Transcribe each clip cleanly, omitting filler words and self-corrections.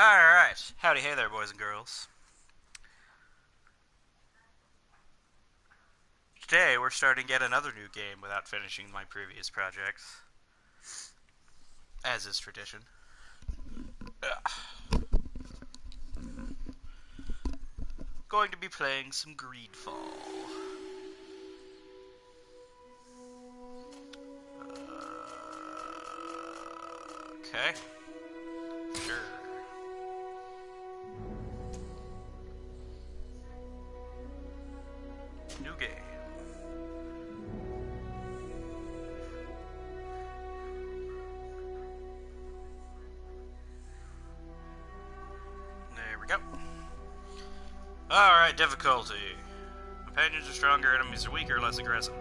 Alright. Howdy, hey there, boys and girls. Today, we're starting yet another new game without finishing my previous projects, as is tradition. Going to be playing some Greedfall. Okay. Sure. New game. There we go. Alright, difficulty. Companions are stronger, enemies are weaker, less aggressive.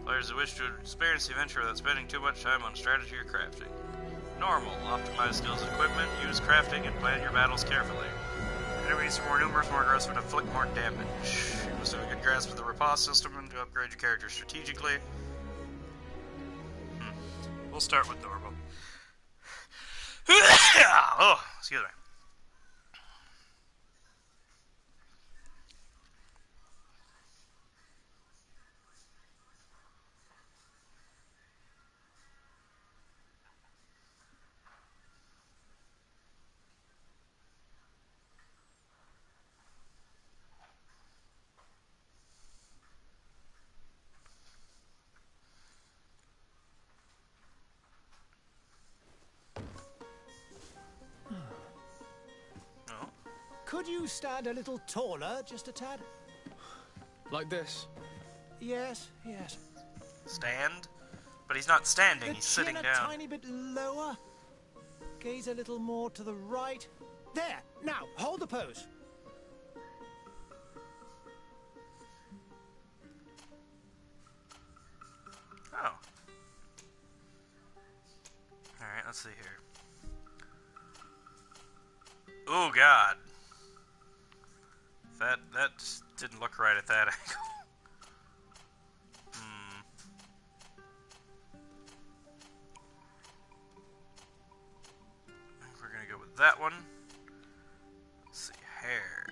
Players who wish to experience the adventure without spending too much time on strategy or crafting. Normal. Optimize skills and equipment, use crafting, and plan your battles carefully. Enemies are more numerous, more aggressive, and inflict more damage. You must have a good grasp of the riposte system and to upgrade your character strategically. We'll start with normal. Oh, excuse me. Oh. Could you stand a little taller, just a tad? Like this? Yes, yes. Stand? But he's not standing, he's sitting a down. tiny bit lower. Gaze a little more to the right. There. Now, hold the pose. Oh. Alright, let's see here. Oh god. That just didn't look right at that angle. We're gonna go with that one. Let's see, hair.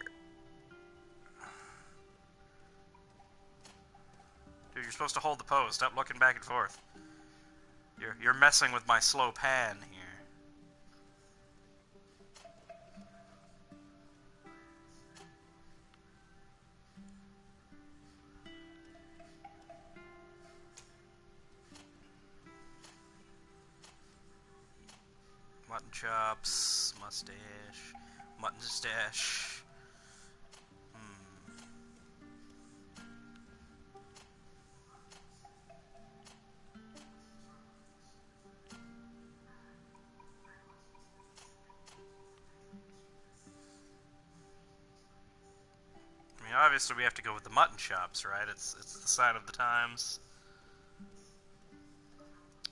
Dude, you're supposed to hold the pose. Stop looking back and forth. You're messing with my slow pan here. Mutton chops, mustache, mutton stash. I mean, obviously we have to go with the mutton chops, right? It's the sign of the times.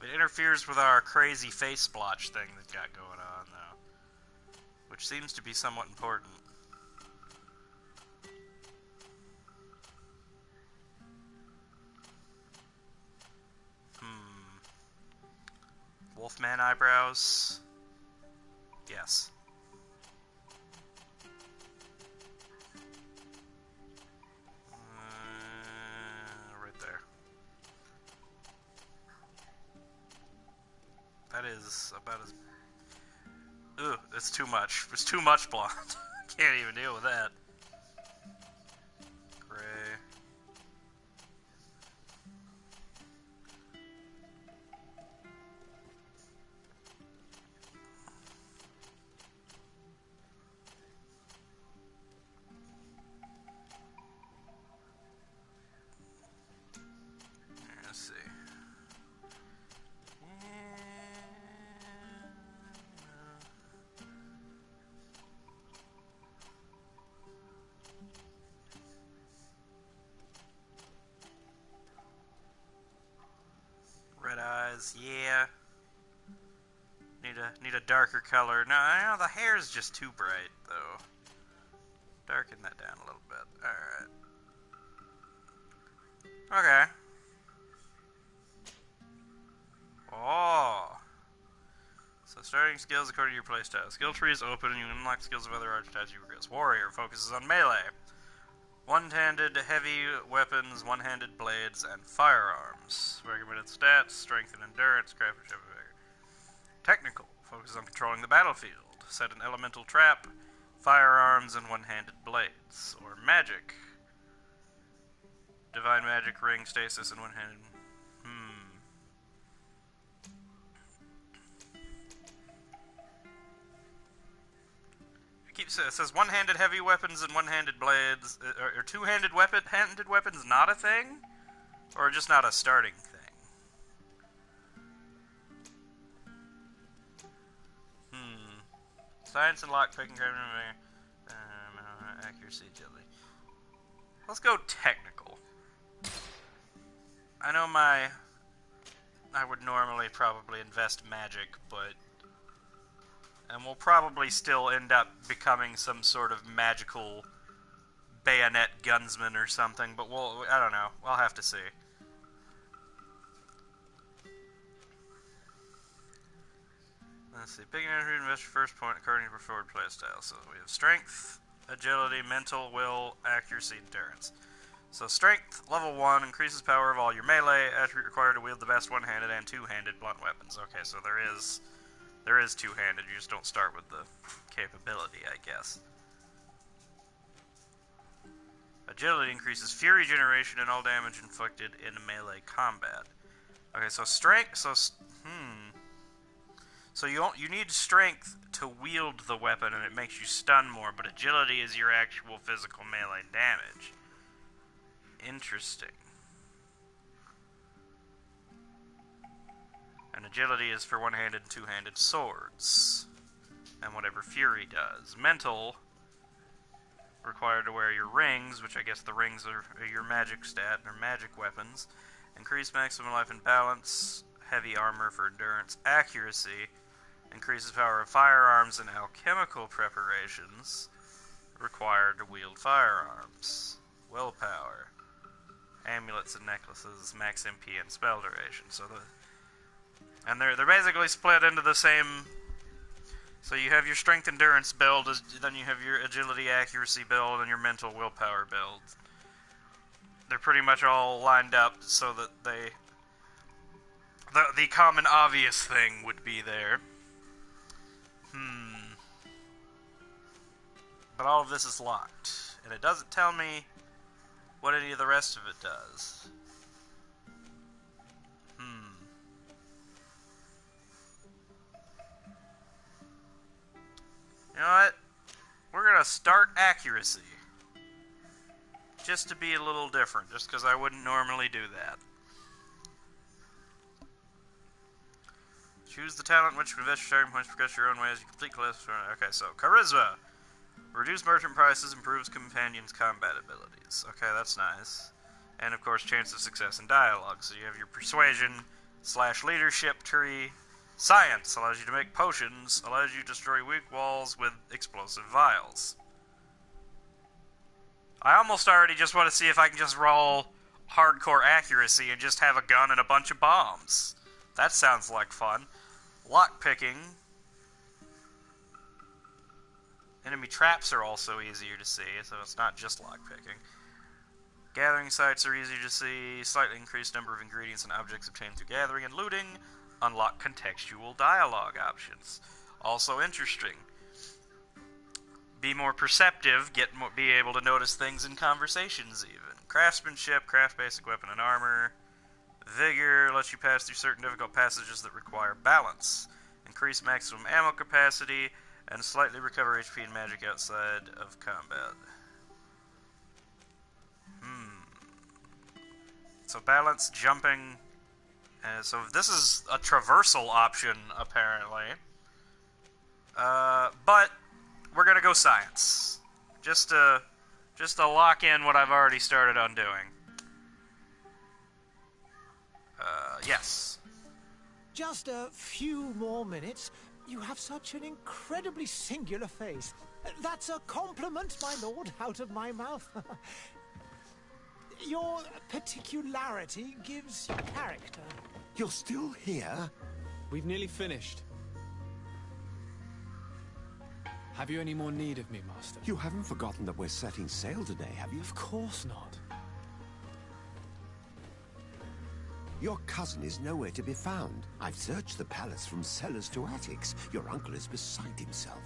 It interferes with our crazy face splotch thing that's got going on, though. Which seems to be somewhat important. Wolfman eyebrows. Yes. Right there. That is about as... Ugh, that's too much. It's too much blonde. Can't even deal with that. Gray. Let's see. Red eyes, yeah. Need a darker color. No, I know the hair is just too bright, though. Darken that down a little bit. Alright. Okay. So starting skills according to your playstyle. Skill tree is open and you unlock skills of other archetypes you progress. Warrior focuses on melee. One-handed heavy weapons, one-handed blades, and firearms. Recommended stats, strength and endurance, craftsmanship, and vigor. Technical focuses on controlling the battlefield. Set an elemental trap, firearms, and one-handed blades. Or magic. Divine magic, ring, stasis, and one-handed... It says one-handed heavy weapons and one-handed blades. Are two-handed weapons not a thing? Or just not a starting thing? Science and lockpicking, accuracy, agility. Let's go technical. I know I would normally probably invest magic, but... And we'll probably still end up becoming some sort of magical bayonet gunsman or something, but I don't know. We'll have to see. Let's see. Picking and invest your first point according to your preferred playstyle. So we have strength, agility, mental, will, accuracy, endurance. So strength, level 1, increases power of all your melee, attribute required to wield the best one-handed and two-handed blunt weapons. Okay, so there is two-handed, you just don't start with the capability, I guess. Agility increases fury generation and all damage inflicted in melee combat. Okay, so strength, So you need strength to wield the weapon and it makes you stun more, but agility is your actual physical melee damage. Interesting. And agility is for one-handed and two-handed swords. And whatever fury does. Mental, required to wear your rings, which I guess the rings are your magic stat, or magic weapons. Increase maximum life and balance. Heavy armor for endurance. Accuracy, increases power of firearms and alchemical preparations. Required to wield firearms. Willpower. Amulets and necklaces, max MP and spell duration. So they're basically split into the same. So you have your strength endurance build, then you have your agility accuracy build, and your mental willpower build. They're pretty much all lined up so that the common obvious thing would be there. But all of this is locked, and it doesn't tell me what any of the rest of it does. You know what? We're gonna start accuracy. Just to be a little different, just because I wouldn't normally do that. Choose the talent which can invest your starting points, progress your own way as you complete quests. Okay, so Charisma. Reduce merchant prices, improves companions' combat abilities. Okay, that's nice. And of course, chance of success in dialogue. So you have your persuasion/leadership tree. Science allows you to make potions, allows you to destroy weak walls with explosive vials. I almost already just want to see if I can just roll hardcore accuracy and just have a gun and a bunch of bombs. That sounds like fun. Lockpicking. Enemy traps are also easier to see, so it's not just lockpicking. Gathering sites are easier to see. Slightly increased number of ingredients and objects obtained through gathering and looting. Unlock contextual dialogue options. Also interesting. Be more perceptive, be able to notice things in conversations even. Craftsmanship, craft basic weapon and armor. Vigor lets you pass through certain difficult passages that require balance. Increase maximum ammo capacity, and slightly recover HP and magic outside of combat. So balance, jumping. So this is a traversal option, apparently. But we're gonna go science, just to lock in what I've already started on doing. Yes. Just a few more minutes. You have such an incredibly singular face. That's a compliment, my lord, out of my mouth. Your particularity gives you character. You're still here? We've nearly finished. Have you any more need of me, Master? You haven't forgotten that we're setting sail today, have you? Of course not. Your cousin is nowhere to be found. I've searched the palace from cellars to attics. Your uncle is beside himself.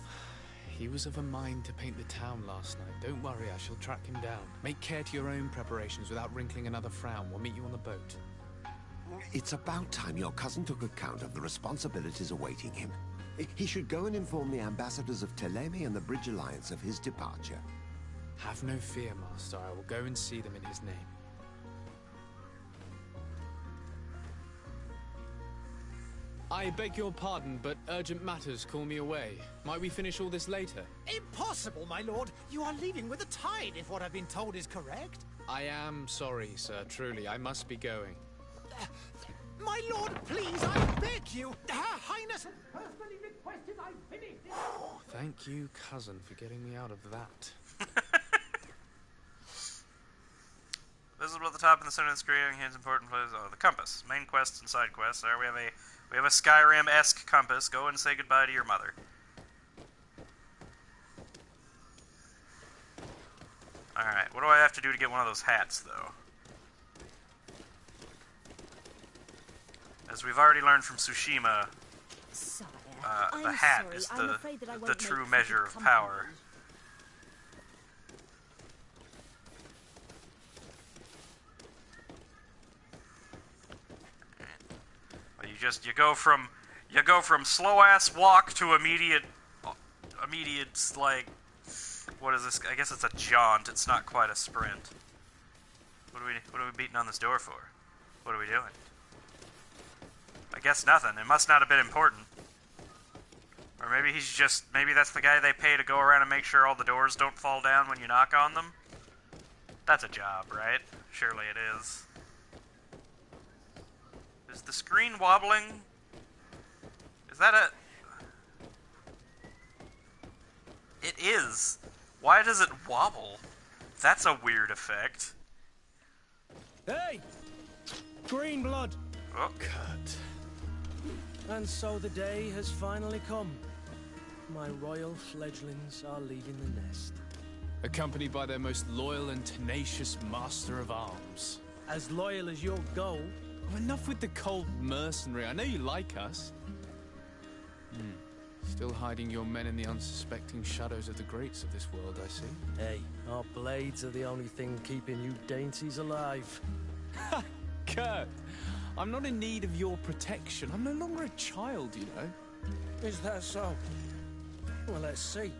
He was of a mind to paint the town last night. Don't worry, I shall track him down. Make care to your own preparations without wrinkling another frown. We'll meet you on the boat. It's about time your cousin took account of the responsibilities awaiting him. He should go and inform the ambassadors of Teleme and the Bridge Alliance of his departure. Have no fear, Master. I will go and see them in his name. I beg your pardon, but urgent matters call me away. Might we finish all this later? Impossible, my lord. You are leaving with the tide, if what I've been told is correct. I am sorry, sir. Truly, I must be going. My lord, please, I beg you. Her Highness has personally requested I finish this. Thank you, cousin, for getting me out of that. Visible at the top in the center of the screen, hints important places. Oh, the compass. Main quests and side quests. There, we have a Skyrim-esque compass. Go and say goodbye to your mother. Alright, what do I have to do to get one of those hats, though? As we've already learned from Tsushima, the hat is the true measure of power. You go from slow ass walk to immediate like, what is this? I guess it's a jaunt. It's not quite a sprint. What are we beating on this door for? What are we doing? I guess nothing. It must not have been important. Or maybe maybe that's the guy they pay to go around and make sure all the doors don't fall down when you knock on them. That's a job, right? Surely it is. Is the screen wobbling? Is that a... It is. Why does it wobble? That's a weird effect. Hey! Green blood! Oh. Cut. And so the day has finally come. My royal fledglings are leaving the nest. Accompanied by their most loyal and tenacious master of arms. As loyal as your gold. Oh, enough with the cold mercenary. I know you like us. Still hiding your men in the unsuspecting shadows of the greats of this world, I see. Hey, our blades are the only thing keeping you dainties alive. Ha! Kurt! I'm not in need of your protection. I'm no longer a child, you know. Is that so? Well, let's see.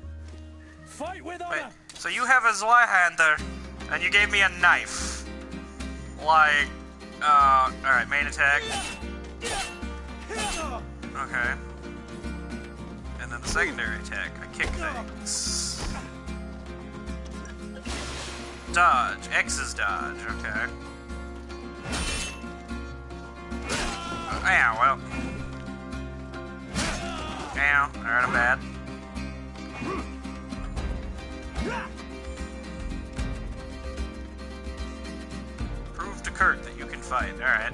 Fight with Wait, honor! so you have a Zweihander, and you gave me a knife. Like, alright, main attack. Okay. And then the secondary attack, I kick things. Dodge, X is dodge, okay. Ow, well. Ow, alright, I'm bad. Prove to Kurt that you can fight, alright.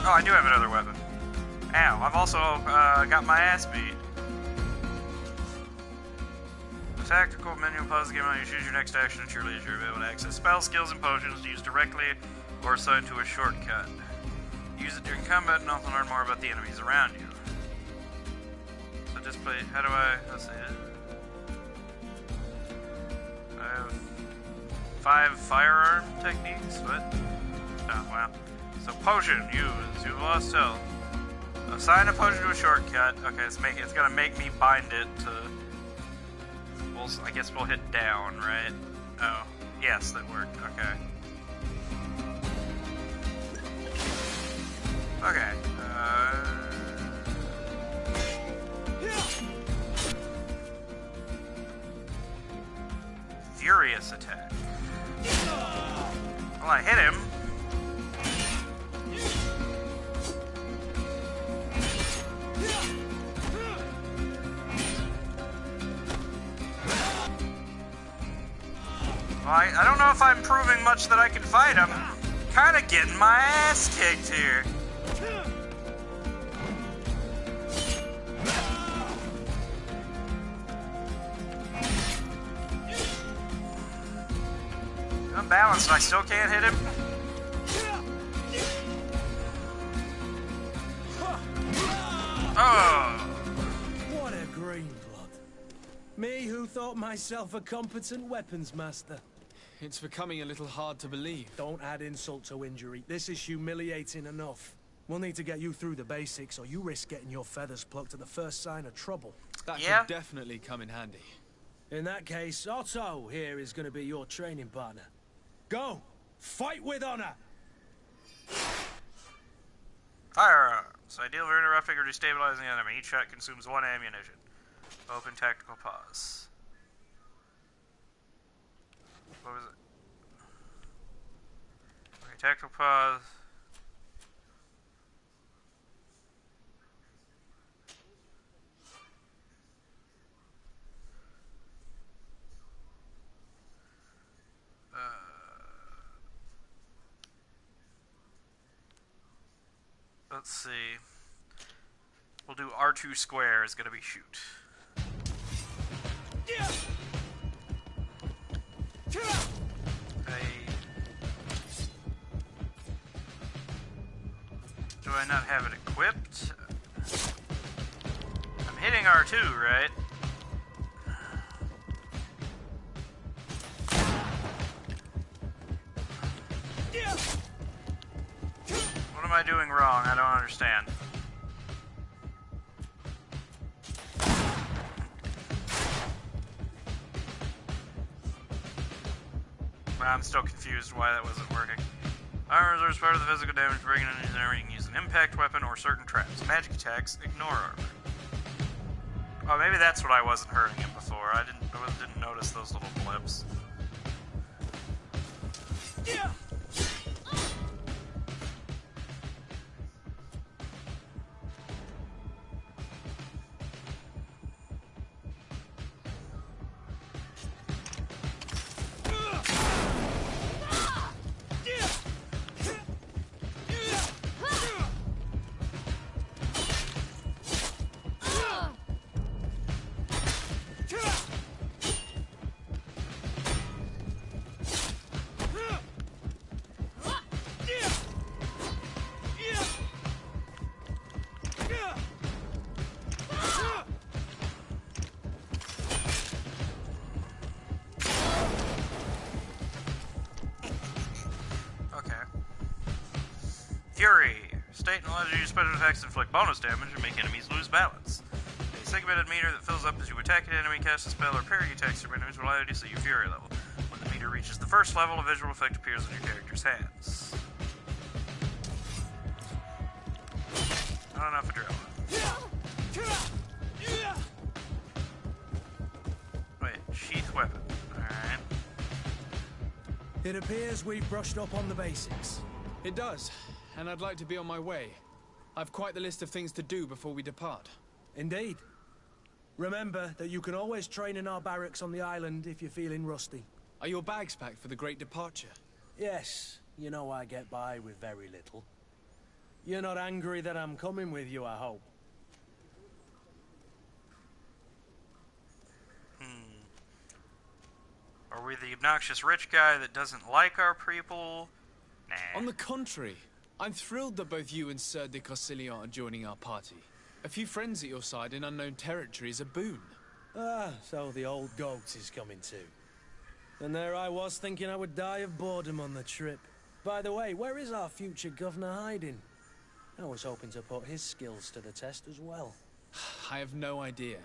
Oh, I do have another weapon. Ow, I've also got my ass beat. The tactical menu pause the game on you choose your next action at your leisure. You'll be able to access spells, skills, and potions used directly or assigned to a shortcut. Use it during combat and also learn more about the enemies around you. So just play, how do I, let's see. I have 5 firearm techniques, what? Oh, wow. So potion, use, you lost health. Assign a potion to a shortcut. Okay, it's gonna make me bind it to, I guess we'll hit down, right? Oh, yes, that worked, okay. Okay, Furious attack. Well, I hit him. Well, I don't know if I'm proving much that I can fight him. Kinda getting my ass kicked here. balanced and I still can't hit him? Oh! What a green blood. Me who thought myself a competent weapons master. It's becoming a little hard to believe. Don't add insult to injury. This is humiliating enough. We'll need to get you through the basics, or you risk getting your feathers plucked at the first sign of trouble. That Yeah? could definitely come in handy. In that case, Otto here is going to be your training partner. Go! Fight with honor! Firearms. Ideal for interrupting or destabilizing the enemy. Each shot consumes 1 ammunition. Open tactical pause. What was it? Okay, tactical pause. Let's see. We'll do R2 square is gonna be shoot. Do I not have it equipped? I'm hitting R2, right? What am I doing wrong? I don't understand. I'm still confused why that wasn't working. Armor reserves part of the physical damage bringing in an use an impact weapon or certain traps. Magic attacks ignore armor. Oh, maybe that's what I wasn't hurting him before. I didn't notice those little blips. Yeah. Fury. State and allows you to use special attacks to inflict bonus damage and make enemies lose balance. A segmented meter that fills up as you attack an enemy, cast a spell, or parry attacks from enemies will allow you to see your Fury level. When the meter reaches the first level, a visual effect appears on your character's hands. Not enough adrenaline. Wait, sheath weapon. Alright. It appears we've brushed up on the basics. It does, and I'd like to be on my way. I've quite the list of things to do before we depart. Indeed. Remember that you can always train in our barracks on the island if you're feeling rusty. Are your bags packed for the great departure? Yes, you know I get by with very little. You're not angry that I'm coming with you, I hope. Are we the obnoxious rich guy that doesn't like our people? Nah. On the contrary, I'm thrilled that both you and Sir de Corsilion are joining our party. A few friends at your side in unknown territory is a boon. Ah, so the old goat is coming too. And there I was thinking I would die of boredom on the trip. By the way, where is our future governor hiding? I was hoping to put his skills to the test as well. I have no idea.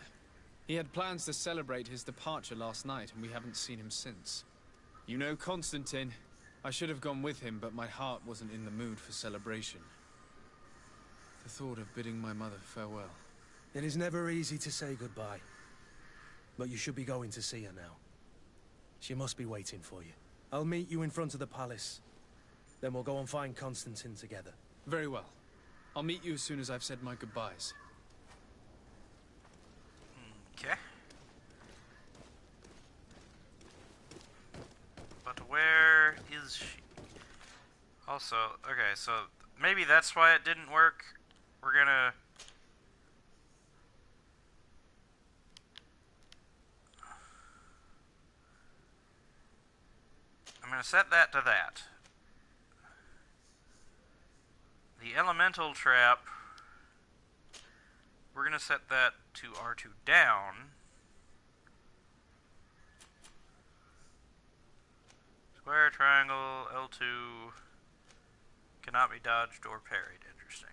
He had plans to celebrate his departure last night, and we haven't seen him since. You know Constantine. I should have gone with him, but my heart wasn't in the mood for celebration. The thought of bidding my mother farewell. It is never easy to say goodbye. But you should be going to see her now. She must be waiting for you. I'll meet you in front of the palace. Then we'll go and find Constantine together. Very well. I'll meet you as soon as I've said my goodbyes. Okay. But where is she? Also, okay, so maybe that's why it didn't work. We're gonna... I'm going to set that to that. The elemental trap, we're going to set that to R2 down. Square, triangle, L2 cannot be dodged or parried. Interesting.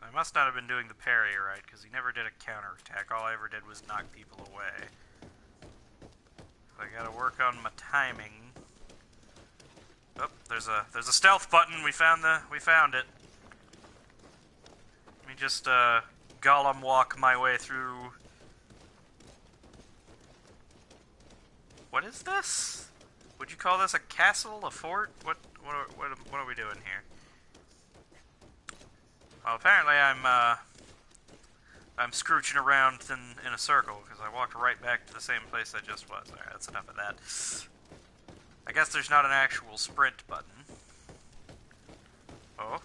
I must not have been doing the parry right, because he never did a counterattack. All I ever did was knock people away. I gotta work on my timing. Oh, there's a stealth button. We found it. Let me just Gollum walk my way through. What is this? Would you call this a castle, a fort? What are we doing here? Well, apparently I'm scrooching around in a circle, because I walked right back to the same place I just was. Alright, that's enough of that. I guess there's not an actual sprint button. Oh,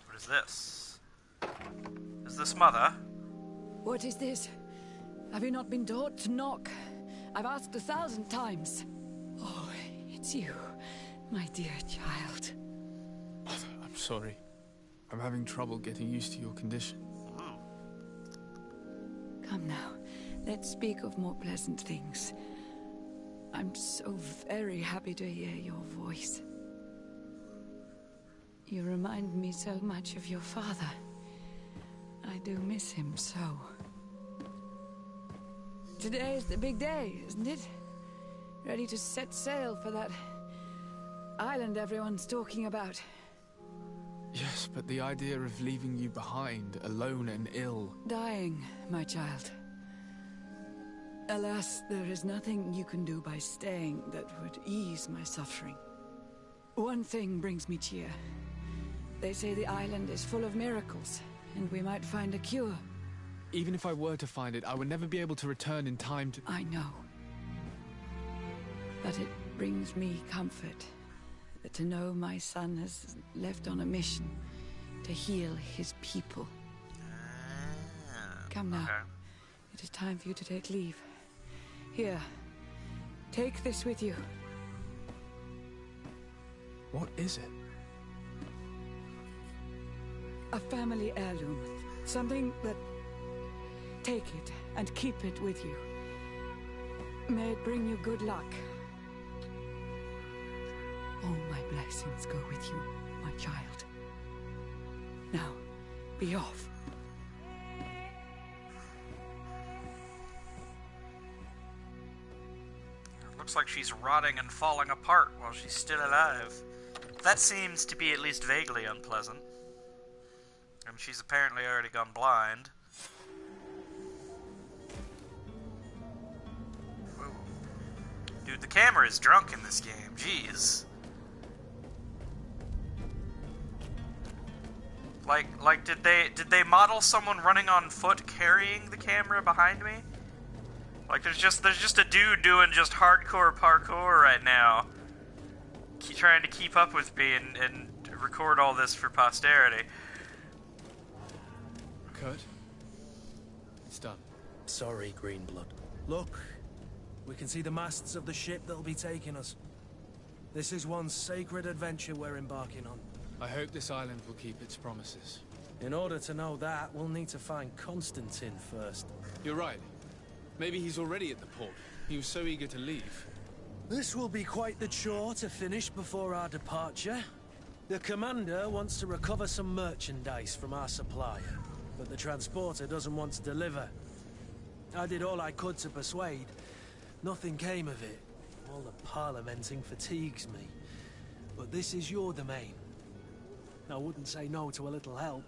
what is this? Is this Mother? What is this? Have you not been taught to knock? I've asked 1,000 times. Oh, it's you, my dear child. I'm sorry. I'm having trouble getting used to your condition. Come now, let's speak of more pleasant things. I'm so very happy to hear your voice. You remind me so much of your father. I do miss him so. Today is the big day, isn't it? Ready to set sail for that island everyone's talking about. Yes, but the idea of leaving you behind, alone and ill... Dying, my child. Alas, there is nothing you can do by staying that would ease my suffering. One thing brings me cheer. They say the island is full of miracles, and we might find a cure. Even if I were to find it, I would never be able to return in time to... I know. But it brings me comfort to know my son has left on a mission to heal his people. Come now. Okay. It is time for you to take leave. Here, take this with you. What is it? A family heirloom. Something that... Take it and keep it with you. May it bring you good luck. All my blessings go with you, my child. Now, be off. Looks like she's rotting and falling apart while she's still alive. That seems to be at least vaguely unpleasant. And she's apparently already gone blind. Whoa. Dude, the camera is drunk in this game. Jeez. Like, did they model someone running on foot carrying the camera behind me? Like, there's just a dude doing just hardcore parkour right now, trying to keep up with me and record all this for posterity. Kurt? It's done. Sorry, Greenblood. Look, we can see the masts of the ship that'll be taking us. This is one sacred adventure we're embarking on. I hope this island will keep its promises. In order to know that, we'll need to find Constantine first. You're right. Maybe he's already at the port. He was so eager to leave. This will be quite the chore to finish before our departure. The commander wants to recover some merchandise from our supplier, but the transporter doesn't want to deliver. I did all I could to persuade. Nothing came of it. All the parliamenting fatigues me. But this is your domain. I wouldn't say no to a little help.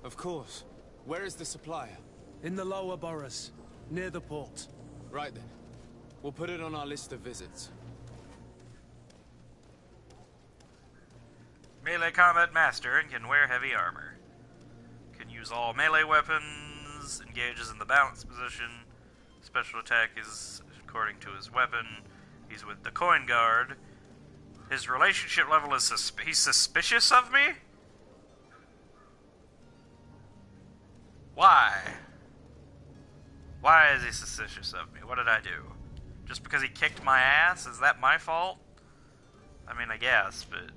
Of course. Where is the supplier? In the lower boroughs, near the port. Right then. We'll put it on our list of visits. Melee combat master and can wear heavy armor. Can use all melee weapons, engages in the balance position. Special attack is according to his weapon. He's with the coin guard. His relationship level is he's suspicious of me? Why? Why is he suspicious of me? What did I do? Just because he kicked my ass? Is that my fault? I mean, I guess, but...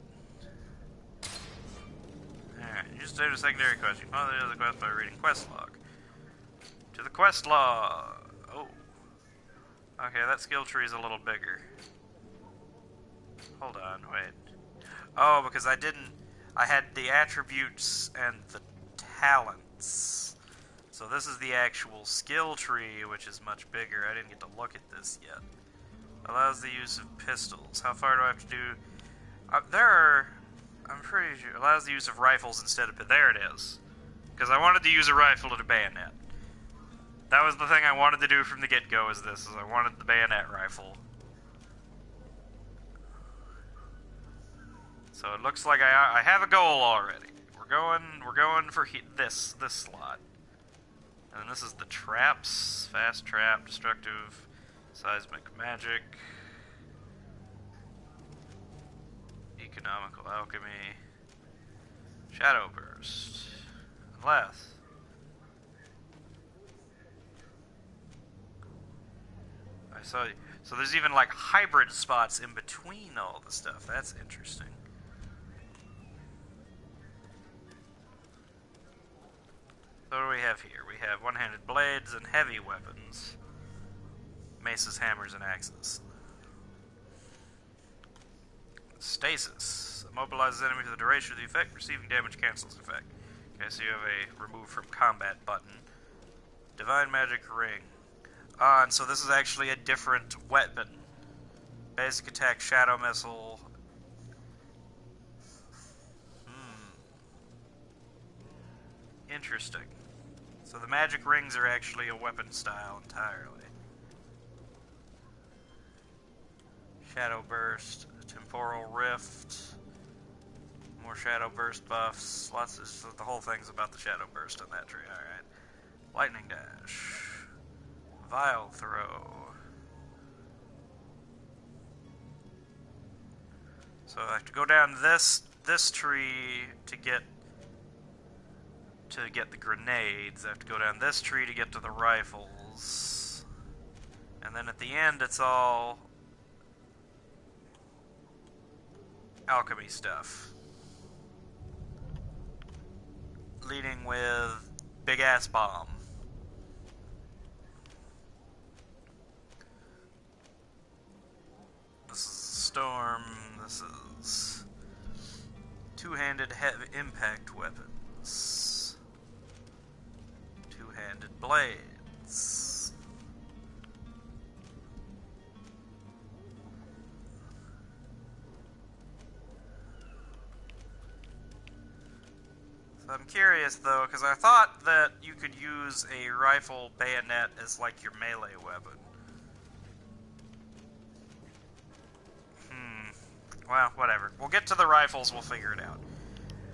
Alright, you just did a secondary quest. You follow the other quest by reading quest log. To the quest log! Oh. Okay, that skill tree is a little bigger. Hold on, wait. Oh, because I had the attributes and the talents. So this is the actual skill tree, which is much bigger. I didn't get to look at this yet. Allows the use of pistols. How far do I have to do? I'm pretty sure, allows the use of rifles instead of, there it is. Because I wanted to use a rifle at a bayonet. That was the thing I wanted to do from the get-go, is I wanted the bayonet rifle. So it looks like I have a goal already. We're going for this slot. And this is the traps. Fast trap, destructive, seismic magic, economical alchemy, shadow burst. Unless... So there's even like hybrid spots in between all the stuff. That's interesting. So what do we have here? We have one-handed blades and heavy weapons. Maces, hammers, and axes. Stasis. Immobilizes enemy for the duration of the effect. Receiving damage cancels the effect. Okay, so you have a remove from combat button. Divine magic ring. And so this is actually a different weapon. Basic attack, shadow missile. Interesting. So the magic rings are actually a weapon style entirely. Shadow burst, temporal rift, more shadow burst buffs. The whole thing's about the shadow burst on that tree. All right. Lightning dash. Vile throw. So I have to go down this tree to get the grenades. I have to go down this tree to get to the rifles. And then at the end it's all alchemy stuff. Leading with big ass bomb. This is storm. This is two-handed heavy impact weapons. Two-handed blades. So I'm curious though, because I thought that you could use a rifle bayonet as like your melee weapon. Well, whatever. We'll get to the rifles, we'll figure it out.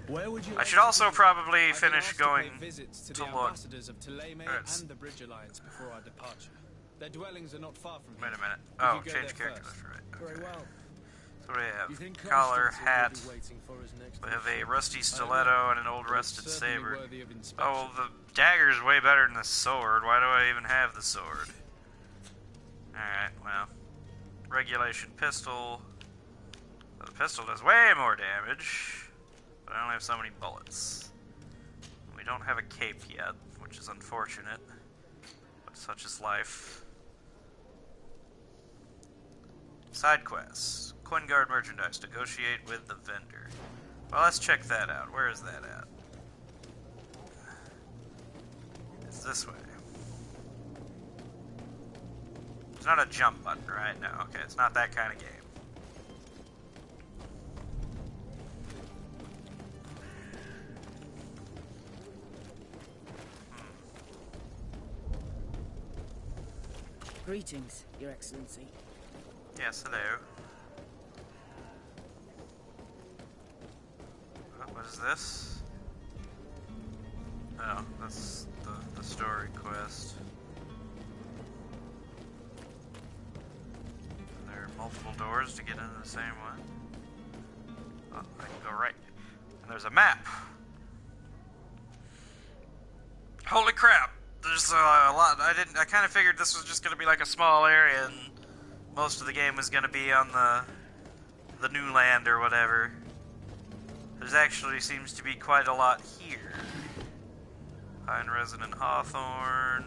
Where would you I should also probably finish going visits to to the look. ambassadors of Thélème and the Bridge Alliance before our departure. Their dwellings are not far from here. Wait a minute. We Oh, could go change there character. first. That's right. Very Okay. well. So what do we You have? think Collar, Constance will hat. be waiting for us next We have time? a rusty I don't stiletto know, and an old but it's rusted certainly saber. worthy of Oh, inspection. well, the dagger's way better than the sword. Why do I even have the sword? Alright, well. Regulation pistol. The pistol does way more damage, but I only have so many bullets. We don't have a cape yet, which is unfortunate, but such is life. Side quests. Coin guard merchandise. Negotiate with the vendor. Well, let's check that out. Where is that at? It's this way. It's not a jump button, right? No, okay, it's not that kind of game. Greetings, Your Excellency. Yes, hello. What is this? Oh, that's the story quest. There are multiple doors to get into the same one. Oh, I can go right. And there's a map. Holy crap! there's a lot. I kind of figured this was just going to be like a small area, and most of the game was going to be on the new land or whatever. There's actually seems to be quite a lot here. Pine resin and hawthorn.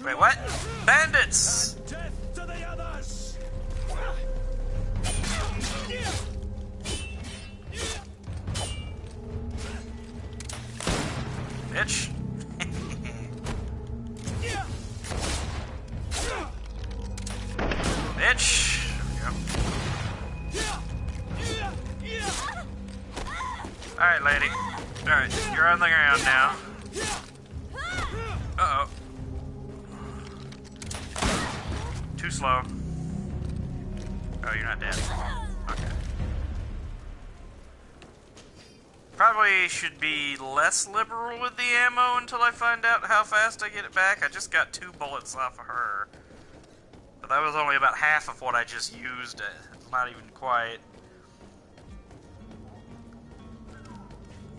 Wait, what? Bandits! Death to the others! Bitch. Bitch. Alright, lady. Alright, you're on the ground now. Uh-oh. Too slow. Oh, you're not dead. Okay. Probably should be less liberal with the ammo until I find out how fast I get it back. I just got 2 bullets off of her. But that was only about half of what I just used. Not even quite.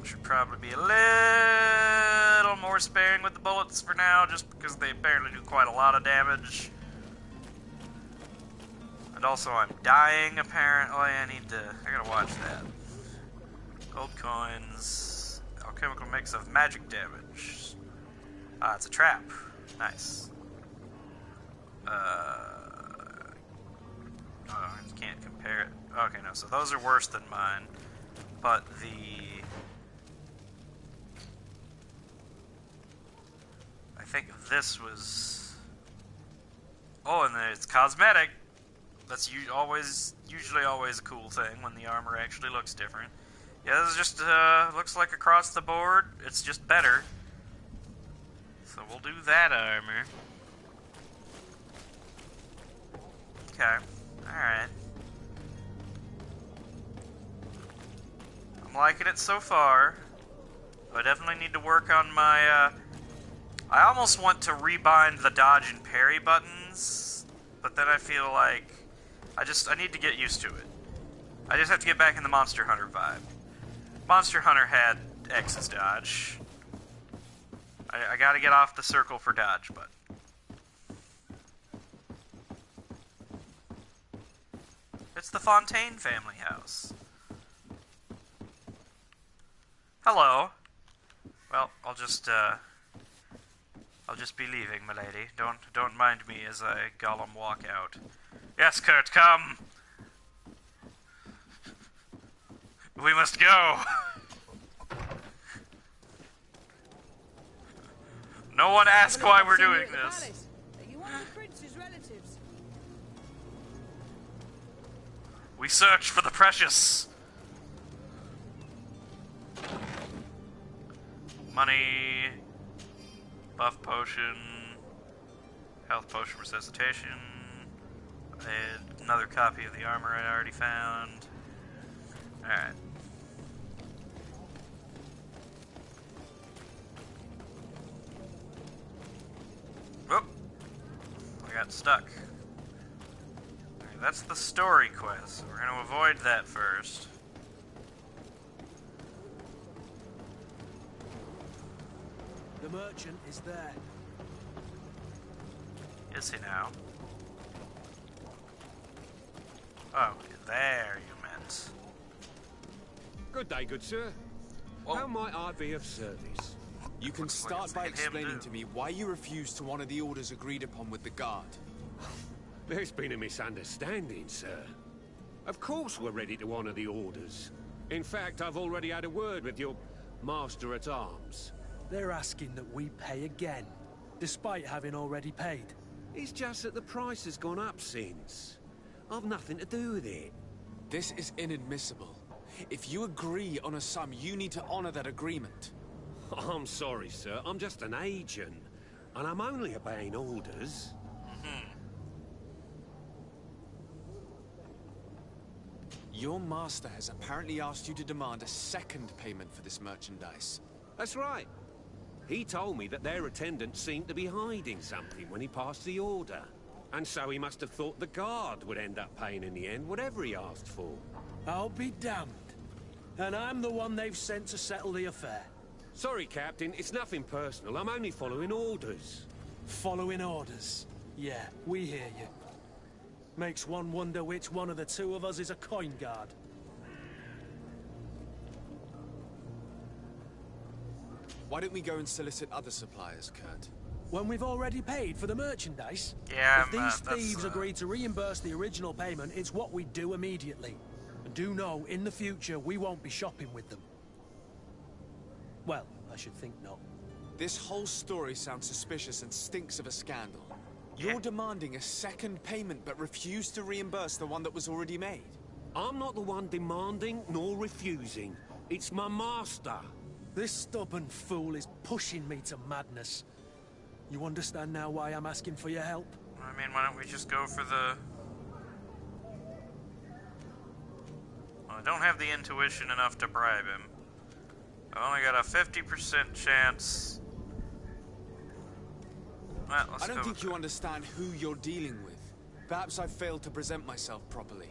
Should probably be a little more sparing with the bullets for now, just because they apparently do quite a lot of damage. And also I'm dying, apparently. I gotta watch that. Gold coins. Alchemical mix of magic damage. Ah, it's a trap. Nice. Oh, I can't compare it. Okay, no, so those are worse than mine. But I think this was... Oh, and it's cosmetic. That's usually always a cool thing when the armor actually looks different. Yeah, this is just, looks like across the board, it's just better. So we'll do that armor. Okay, alright. I'm liking it so far. I definitely need to work on my, I almost want to rebind the dodge and parry buttons, but then I feel like I need to get used to it. I just have to get back in the Monster Hunter vibe. Monster Hunter had X's dodge. I gotta get off the circle for dodge, but... It's the Fontaine family house. Hello. Well, I'll just be leaving, milady. Don't mind me as I Gollum walk out. Yes, Kurt, come! We must go! No one asked why we're doing this. Are you one of the prince's relatives? We search for the precious. Money, buff potion, health potion resuscitation, another copy of the armor I already found. Alright. Whoop! I got stuck. Alright, that's the story quest. We're gonna avoid that first. The merchant is there. Is he now? Oh, there you meant. Good day, good sir. Whoa. How might I be of service? You can Looks like start it's by hit him, explaining too. to me why you refused to honor the orders agreed upon with the guard. There's been a misunderstanding, sir. Of course we're ready to honor the orders. In fact, I've already had a word with your master-at-arms. They're asking that we pay again, despite having already paid. It's just that the price has gone up since. I've nothing to do with it. This is inadmissible. If you agree on a sum, you need to honor that agreement. I'm sorry, sir. I'm just an agent. And I'm only obeying orders. Your master has apparently asked you to demand a second payment for this merchandise. That's right. He told me that their attendant seemed to be hiding something when he passed the order. And so he must have thought the guard would end up paying in the end, whatever he asked for. I'll be damned. And I'm the one they've sent to settle the affair. Sorry, Captain, it's nothing personal. I'm only following orders. Following orders? Yeah, we hear you. Makes one wonder which one of the two of us is a coin guard. Why don't we go and solicit other suppliers, Kurt? When we've already paid for the merchandise? Yeah, if these thieves agree to reimburse the original payment, it's what we do immediately. And do know, in the future, we won't be shopping with them. Well, I should think not. This whole story sounds suspicious and stinks of a scandal. You're demanding a second payment but refuse to reimburse the one that was already made. I'm not the one demanding nor refusing. It's my master. This stubborn fool is pushing me to madness. You understand now why I'm asking for your help? I mean, why don't we just go for the... Well, I don't have the intuition enough to bribe him. I've only got a 50% chance. Well, I don't think you understand who you're dealing with. Perhaps I failed to present myself properly.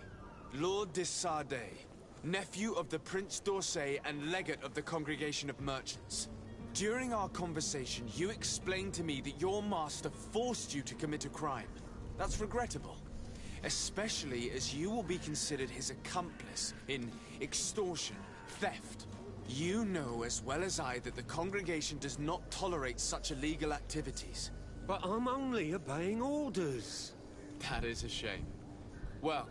Lord de Sardet, nephew of the Prince d'Orsay and legate of the Congregation of Merchants. During our conversation, you explained to me that your master forced you to commit a crime. That's regrettable, especially as you will be considered his accomplice in extortion, theft. You know as well as I that the Congregation does not tolerate such illegal activities. But I'm only obeying orders. That is a shame. Well,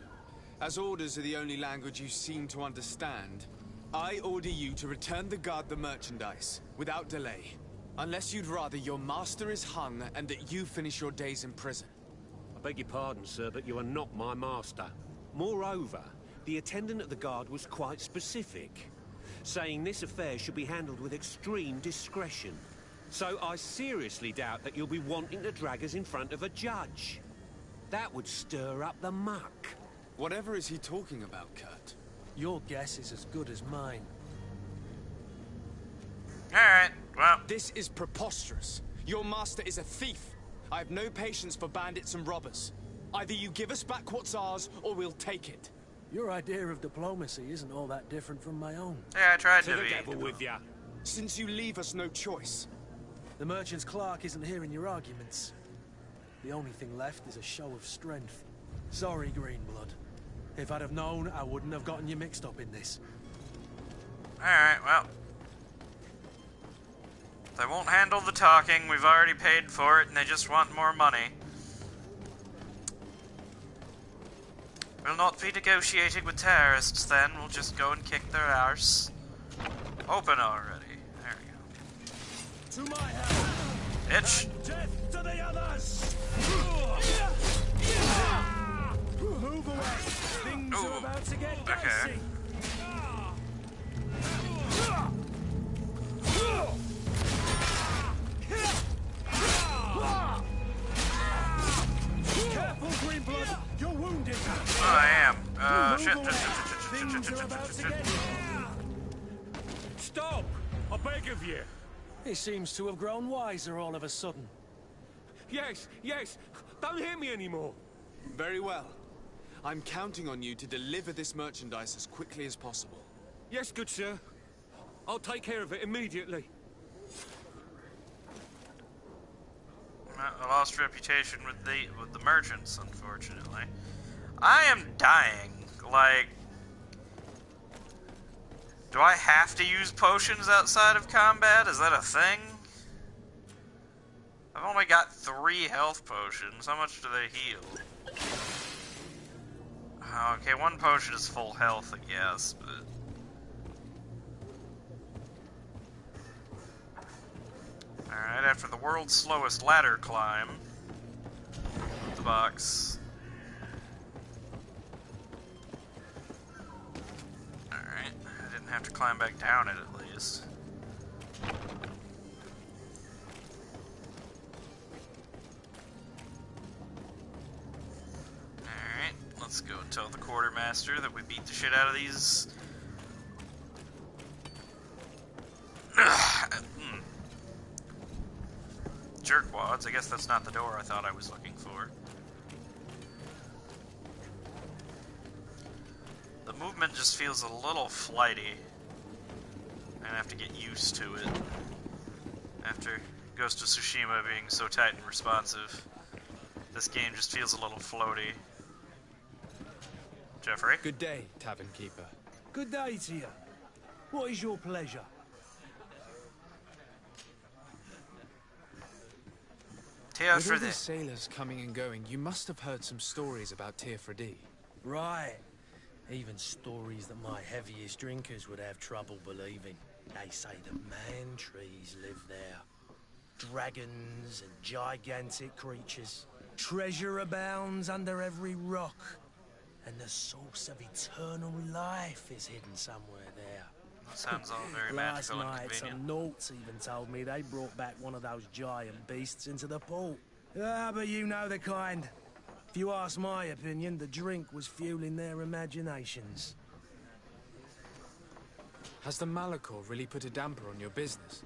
as orders are the only language you seem to understand, I order you to return the guard the merchandise, without delay. Unless you'd rather your master is hung and that you finish your days in prison. I beg your pardon, sir, but you are not my master. Moreover, the attendant at the guard was quite specific, saying this affair should be handled with extreme discretion. So I seriously doubt that you'll be wanting to drag us in front of a judge. That would stir up the muck. Whatever is he talking about, Kurt? Your guess is as good as mine. Alright, well... This is preposterous. Your master is a thief. I have no patience for bandits and robbers. Either you give us back what's ours, or we'll take it. Your idea of diplomacy isn't all that different from my own. Yeah, I tried To to the be. devil with ya. Since you leave us no choice. The merchant's clerk isn't hearing your arguments. The only thing left is a show of strength. Sorry, Greenblood. If I'd have known, I wouldn't have gotten you mixed up in this. Alright, well... They won't handle the talking, we've already paid for it, and they just want more money. We'll not be negotiating with terrorists then, we'll just go and kick their arse. Open already. There we go. To my house! Bitch! Death to the others! Move away! Things are about to get dicey! Careful, Greenblood! You're wounded! Oh, I am. Shit. Things are about to get... Stop! I beg of you. He seems to have grown wiser all of a sudden. Yes, yes. Don't hit me anymore. Very well. I'm counting on you to deliver this merchandise as quickly as possible. Yes, good sir. I'll take care of it immediately. I lost reputation with the merchants, unfortunately. I am dying. Like, do I have to use potions outside of combat? Is that a thing? I've only got 3 health potions. How much do they heal? Okay, 1 potion is full health, I guess, but... Alright, after the world's slowest ladder climb. Put the box. Alright, I didn't have to climb back down it at least. Alright, let's go and tell the quartermaster that we beat the shit out of these... jerkwads. I guess that's not the door I thought I was looking for. The movement just feels a little flighty. gonna have to get used to it. After Ghost of Tsushima being so tight and responsive, this game just feels a little floaty. Jeffrey? Good day, Tavern Keeper. Good day to you. What is your pleasure? With all these sailors coming and going, you must have heard some stories about Teofredi. Right. Even stories that my heaviest drinkers would have trouble believing. They say that man-trees live there. Dragons and gigantic creatures. Treasure abounds under every rock. And the source of eternal life is hidden somewhere there. That sounds all very Last magical and night, some convenient. Nauts even told me they brought back one of those giant beasts into the port. Ah, but you know the kind. If you ask my opinion, the drink was fueling their imaginations. Has the Malachor really put a damper on your business?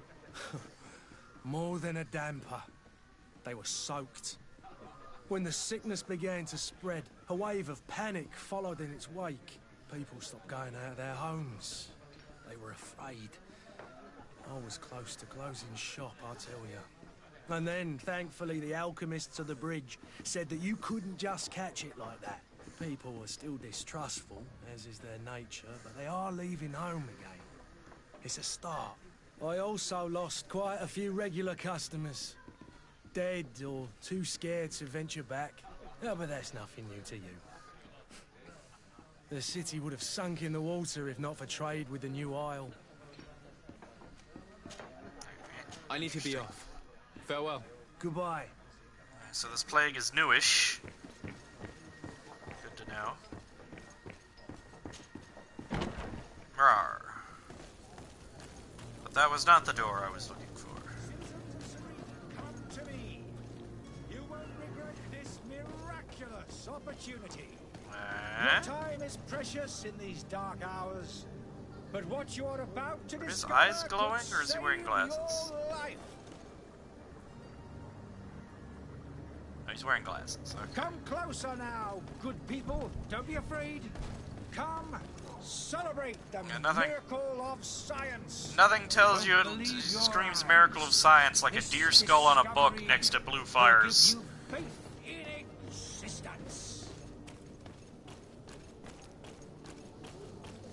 More than a damper. They were soaked. When the sickness began to spread, a wave of panic followed in its wake. People stopped going out of their homes. They were afraid. I was close to closing shop, I tell you. And then, thankfully, the alchemists of the bridge said that you couldn't just catch it like that. People were still distrustful, as is their nature, but they are leaving home again. It's a start. I also lost quite a few regular customers. Dead or too scared to venture back. Oh, but that's nothing new to you. The city would have sunk in the water if not for trade with the new isle. I need to be off. Farewell. Goodbye. So this plague is newish. Good to know. Rawr. But that was not the door I was looking for. Come to me. You won't regret this miraculous opportunity. Your time is precious in these dark hours, but what you are about to Are his discover eyes glowing, could or is he wearing save glasses? your life. Oh, he's wearing glasses. Okay. Come closer now, good people. Don't be afraid. Come, celebrate the Yeah, nothing. miracle of science. Nothing tells you Don't it believe your screams eyes. miracle of science like a This deer skull on a book discovery next to blue will fires. give you faith in existence.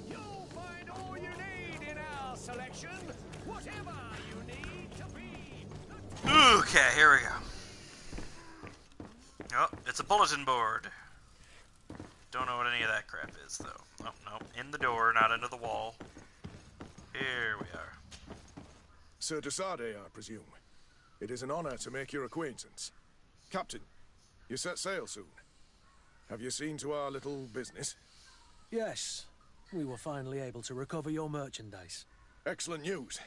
You'll find all you need in our selection, whatever you need to be. Okay, here we go. Oh, it's a bulletin board. Don't know what any of that crap is, though. Oh, no. In the door, not into the wall. Here we are. Sir Desade, I presume. It is an honor to make your acquaintance. Captain, you set sail soon. Have you seen to our little business? Yes, we were finally able to recover your merchandise. Excellent news.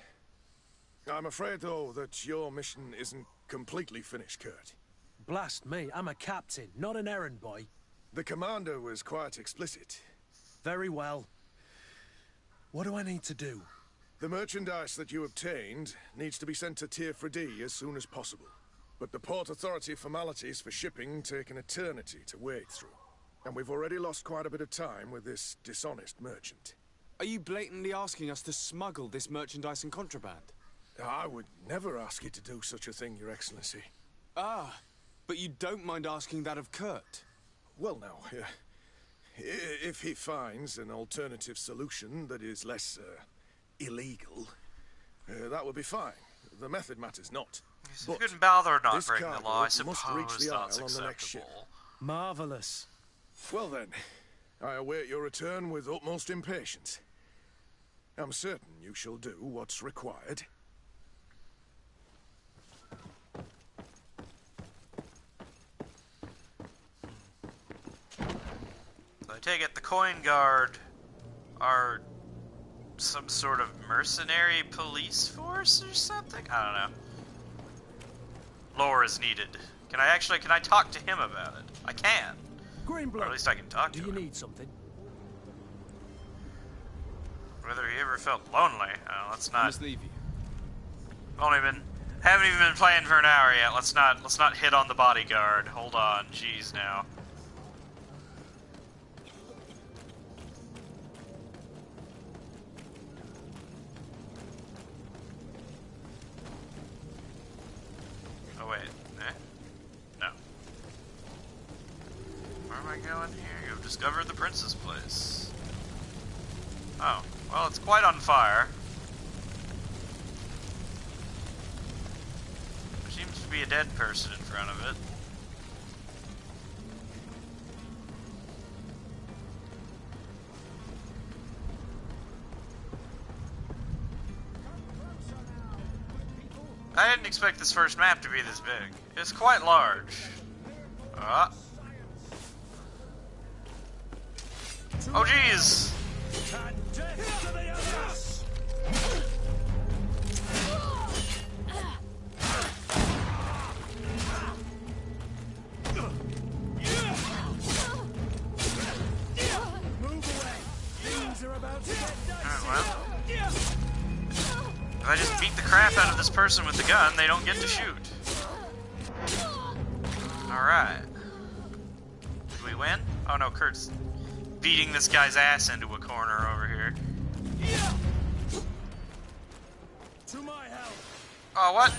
I'm afraid, though, that your mission isn't completely finished, Kurt. Blast me, I'm a captain, not an errand boy. The commander was quite explicit. Very well. What do I need to do? The merchandise that you obtained needs to be sent to Teofredi as soon as possible. But the Port Authority formalities for shipping take an eternity to wade through. And we've already lost quite a bit of time with this dishonest merchant. Are you blatantly asking us to smuggle this merchandise and contraband? I would never ask you to do such a thing, Your Excellency. Ah, but you don't mind asking that of Kurt? Well, now, if he finds an alternative solution that is less illegal, that would be fine. The method matters not. If you couldn't bother not this breaking the cargo law, I must suppose reach the that's isle on the next ship. acceptable. Marvelous. Well then, I await your return with utmost impatience. I'm certain you shall do what's required. I take it the coin guard are some sort of mercenary police force or something? I don't know. Lore is needed. Can I talk to him about it? I can. Or at Greenblood, least I can talk to do you him. need something? Whether he ever felt lonely, let's I not. must leave you. Haven't even been playing for an hour yet. Let's not hit on the bodyguard. Hold on, jeez now. Oh, wait. Eh? No. Where am I going here? You've discovered the prince's place. Oh. Well, it's quite on fire. There seems to be a dead person in front of it. I didn't expect this first map to be this big. It's quite large. Oh, jeez! Well. If I just beat the crap out of this person with the gun, they don't get to shoot. Alright. Did we win? Oh no, Kurt's beating this guy's ass into a corner over here. Oh, what?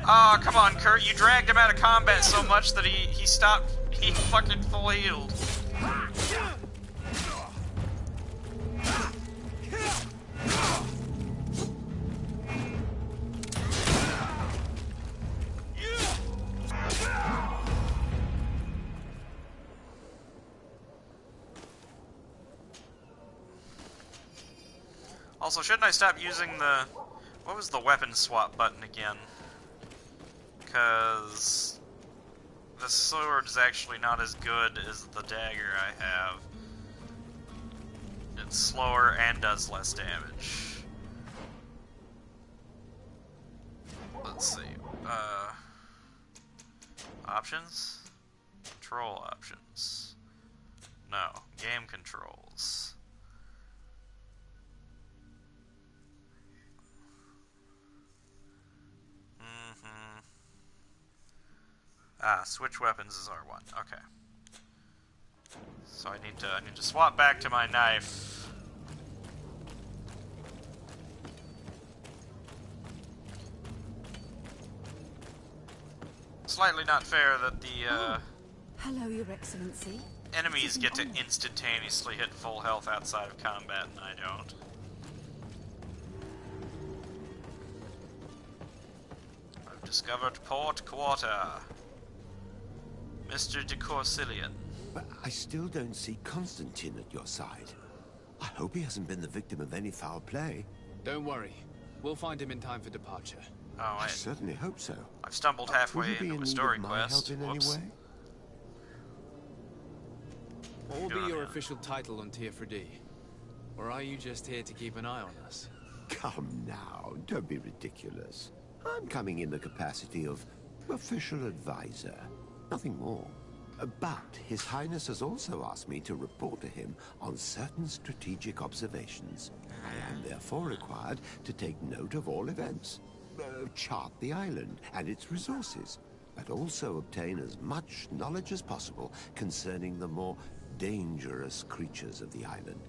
Oh, come on, Kurt. You dragged him out of combat so much that he stopped. He fucking full healed. Also, shouldn't I stop using the... What was the weapon swap button again? Because... the sword is actually not as good as the dagger I have. It's slower and does less damage. Let's see. Options? Control options. No. Game controls. Switch weapons is R1. Okay. So I need to swap back to my knife. Slightly not fair that the Hello, Your Excellency. enemies get to instantaneously hit full health outside of combat and I don't. I've discovered Port Quarter. Mr. de Corsilian. But I still don't see Constantine at your side. I hope he hasn't been the victim of any foul play. Don't worry. We'll find him in time for departure. Oh, I certainly hope so. I've stumbled halfway into a story quest. Help in any way? What will be your official title on Tier 3D? Or are you just here to keep an eye on us? Come now, don't be ridiculous. I'm coming in the capacity of official advisor. Nothing more. But His Highness has also asked me to report to him on certain strategic observations. I am therefore required to take note of all events, chart the island and its resources, but also obtain as much knowledge as possible concerning the more dangerous creatures of the island.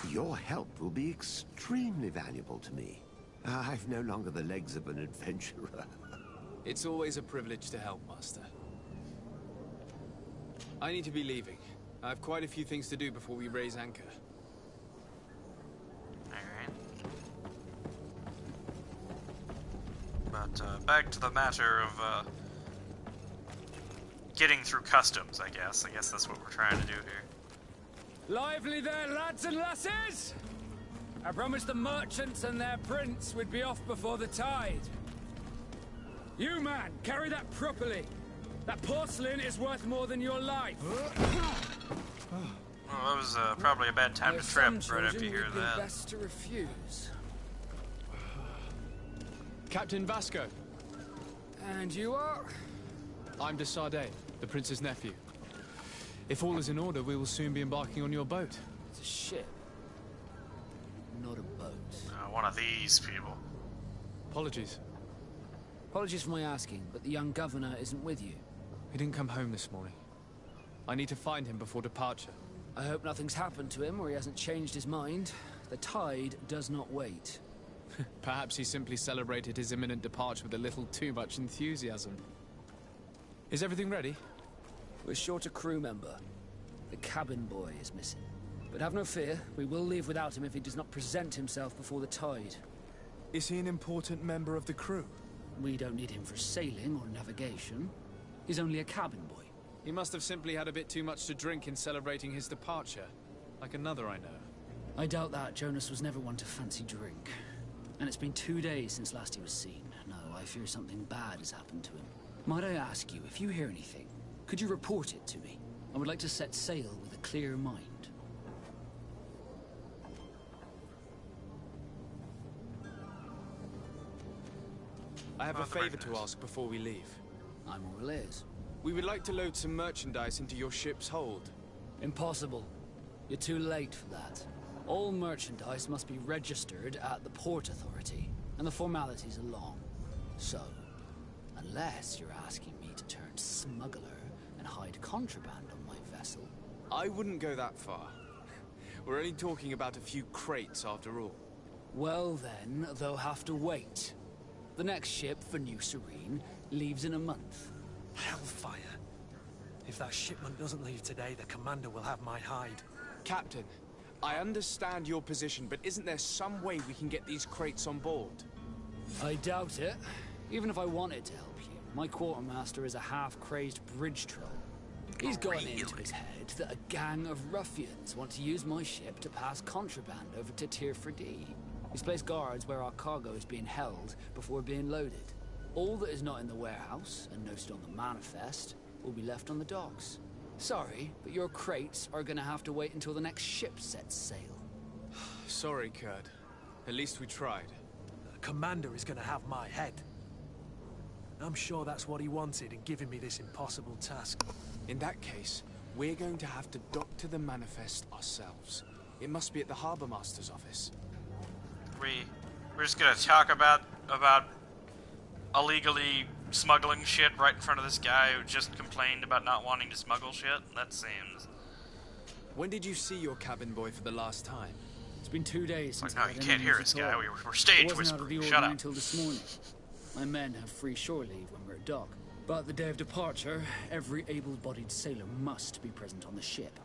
Your help will be extremely valuable to me. I've no longer the legs of an adventurer. It's always a privilege to help, Master. I need to be leaving. I have quite a few things to do before we raise anchor. Alright. But, back to the matter of, getting through customs, I guess. I guess that's what we're trying to do here. Lively there, lads and lasses! I promised the merchants and their prince we'd be off before the tide. You, man, carry that properly. That porcelain is worth more than your life. Well, that was probably a bad time to trip right after you hear that. Best to refuse. Captain Vasco. And you are? I'm de Sardet, the prince's nephew. If all is in order, we will soon be embarking on your boat. It's a ship, not a boat. One of these people. Apologies. Apologies for my asking, but the young governor isn't with you. He didn't come home this morning. I need to find him before departure. I hope nothing's happened to him or he hasn't changed his mind. The tide does not wait. Perhaps he simply celebrated his imminent departure with a little too much enthusiasm. Is everything ready? We're short a crew member. The cabin boy is missing. But have no fear, we will leave without him if he does not present himself before the tide. Is he an important member of the crew? We don't need him for sailing or navigation. He's only a cabin boy. He must have simply had a bit too much to drink in celebrating his departure. Like another I know. I doubt that. Jonas was never one to fancy drink. And it's been 2 days since last he was seen. No, I fear something bad has happened to him. Might I ask you, if you hear anything, could you report it to me? I would like to set sail with a clear mind. I have a favor to ask before we leave. I'm all ears. We would like to load some merchandise into your ship's hold. Impossible. You're too late for that. All merchandise must be registered at the Port Authority, and the formalities are long. So, unless you're asking me to turn smuggler and hide contraband on my vessel... I wouldn't go that far. We're only talking about a few crates after all. Well then, they'll have to wait. The next ship for New Serene leaves in a month. Hellfire. If that shipment doesn't leave today, the commander will have my hide. Captain, I understand your position, but isn't there some way we can get these crates on board? I doubt it. Even if I wanted to help you, my quartermaster is a half-crazed bridge troll. He's gotten into his head that a gang of ruffians want to use my ship to pass contraband over to Tier 4D. He's placed guards where our cargo is being held before being loaded. All that is not in the warehouse, and noted on the manifest, will be left on the docks. Sorry, but your crates are gonna have to wait until the next ship sets sail. Sorry, Kurd. At least we tried. The commander is gonna have my head. I'm sure that's what he wanted in giving me this impossible task. In that case, we're going to have to dock to the manifest ourselves. It must be at the Harbour Master's office. We're just gonna talk about illegally smuggling shit right in front of this guy who just complained about not wanting to smuggle shit? That seems... When did you see your cabin boy for the last time? It's been 2 days since no, you can't hear us, guy. We're stage whispering. Shut up. Until this morning. My men have free shore leave when we're at dock. But the day of departure, every able-bodied sailor must be present on the ship.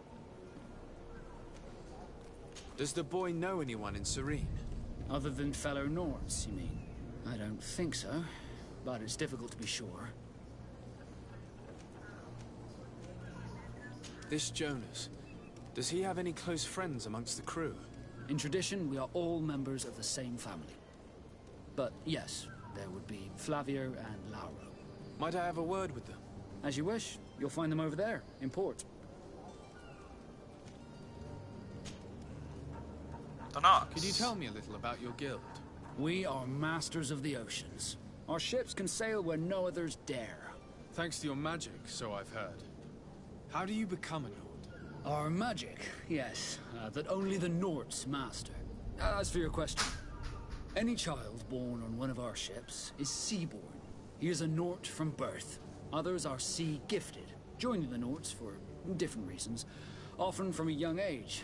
Does the boy know anyone in Serene? Other than fellow Nords, you mean? I don't think so, but it's difficult to be sure. This Jonas, does he have any close friends amongst the crew? In tradition, we are all members of the same family. But yes, there would be Flavio and Lauro. Might I have a word with them? As you wish. You'll find them over there, in port. Could you tell me a little about your guild? We are masters of the oceans. Our ships can sail where no others dare. Thanks to your magic, so I've heard. How do you become a Nord? Our magic, yes, that only the Nords master. As for your question, any child born on one of our ships is seaborn. He is a Nord from birth. Others are sea-gifted, joining the Nords for different reasons, often from a young age.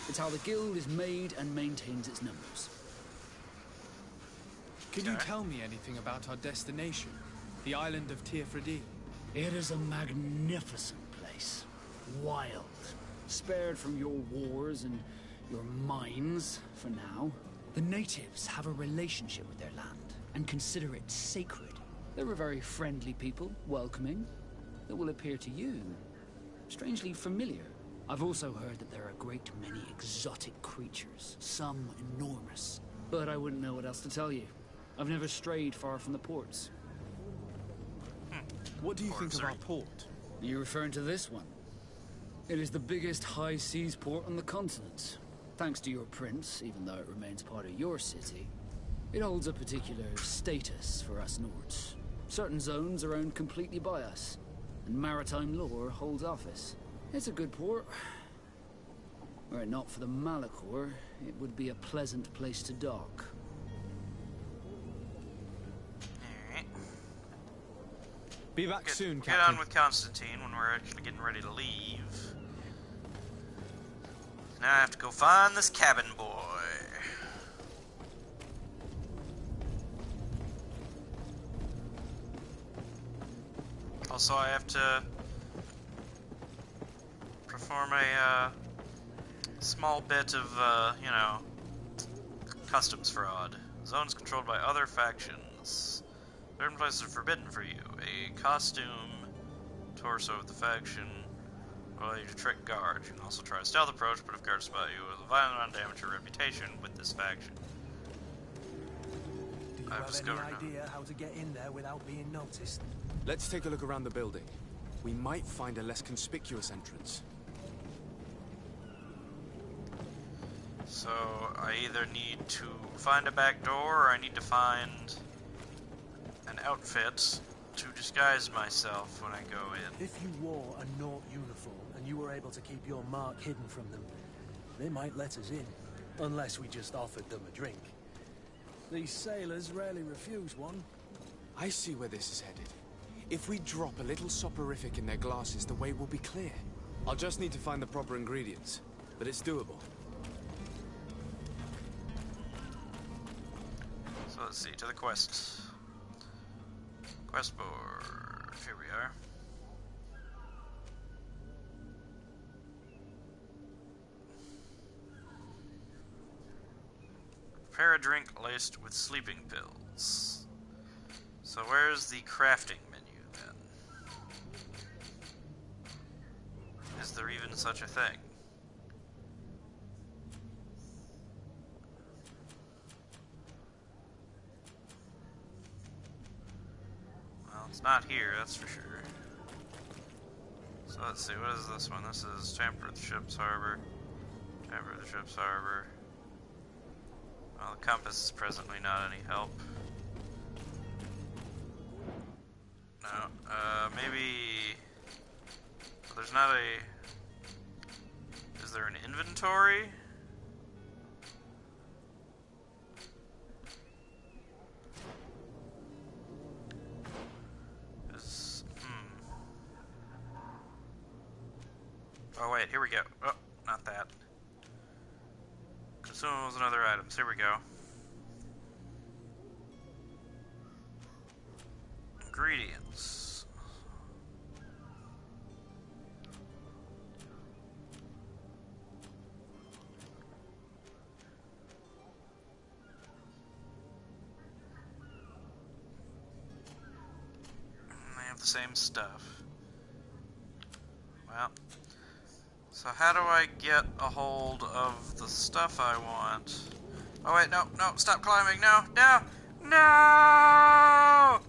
It's how the guild is made and maintains its numbers. Can you tell me anything about our destination? The island of Tier 4D? It is a magnificent place. Wild. Spared from your wars and your mines, for now. The natives have a relationship with their land, and consider it sacred. They're a very friendly people, welcoming, that will appear to you strangely familiar. I've also heard that there are a great many exotic creatures, some enormous. But I wouldn't know what else to tell you. I've never strayed far from the ports. What do you think of our port? Are you referring to this one? It is the biggest high seas port on the continent. Thanks to your prince, even though it remains part of your city, it holds a particular status for us Nords. Certain zones are owned completely by us, and maritime law holds office. It's a good port. Were it not for the Malachor, it would be a pleasant place to dock. Alright. Be back soon, Get Captain. on with Constantine when we're actually getting ready to leave. Now I have to go find this cabin boy. Also, I have to perform a small bit of, you know, customs fraud. The zone is controlled by other factions. Certain places are forbidden for you. A costume torso of the faction will allow you to trick guards. You can also try a stealth approach, but if guards spot you, it will violently amount of damage your reputation with this faction. Do you have any idea how to get in there without being noticed? Let's take a look around the building. We might find a less conspicuous entrance. So, I either need to find a back door, or I need to find an outfit to disguise myself when I go in. If you wore a Nort uniform and you were able to keep your mark hidden from them, they might let us in, unless we just offered them a drink. These sailors rarely refuse one. I see where this is headed. If we drop a little soporific in their glasses, the way will be clear. I'll just need to find the proper ingredients, but it's doable. So let's see, to the quest. Quest board. Here we are. Prepare a drink laced with sleeping pills. So where's the crafting menu then? Is there even such a thing? Well, it's not here, that's for sure. So let's see, what is this one? This is Tamper the Ship's Harbor. Tamper the Ship's Harbor. Well, the compass is presently not any help. No, maybe... There's not a... Is there an inventory? Oh wait, here we go. Oh, not that. Consumables and other items. Here we go. Ingredients. They have the same stuff. Well, so how do I get a hold of the stuff I want? Oh wait, no, no, stop climbing, no, no, no!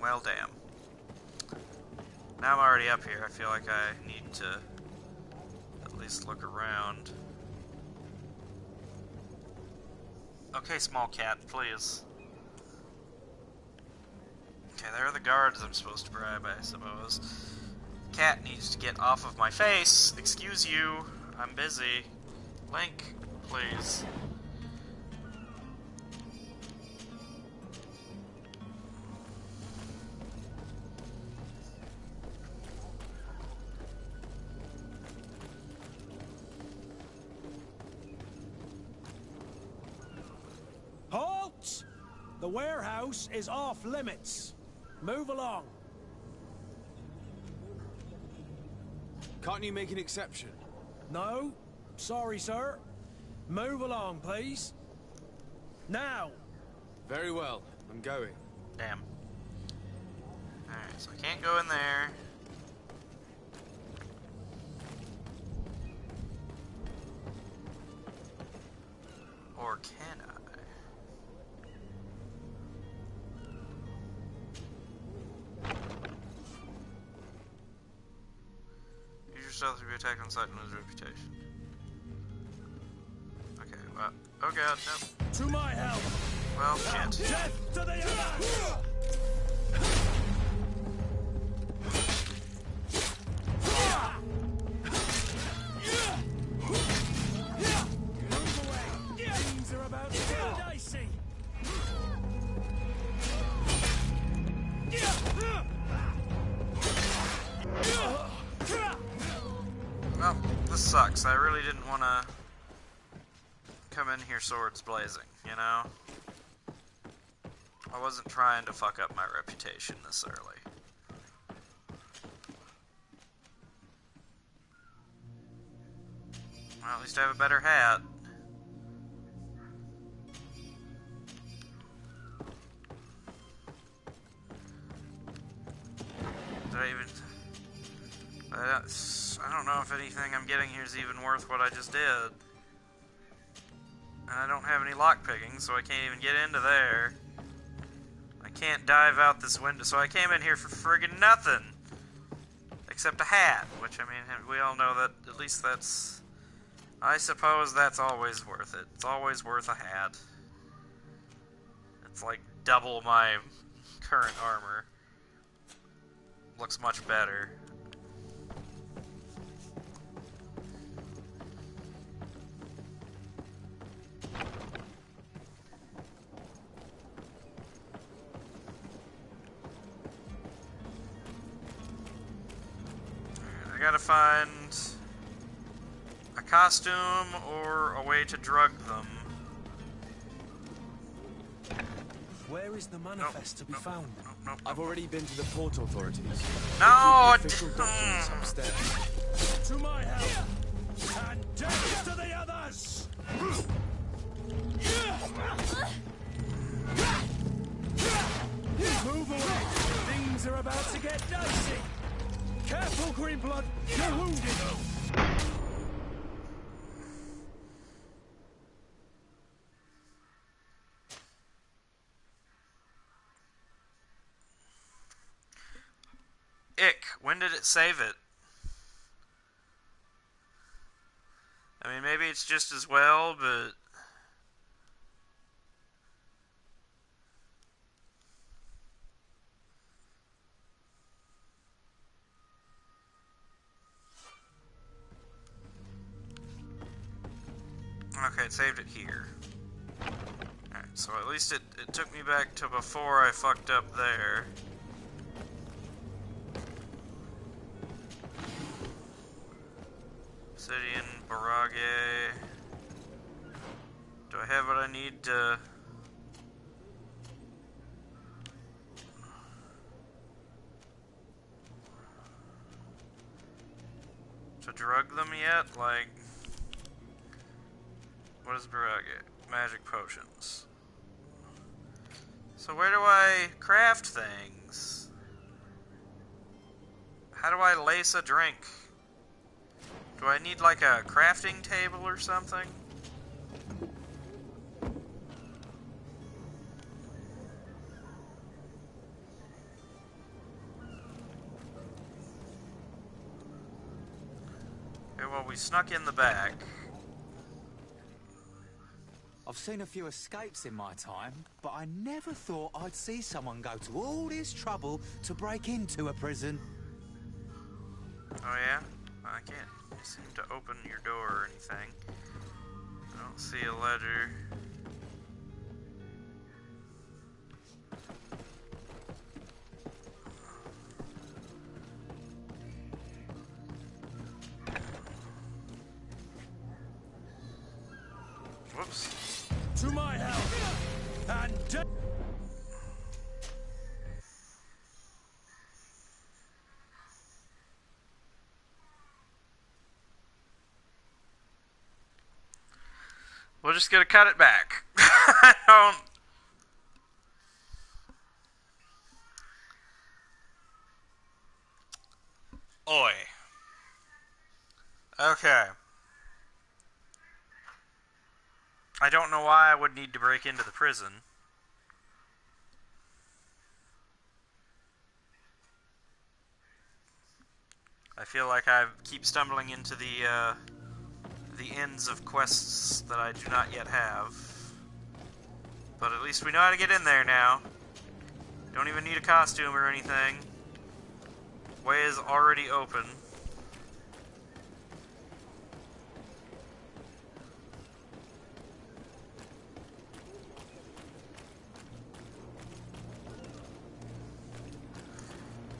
Well, damn. Now I'm already up here, I feel like I need to at least look around. Okay, small cat, please. Okay, there are the guards I'm supposed to bribe, I suppose. Cat needs to get off of my face. Excuse you. I'm busy. Link, please. Halt! The warehouse is off limits. Move along. Can't you make an exception? No. Sorry, sir. Move along, please. Now. Very well. I'm going. Damn. Alright, so I can't go in there. Or can I? Stealth to be attacked on sight and lose reputation. Okay, well, oh god, no. To my help! Well, shit. Death to the enemy! Move away! Things are about to get dicey! Well, this sucks. I really didn't want to come in here swords blazing, you know? I wasn't trying to fuck up my reputation this early. Well, at least I have a better hat. Did I even... I don't know if anything I'm getting here is even worth what I just did. And I don't have any lockpicking, so I can't even get into there. I can't dive out this window, so I came in here for friggin' nothing. Except a hat, which, I mean, we all know that at least that's... I suppose that's always worth it. It's always worth a hat. It's like double my current armor. Looks much better. I gotta find a costume or a way to drug them. Where is the manifest to be found? Nope. I've already been to the port authorities. No! The official documents upstairs. To my help! And death to the others! Move away! Things are about to get dicey! Careful, Greenblood! You're wounded! Ick, when did it save it? I mean, maybe it's just as well, but... Okay, it saved it here. Alright, so at least it took me back to before I fucked up there. Obsidian, Barrage. Do I have what I need to... drug them yet? Like... What is Barrage? Magic potions. So where do I craft things? How do I lace a drink? Do I need like a crafting table or something? Okay, well, we snuck in the back. I've seen a few escapes in my time, but I never thought I'd see someone go to all this trouble to break into a prison. Oh yeah? I can't seem to open your door or anything. I don't see a ledger. Whoops. To my help! And death! We're just gonna cut it back. I don't... Oi. Okay. I don't know why I would need to break into the prison. I feel like I keep stumbling into the ends of quests that I do not yet have. But at least we know how to get in there now. Don't even need a costume or anything. Way is already open.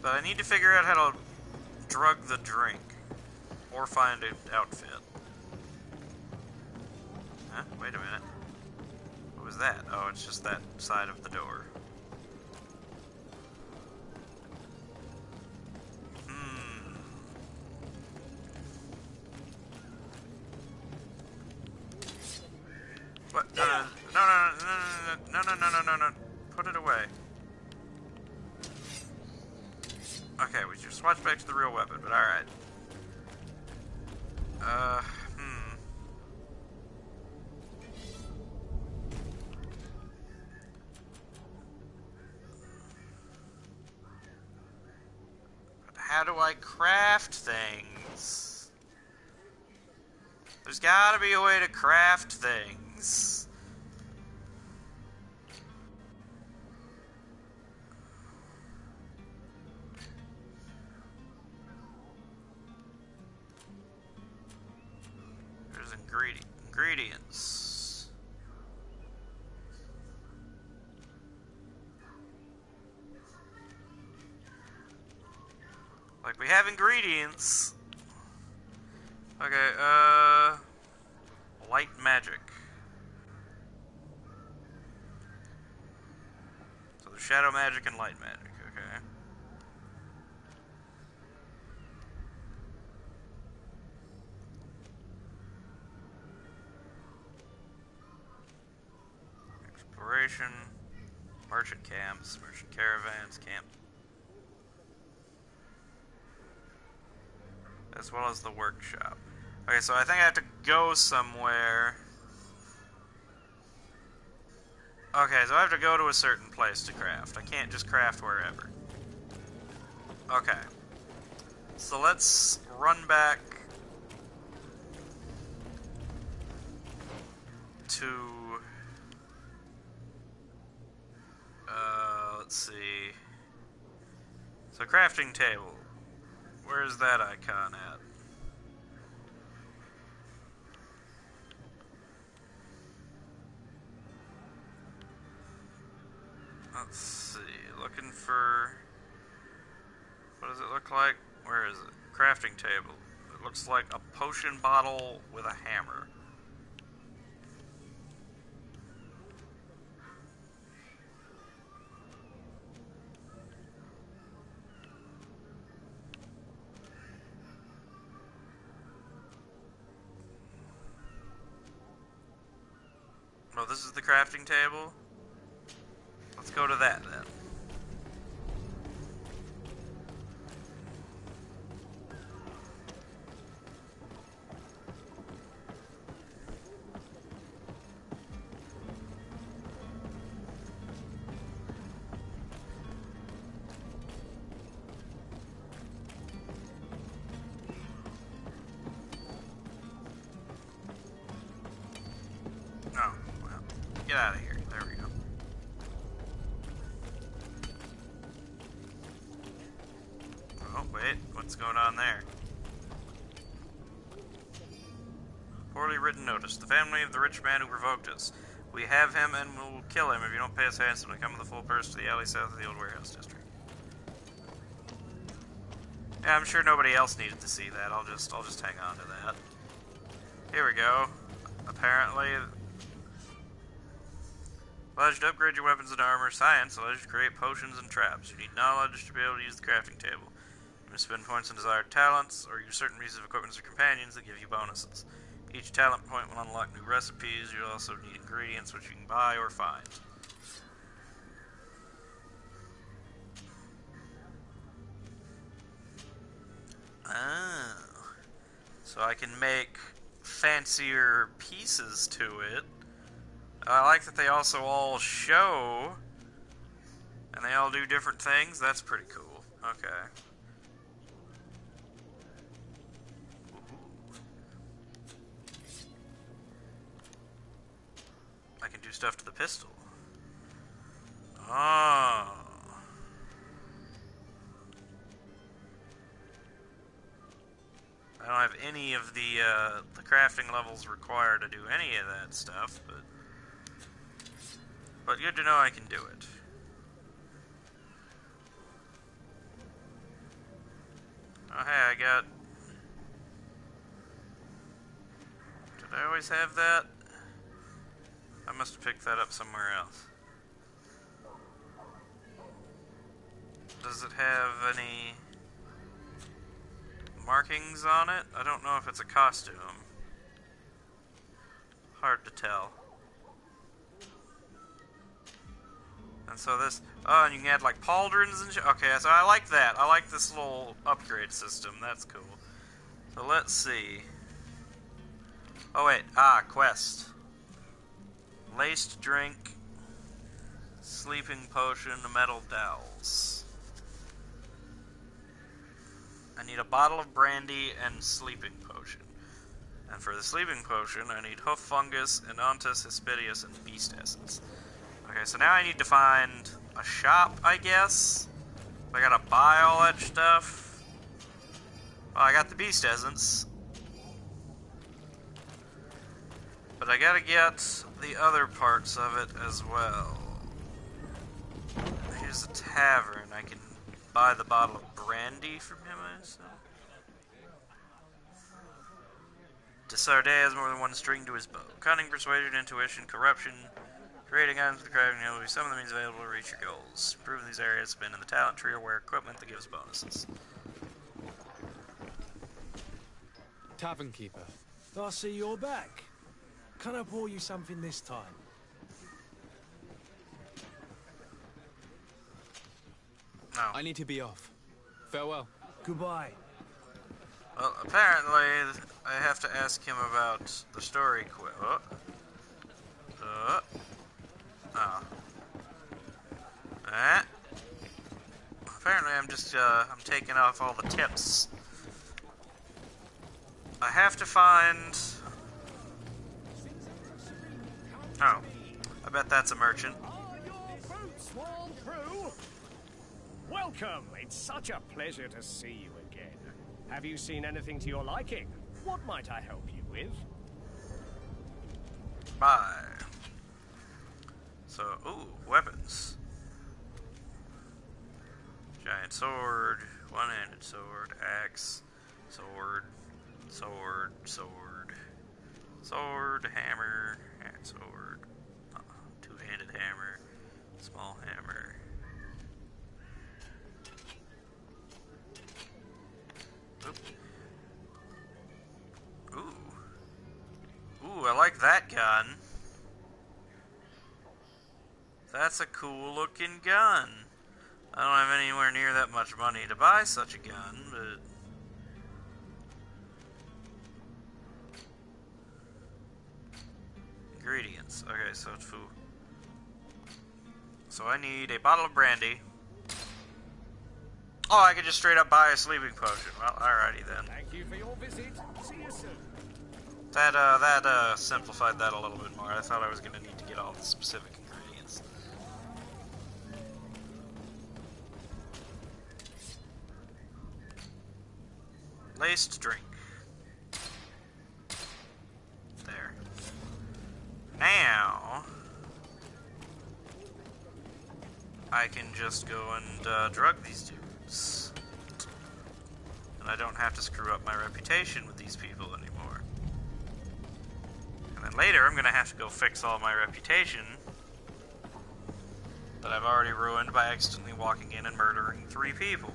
But I need to figure out how to drug the drink. Or find an outfit. Huh? Wait a minute. What was that? Oh, it's just that side of the door. no. Put it away. Okay, we just switched back to the real weapon, but alright. How do I craft things? There's gotta be a way to craft things. There's ingredients. Like, we have ingredients. Okay, light magic. So there's shadow magic and light magic, okay. Exploration, merchant camps, merchant caravans, camp. As well as the workshop. Okay, so I think I have to go somewhere. Okay, so I have to go to a certain place to craft. I can't just craft wherever. Okay. So let's run back to... let's see. So crafting table. Where's that icon at? Let's see. Looking for... What does it look like? Where is it? Crafting table. It looks like a potion bottle with a hammer. Oh, this is the crafting table? Let's go to that then. Oh, well, get out of here. There we go. Oh, wait. What's going on there? Poorly written notice. The family of the rich man who provoked us. We have him and we'll kill him if you don't pay us handsomely. Come with the full purse to the alley south of the old warehouse district. Yeah, I'm sure nobody else needed to see that. I'll just hang on to that. Here we go. Apparently... Allows you to upgrade your weapons and armor. Science allows you to create potions and traps. You need knowledge to be able to use the crafting table. You must spend points on desired talents, or use certain pieces of equipment or companions that give you bonuses. Each talent point will unlock new recipes. You'll also need ingredients which you can buy or find. Oh. So I can make fancier pieces to it. I like that they also all show, and they all do different things. That's pretty cool. Okay. I can do stuff to the pistol. Oh. I don't have any of the crafting levels required to do any of that stuff, but good to know I can do it. Oh, hey, I got... Did I always have that? I must have picked that up somewhere else. Does it have any markings on it? I don't know if it's a costume. Hard to tell. And so this... Oh, and you can add, like, pauldrons and shit. Okay, so I like that. I like this little upgrade system. That's cool. So let's see. Oh, wait. Quest. Laced drink. Sleeping potion. Metal dowels. I need a bottle of brandy and sleeping potion. And for the sleeping potion, I need hoof fungus, Enontus, Hispidius, and beast essence. Okay, so now I need to find a shop, I guess. I gotta buy all that stuff. Well, I got the beast essence. But I gotta get the other parts of it as well. Here's a tavern. I can buy the bottle of brandy from him, I assume. Desardet has more than one string to his bow. Cunning, persuasion, intuition, corruption, creating items with the crafting ability, some of the means available to reach your goals. Improving these areas, spin in the talent tree or wear equipment that gives bonuses. Tavern keeper. I see you're back. Can I pour you something this time? No. I need to be off. Farewell. Goodbye. Well, apparently, I have to ask him about the story quest. Apparently, I'm just, I'm taking off all the tips. I have to find... Oh. I bet that's a merchant. Are your boots worn through? Welcome. It's such a pleasure to see you again. Have you seen anything to your liking? What might I help you with? Bye. So, ooh, weapons. Giant sword, one-handed sword, axe, sword, sword, sword, sword, hammer, sword, two-handed hammer, small hammer. Oop. Ooh, I like that gun. That's a cool looking gun. I don't have anywhere near that much money to buy such a gun, but... Ingredients. Okay, so it's food. So I need a bottle of brandy. Oh, I could just straight up buy a sleeping potion. Well, alrighty then. Thank you for your visit. See you soon. That simplified that a little bit more. I thought I was going to need to get all the specific ingredients. Laced drink. There. Now, I can just go and drug these dudes. And I don't have to screw up my reputation with these people anymore. And then later, I'm going to have to go fix all my reputation that I've already ruined by accidentally walking in and murdering 3 people.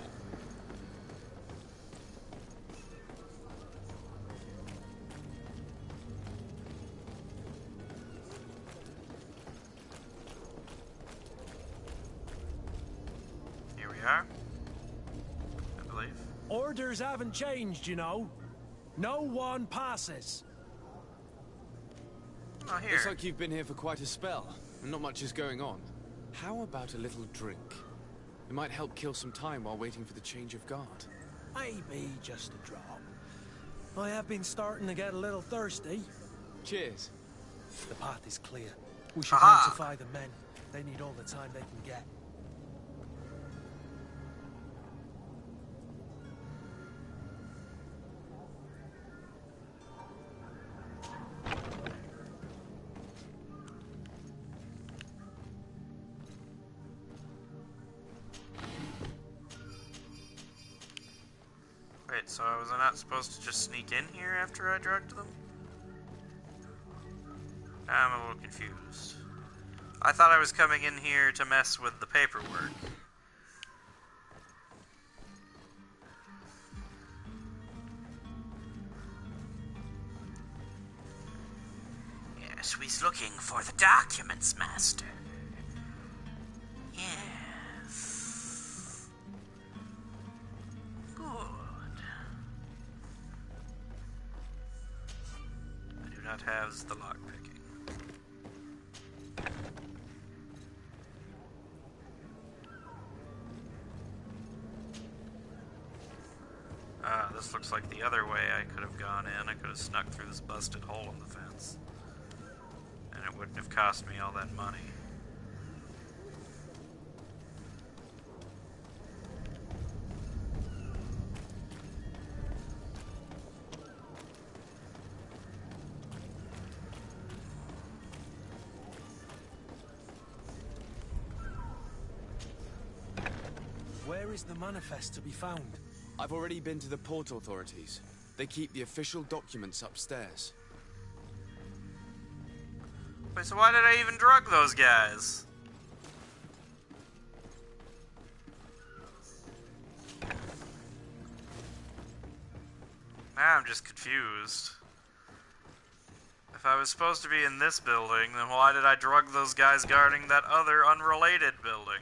Here we are, I believe. Orders haven't changed, you know. No one passes. Oh, here. Looks like you've been here for quite a spell, and not much is going on. How about a little drink? It might help kill some time while waiting for the change of guard. Maybe just a drop. I have been starting to get a little thirsty. Cheers. The path is clear. We should Aha. notify the men. They need all the time they can get. Wait, so was I not supposed to just sneak in here after I drugged them? I'm a little confused. I thought I was coming in here to mess with the paperwork. Yes, we's looking for the documents, Master. that has the lockpicking. This looks like the other way I could have gone in. I could have snuck through this busted hole in the fence. And it wouldn't have cost me all that money. Where is the manifest to be found? I've already been to the port authorities. They keep the official documents upstairs. Wait, so why did I even drug those guys? Now I'm just confused. If I was supposed to be in this building, then why did I drug those guys guarding that other unrelated building?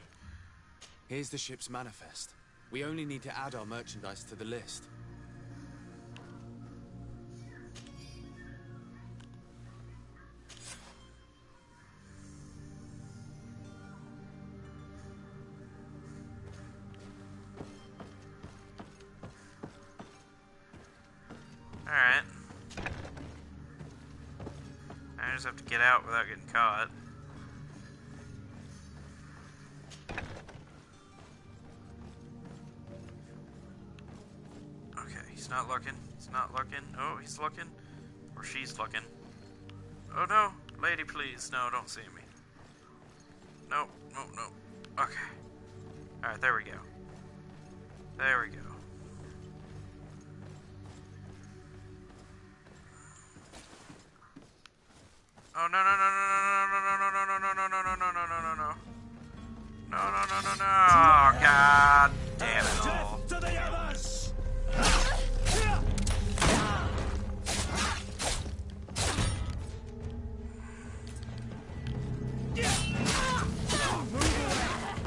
Here's the ship's manifest. We only need to add our merchandise to the list. Alright. I just have to get out without getting caught. He's not looking. He's not looking. Oh, he's looking. Or she's looking. Oh no. Lady, please. No, don't see me. No, no, no. Okay. Alright, there we go. There we go. Oh no no no no no no no no no no no no no no no no. No no no no no. Oh god damn it all. To the others!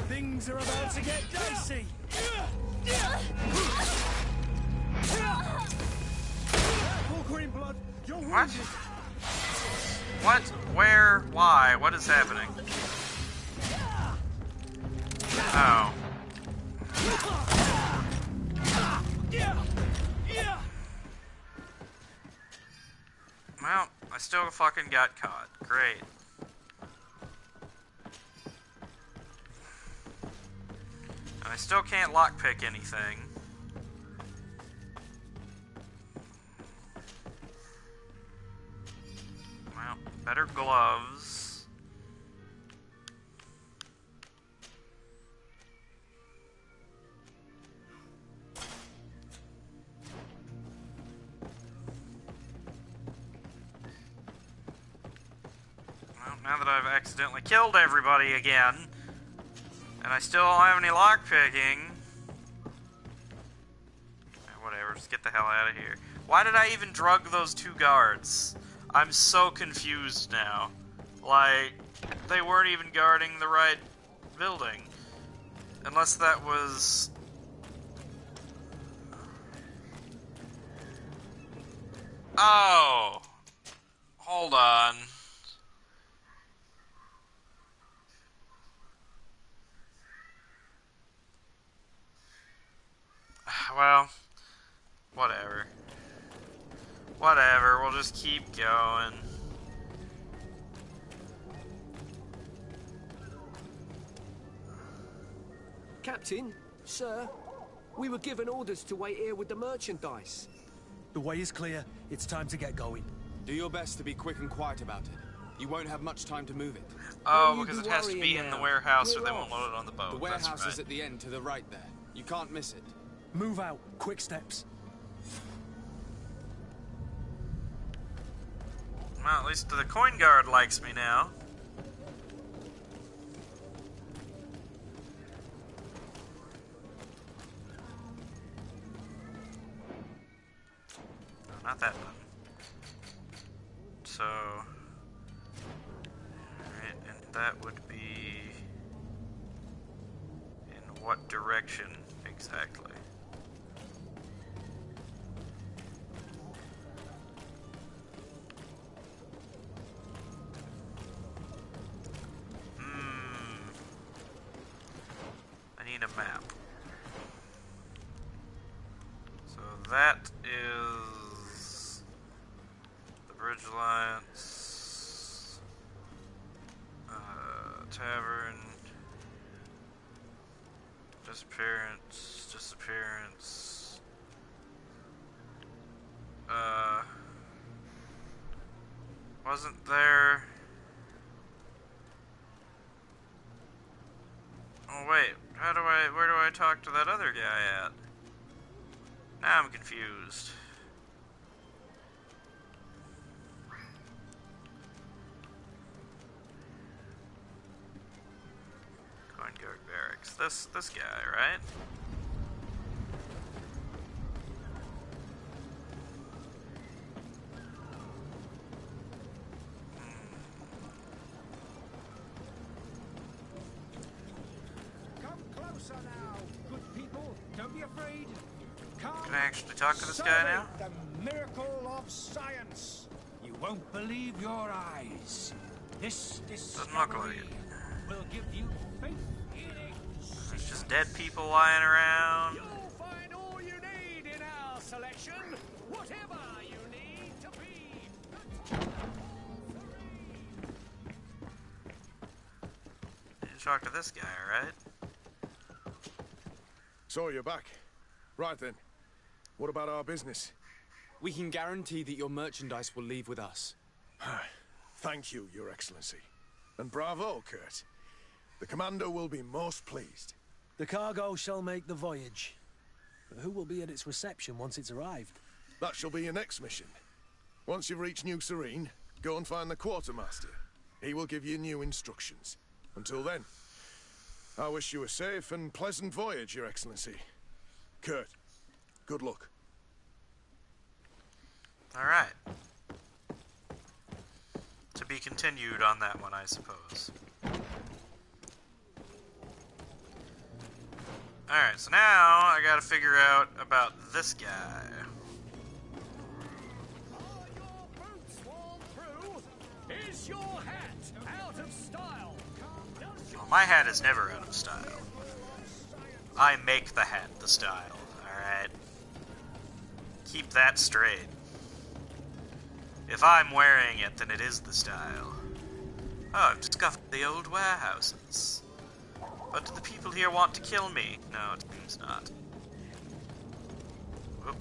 Things are about to get dicey. Green blood, you're what? What? Where? Why? What is happening? Oh. Well, I still fucking got caught. Great. And I still can't lockpick anything. Well, better gloves. Well, now that I've accidentally killed everybody again, and I still don't have any lockpicking. Whatever, just get the hell out of here. Why did I even drug those two guards? I'm so confused now. Like, they weren't even guarding the right building. Unless that was... Oh! Hold on. Well, whatever. Whatever, we'll just keep going. Captain, sir, we were given orders to wait here with the merchandise. The way is clear. It's time to get going. Do your best to be quick and quiet about it. You won't have much time to move it. Oh, because it has to be in the warehouse or they won't load it on the boat. The warehouse right. is at the end to the right there. You can't miss it. Move out. Quick steps. Well, at least the coin guard likes me now. No, not that one. So... Alright, and that would be... In what direction exactly? need a map. So that is the Bridge Alliance, Tavern, disappearance, wasn't there... Oh wait, where do I talk to that other guy at? Now I'm confused. Coinguard Barracks. This guy, right? Can I actually talk to this guy now? The miracle of science. You won't believe your eyes. This discovery will give you faith in it. There's just dead people lying around. You'll find all you need in our selection, whatever you need to be. You talk to this guy, right? So you're back. Right then. What about our business? We can guarantee that your merchandise will leave with us. Thank you, Your Excellency. And bravo, Kurt. The Commander will be most pleased. The cargo shall make the voyage. But who will be at its reception once it's arrived? That shall be your next mission. Once you've reached New Serene, go and find the Quartermaster. He will give you new instructions. Until then, I wish you a safe and pleasant voyage, Your Excellency. Kurt, good luck. Alright. To be continued on that one, I suppose. Alright, so now I gotta figure out about this guy. Are your boots worn through? Is your hat out of style? Well, my hat is never out of style. I make the hat the style, alright? Keep that straight. If I'm wearing it, then it is the style. Oh, I've discovered the old warehouses. But do the people here want to kill me? No, it seems not. Whoop.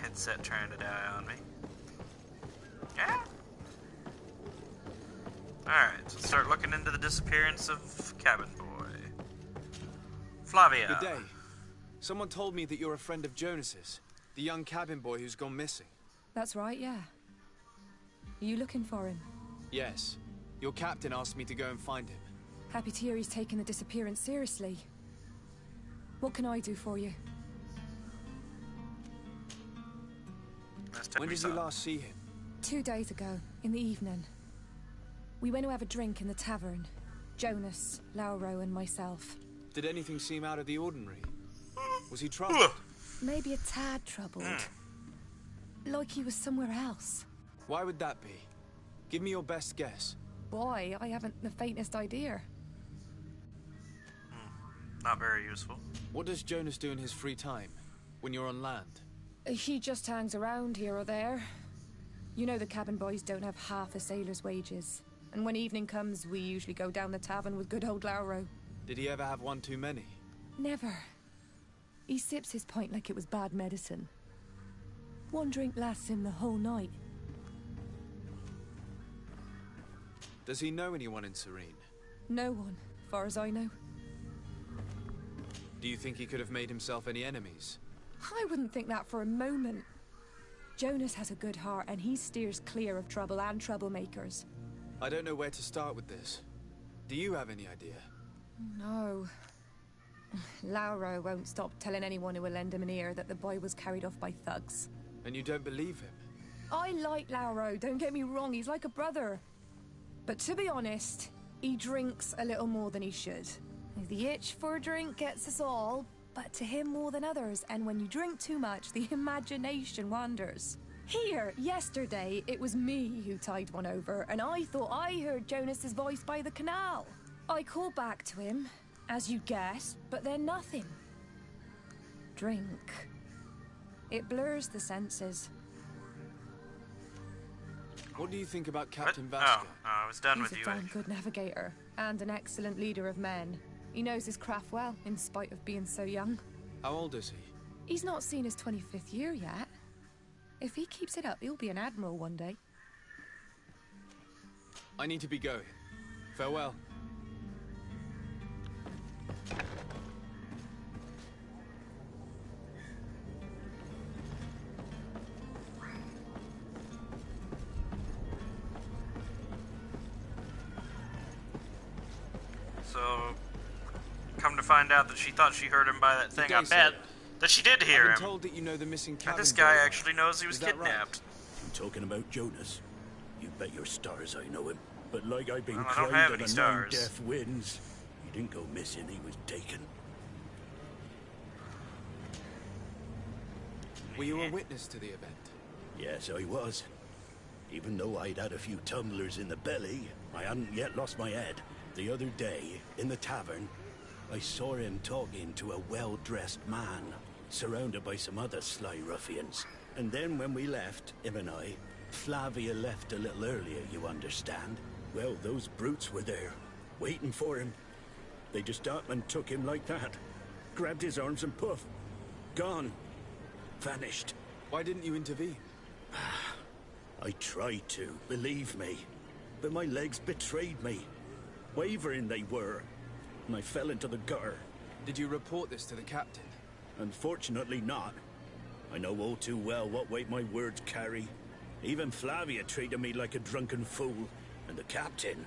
Headset trying to die on me. Yeah. Alright, so let's start looking into the disappearance of Cabin Boy. Flavia. Good day. Someone told me that you're a friend of Jonas's, the young cabin boy who's gone missing. That's right, yeah. Are you looking for him? Yes. Your captain asked me to go and find him. Happy to hear he's taken the disappearance seriously. What can I do for you? When did you last see him? 2 days ago, in the evening. We went to have a drink in the tavern. Jonas, Lauro, and myself. Did anything seem out of the ordinary? Was he troubled? Maybe a tad troubled. Like he was somewhere else. Why would that be? Give me your best guess. Boy, I haven't the faintest idea. Not very useful. What does Jonas do in his free time, when you're on land? He just hangs around here or there. You know the cabin boys don't have half a sailor's wages. And when evening comes, we usually go down the tavern with good old Lauro. Did he ever have one too many? Never. He sips his pint like it was bad medicine. One drink lasts him the whole night. Does he know anyone in Serene? No one, far as I know. Do you think he could have made himself any enemies? I wouldn't think that for a moment. Jonas has a good heart and he steers clear of trouble and troublemakers. I don't know where to start with this. Do you have any idea? No. Lauro won't stop telling anyone who will lend him an ear that the boy was carried off by thugs. And you don't believe him? I like Lauro, don't get me wrong, he's like a brother. But to be honest, he drinks a little more than he should. The itch for a drink gets us all, but to him more than others, and when you drink too much, the imagination wanders. Here, yesterday, it was me who tied one over, and I thought I heard Jonas's voice by the canal. I call back to him, as you guessed, but then nothing. Drink. It blurs the senses. What do you think about Captain Vasco? Oh, I was done with He's you. a damn good navigator, and an excellent leader of men. He knows his craft well, in spite of being so young. How old is he? He's not seen his 25th year yet. If he keeps it up, he'll be an admiral one day. I need to be going. Farewell. So, come to find out that she thought she heard him by that thing, I bet that she did hear I've him. been told that you know the missing cabin And this guy boy. actually knows he was Is that right? kidnapped. You talking about Jonas? You bet your stars I know him. But like I've been Well, I don't crying have to any the stars. 9 death winds, he didn't go missing, he was taken. Were you a witness to the event? Yes, I was. Even though I'd had a few tumblers in the belly, I hadn't yet lost my head. The other day, in the tavern, I saw him talking to a well-dressed man, surrounded by some other sly ruffians. And then when we left, him and I, Flavia left a little earlier, you understand? Well, those brutes were there, waiting for him. They just up and took him like that. Grabbed his arms and poof. Gone. Vanished. Why didn't you intervene? I tried to, believe me. But my legs betrayed me. Wavering they were. And I fell into the gutter. Did you report this to the captain? Unfortunately not. I know all too well what weight my words carry. Even Flavia treated me like a drunken fool. And the captain?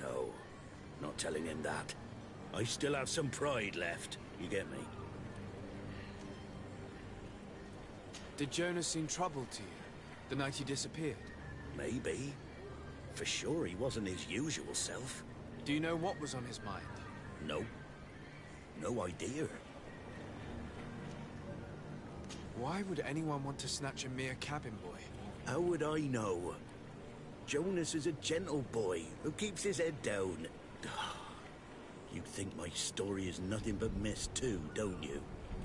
No, not telling him that. I still have some pride left. You get me? Did Jonas seem troubled to you the night he disappeared? Maybe. For sure he wasn't his usual self. Do you know what was on his mind? No. No idea. Why would anyone want to snatch a mere cabin boy? How would I know? Jonas is a gentle boy who keeps his head down. You think my story is nothing but mist too, don't you?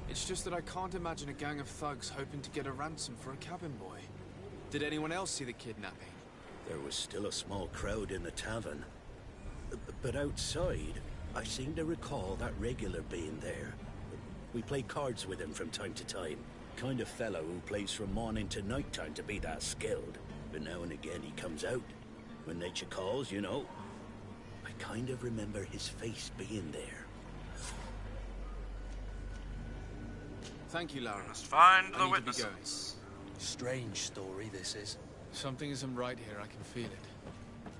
It's just that I can't imagine a gang of thugs hoping to get a ransom for a cabin boy. Did anyone else see the kidnapping? There was still a small crowd in the tavern. But outside, I seem to recall that regular being there. We play cards with him from time to time. Kind of fellow who plays from morning to night time to be that skilled. But now and again he comes out. When nature calls, you know. I kind of remember his face being there. Thank you, Lara. Must find the I need to be going. witnesses. Strange story, this is. Something isn't right here, I can feel it.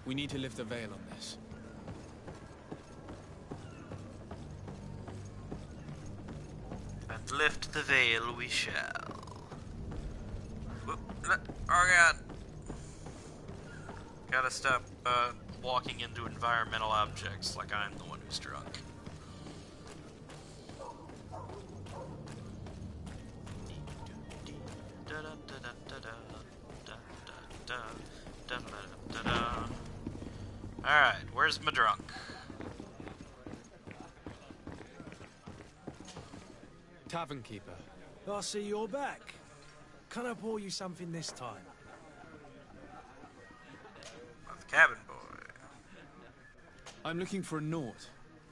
We need to lift the veil on this. And lift the veil we shall. Whoop, oh god. Gotta stop walking into environmental objects like I'm the one who's drunk. Alright, where's my drunk? Tavern keeper. I see you're back. Can I pour you something this time? The cabin boy. I'm looking for a Naut.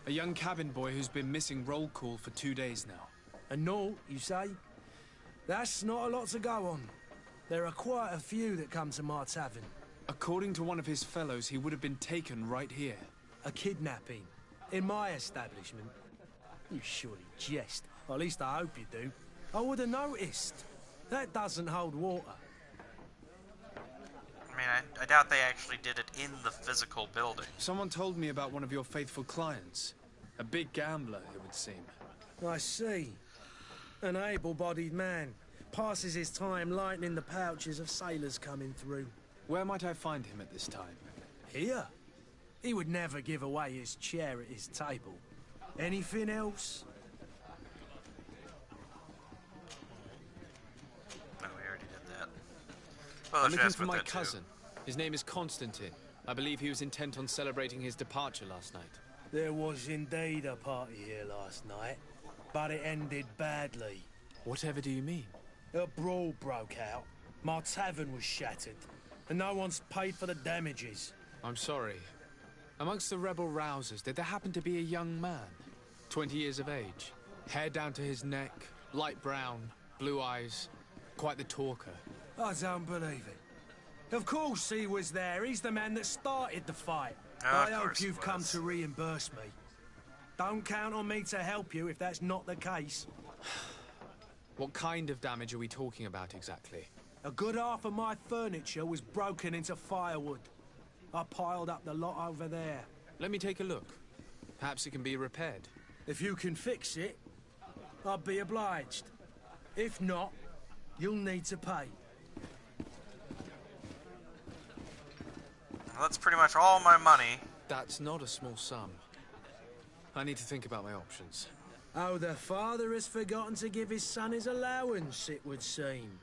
A young cabin boy who's been missing roll call for 2 days now. A Naut, you say? That's not a lot to go on. There are quite a few that come to my tavern. According to one of his fellows, he would have been taken right here. A kidnapping? In my establishment? You surely jest. Or at least I hope you do. I would have noticed. That doesn't hold water. I mean, I doubt they actually did it in the physical building. Someone told me about one of your faithful clients. A big gambler, it would seem. I see. An able-bodied man. Passes his time lightening the pouches of sailors coming through. Where might I find him at this time? Here? He would never give away his chair at his table. Anything else? No, we already did that. Well, I'm looking for my cousin. His name is Constantine. I believe he was intent on celebrating his departure last night. There was indeed a party here last night, but it ended badly. Whatever do you mean? A brawl broke out. My tavern was shattered, and no one's paid for the damages. I'm sorry. Amongst the rebel rousers, did there happen to be a young man? 20 years of age, hair down to his neck, light brown, blue eyes, quite the talker. I don't believe it. Of course he was there. He's the man that started the fight. Oh, I hope you've come to reimburse me. Don't count on me to help you if that's not the case. What kind of damage are we talking about exactly? A good half of my furniture was broken into firewood. I piled up the lot over there. Let me take a look. Perhaps it can be repaired. If you can fix it, I'll be obliged. If not, you'll need to pay. Well, that's pretty much all my money. That's not a small sum. I need to think about my options. Oh, the father has forgotten to give his son his allowance, it would seem.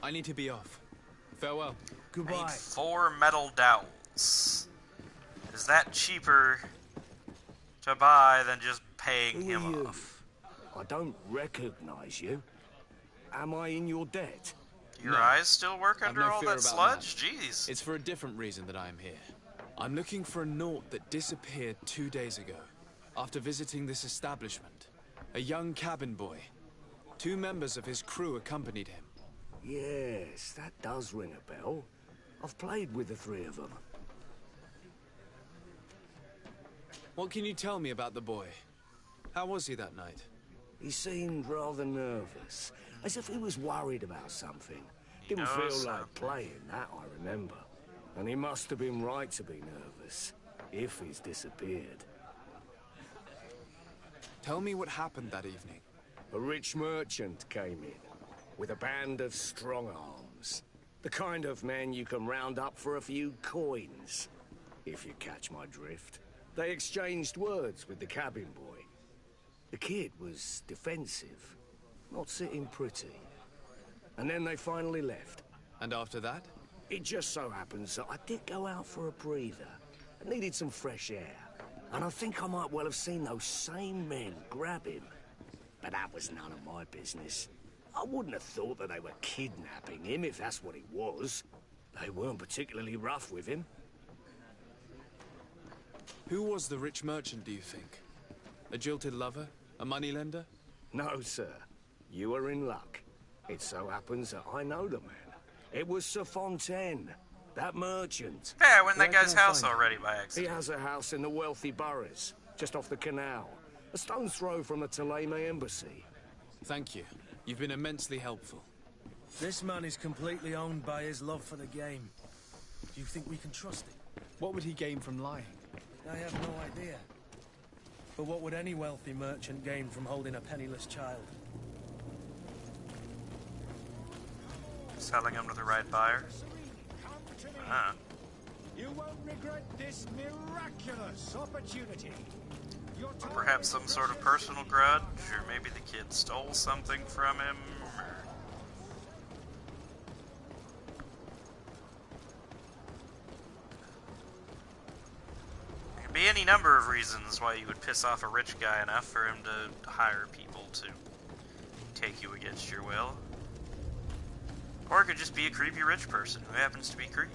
I need to be off. Farewell. Goodbye. I need 4 metal dowels. Is that cheaper to buy than just paying Who him are you? off? I don't recognize you. Am I in your debt? Your eyes still work I've under no all fear that about sludge? Jeez. It's for a different reason that I am here. I'm looking for a Naut that disappeared 2 days ago, after visiting this establishment. A young cabin boy. 2 members of his crew accompanied him. Yes, that does ring a bell. I've played with the 3 of them. What can you tell me about the boy? How was he that night? He seemed rather nervous, as if he was worried about something. Didn't feel like playing, that I remember. And he must have been right to be nervous, if he's disappeared. Tell me what happened that evening. A rich merchant came in, with a band of strong arms. The kind of men you can round up for a few coins, if you catch my drift. They exchanged words with the cabin boy. The kid was defensive, not sitting pretty. And then they finally left. And after that? It just so happens that I did go out for a breather. I needed some fresh air. And I think I might well have seen those same men grab him. But that was none of my business. I wouldn't have thought that they were kidnapping him, if that's what it was. They weren't particularly rough with him. Who was the rich merchant, do you think? A jilted lover? A moneylender? No, sir. You are in luck. It so happens that I know the man. It was Sir Fontaine, that merchant. Hey, I went in that guy's house already by accident. He has a house in the wealthy boroughs, just off the canal. A stone's throw from the Thélème embassy. Thank you. You've been immensely helpful. This man is completely owned by his love for the game. Do you think we can trust him? What would he gain from lying? I have no idea. But what would any wealthy merchant gain from holding a penniless child? Selling him to the right buyer? Ah. You won't regret this miraculous opportunity. Or perhaps some sort of personal grudge, or maybe the kid stole something from him, or... There could be any number of reasons why you would piss off a rich guy enough for him to hire people to take you against your will. Or it could just be a creepy rich person who happens to be creepy.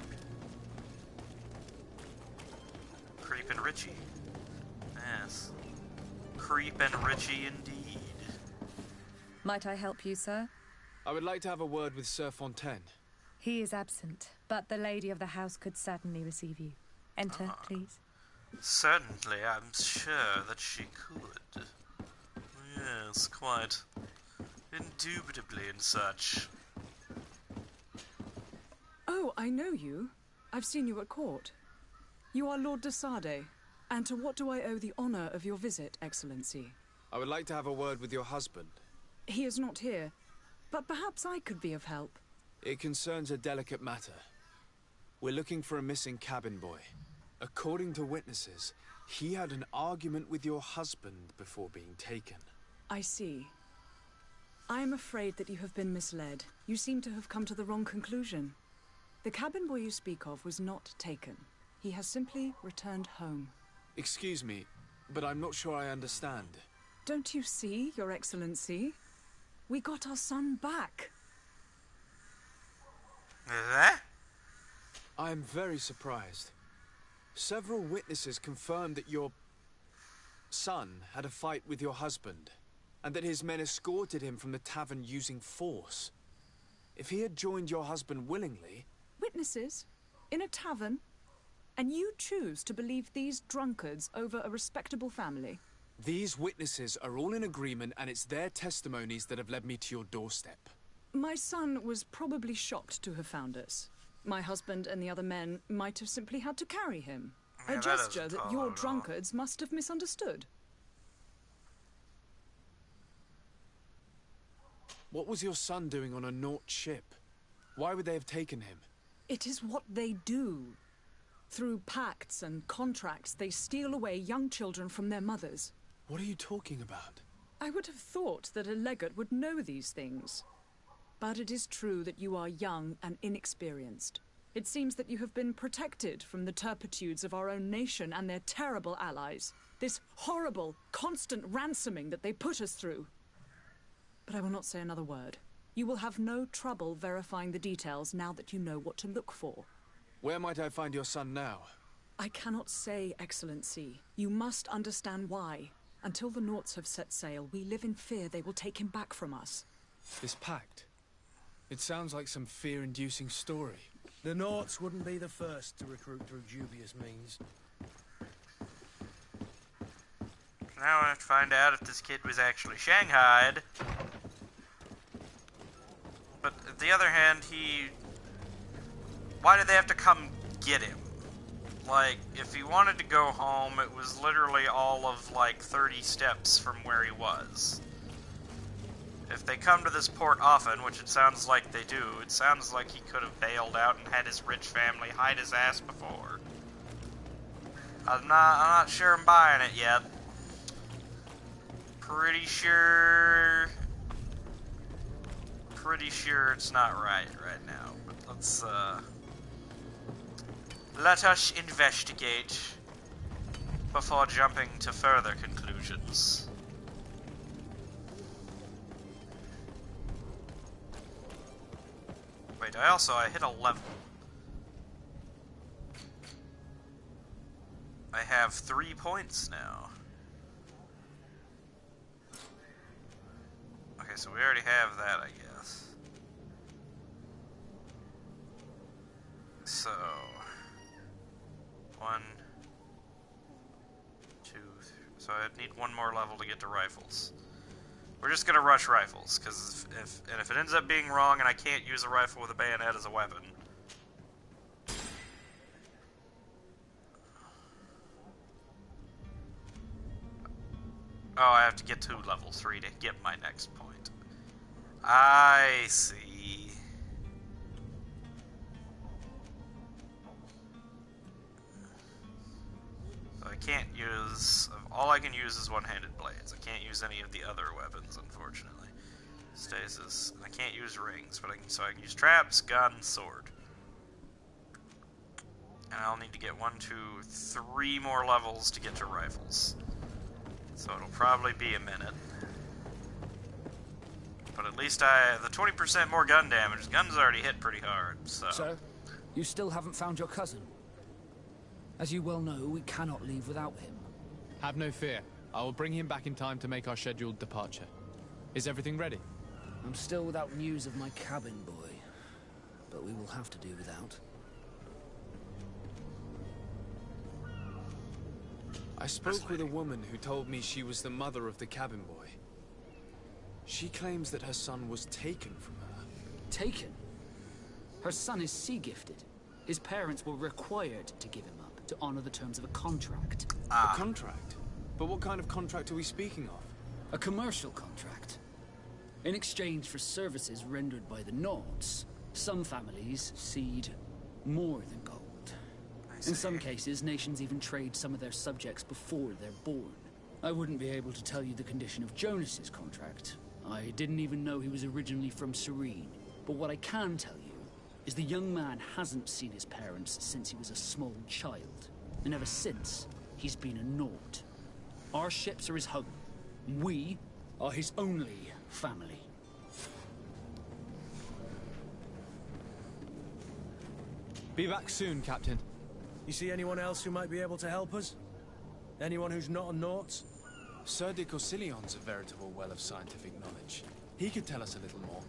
Creepin' Richie. Yes. Creepin' Richie indeed. Might I help you, sir? I would like to have a word with Sir Fontaine. He is absent, but the lady of the house could certainly receive you. Enter, please. Certainly, I'm sure that she could. Yes, quite. Indubitably and such. Oh, I know you. I've seen you at court. You are Lord de Sade. And to what do I owe the honor of your visit, Excellency? I would like to have a word with your husband. He is not here, but perhaps I could be of help. It concerns a delicate matter. We're looking for a missing cabin boy. According to witnesses, he had an argument with your husband before being taken. I see. I am afraid that you have been misled. You seem to have come to the wrong conclusion. The cabin boy you speak of was not taken. He has simply returned home. Excuse me, but I'm not sure I understand. Don't you see, Your Excellency? We got our son back. I am very surprised. Several witnesses confirmed that your son had a fight with your husband, and that his men escorted him from the tavern using force. If he had joined your husband willingly... Witnesses? In a tavern? And you choose to believe these drunkards over a respectable family? These witnesses are all in agreement, and it's their testimonies that have led me to your doorstep. My son was probably shocked to have found us. My husband and the other men might have simply had to carry him. A gesture that your drunkards must have misunderstood. What was your son doing on a Naut ship? Why would they have taken him? It is what they do. Through pacts and contracts, they steal away young children from their mothers. What are you talking about? I would have thought that a legate would know these things. But it is true that you are young and inexperienced. It seems that you have been protected from the turpitudes of our own nation and their terrible allies. This horrible, constant ransoming that they put us through. But I will not say another word. You will have no trouble verifying the details now that you know what to look for. Where might I find your son now? I cannot say, Excellency. You must understand why. Until the Nauts have set sail, we live in fear they will take him back from us. This pact? It sounds like some fear-inducing story. The Nauts wouldn't be the first to recruit through dubious means. Now I have to find out if this kid was actually shanghaied. But on the other hand, why did they have to come get him? Like, if he wanted to go home, it was literally all of, like, 30 steps from where he was. If they come to this port often, which it sounds like they do, it sounds like he could have bailed out and had his rich family hide his ass before. I'm not sure I'm buying it yet. Pretty sure it's not right now, but let us investigate before jumping to further conclusions. Wait, I hit a level. I have 3 points now. Okay, so we already have that, I guess. So... 1, 2, 3. So I need one more level to get to rifles. We're just gonna rush rifles, because if it ends up being wrong and I can't use a rifle with a bayonet as a weapon... Oh, I have to get to level 3 to get my next point. I see. So I can't use... All I can use is one-handed blades. I can't use any of the other weapons, unfortunately. Stasis. I can't use rings, but I can use traps, gun, sword. And I'll need to get 1, 2, 3 more levels to get to rifles. So it'll probably be a minute. But at least the 20% more gun damage, guns already hit pretty hard, so... So, you still haven't found your cousin? As you well know, we cannot leave without him. Have no fear. I will bring him back in time to make our scheduled departure. Is everything ready? I'm still without news of my cabin boy, but we will have to do without. I spoke with a woman who told me she was the mother of the cabin boy. She claims that her son was taken from her. Taken? Her son is sea-gifted. His parents were required to give him up to honor the terms of a contract. A contract? But what kind of contract are we speaking of? A commercial contract. In exchange for services rendered by the Nauts, some families cede more than gold. In some cases, nations even trade some of their subjects before they're born. I wouldn't be able to tell you the condition of Jonas's contract. I didn't even know he was originally from Serene. But what I can tell you is the young man hasn't seen his parents since he was a small child. And ever since, he's been a naught. Our ships are his home. We are his only family. Be back soon, Captain. You see anyone else who might be able to help us? Anyone who's not a Naut? Sir de Corsillion's a veritable well of scientific knowledge. He could tell us a little more.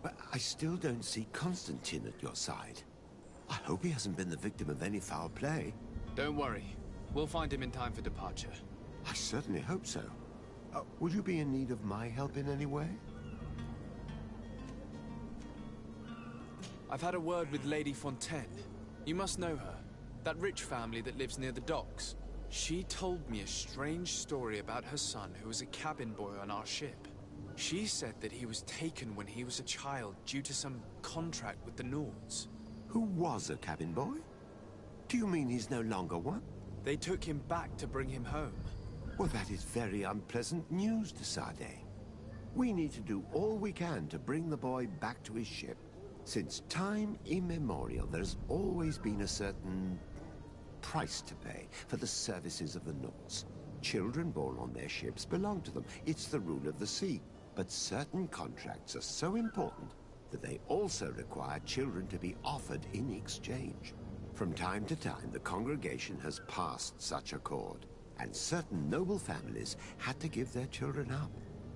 But I still don't see Constantine at your side. I hope he hasn't been the victim of any foul play. Don't worry. We'll find him in time for departure. I certainly hope so. Would you be in need of my help in any way? I've had a word with Lady Fontaine. You must know her. That rich family that lives near the docks. She told me a strange story about her son who was a cabin boy on our ship. She said that he was taken when he was a child due to some contract with the Nords. Who was a cabin boy? Do you mean he's no longer one? They took him back to bring him home. Well, that is very unpleasant news, de Sade. We need to do all we can to bring the boy back to his ship. Since time immemorial, there's always been a certain price to pay for the services of the Nords. Children born on their ships belong to them. It's the rule of the sea. But certain contracts are so important that they also require children to be offered in exchange. From time to time, the congregation has passed such accord, and certain noble families had to give their children up.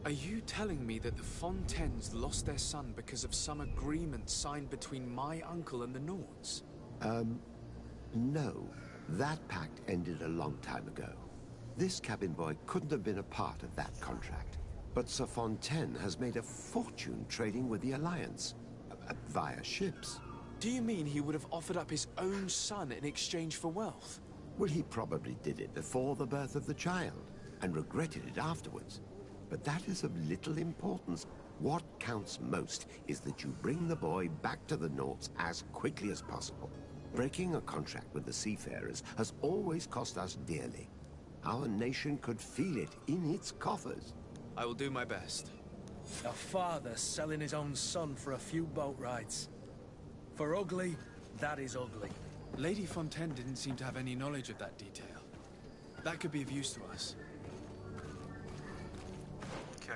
Are you telling me that the Fontaines lost their son because of some agreement signed between my uncle and the Nords? No. That pact ended a long time ago. This cabin boy couldn't have been a part of that contract. But Sir Fontaine has made a fortune trading with the Alliance, via ships. Do you mean he would have offered up his own son in exchange for wealth? Well, he probably did it before the birth of the child, and regretted it afterwards. But that is of little importance. What counts most is that you bring the boy back to the Nords as quickly as possible. Breaking a contract with the seafarers has always cost us dearly. Our nation could feel it in its coffers. I will do my best. A father selling his own son for a few boat rides. For ugly, that is ugly. Lady Fontaine didn't seem to have any knowledge of that detail. That could be of use to us. Okay.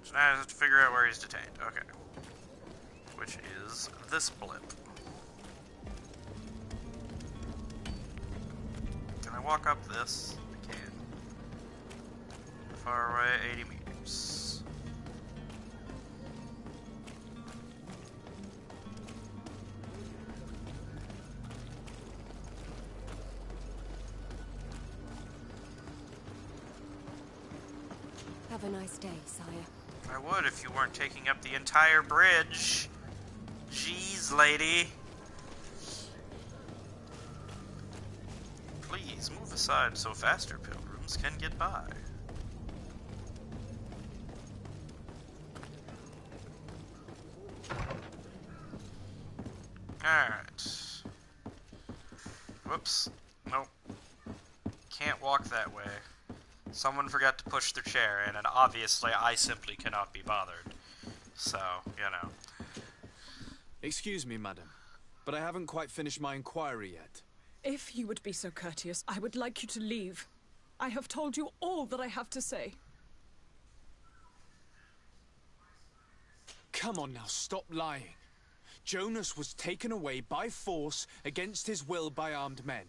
So now I have to figure out where he's detained. Okay. Which is this blip. Can I walk up this? I can. Far away, 80 meters. Have a nice day, sire. I would if you weren't taking up the entire bridge. Jeez, lady. Please move aside so faster pilgrims can get by. Alright. Whoops. Nope. Can't walk that way. Someone forgot to push their chair in, and obviously I simply cannot be bothered. So, you know. Excuse me, madam, but I haven't quite finished my inquiry yet. If you would be so courteous, I would like you to leave. I have told you all that I have to say. Come on now, stop lying. Jonas was taken away by force against his will by armed men.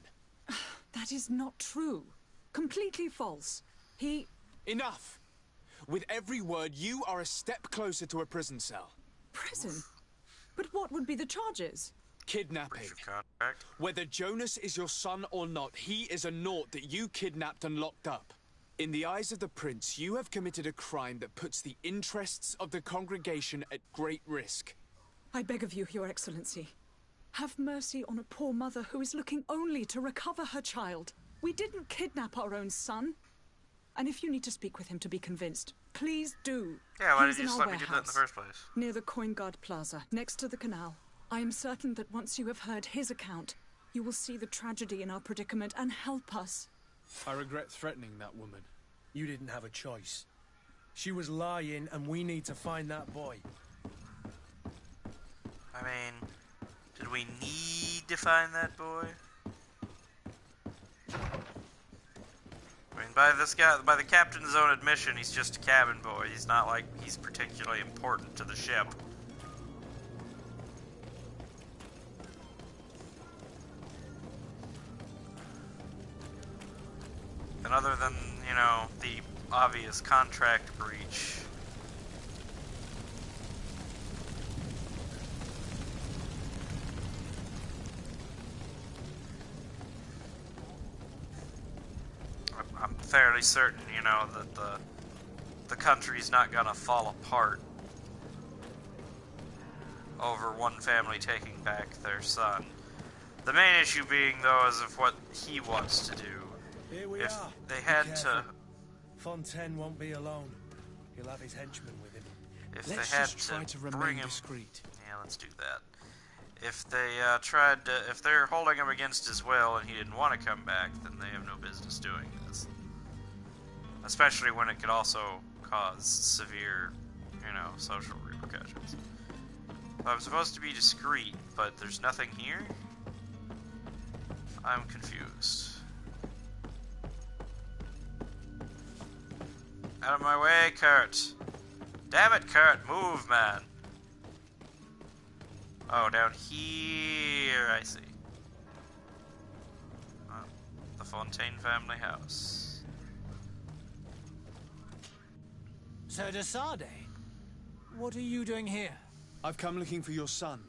That is not true. Completely false. He... Enough! With every word, you are a step closer to a prison cell. Prison? But what would be the charges? Kidnapping. Whether Jonas is your son or not, he is a naught that you kidnapped and locked up. In the eyes of the prince, you have committed a crime that puts the interests of the congregation at great risk. I beg of you, Your Excellency. Have mercy on a poor mother who is looking only to recover her child. We didn't kidnap our own son. And if you need to speak with him to be convinced, please do. Yeah, why He's did you in just our let me do that in the warehouse, first place? near the Coin Guard Plaza, next to the canal. I am certain that once you have heard his account, you will see the tragedy in our predicament and help us. I regret threatening that woman. You didn't have a choice. She was lying, and we need to find that boy. I mean, did we need to find that boy? I mean, by the captain's own admission, he's just a cabin boy. He's not like he's particularly important to the ship. And other than, you know, the obvious contract breach, I'm fairly certain, you know, that the country's not gonna fall apart over one family taking back their son. The main issue being, though, is of what he wants to do. Here we If are. they had Be to, careful. Fontaine won't be alone. He'll have his henchmen with him. if Let's they had just try to bring remain him, discreet. yeah, let's do that. If they if they're holding him against his will and he didn't want to come back, then they have no business doing this. Especially when it could also cause severe, you know, social repercussions. I'm supposed to be discreet, but there's nothing here? I'm confused. Out of my way, Kurt. Damn it, Kurt, move, man. Oh, down here, I see. Oh, the Fontaine family house. Sir de Sade, what are you doing here? I've come looking for your son.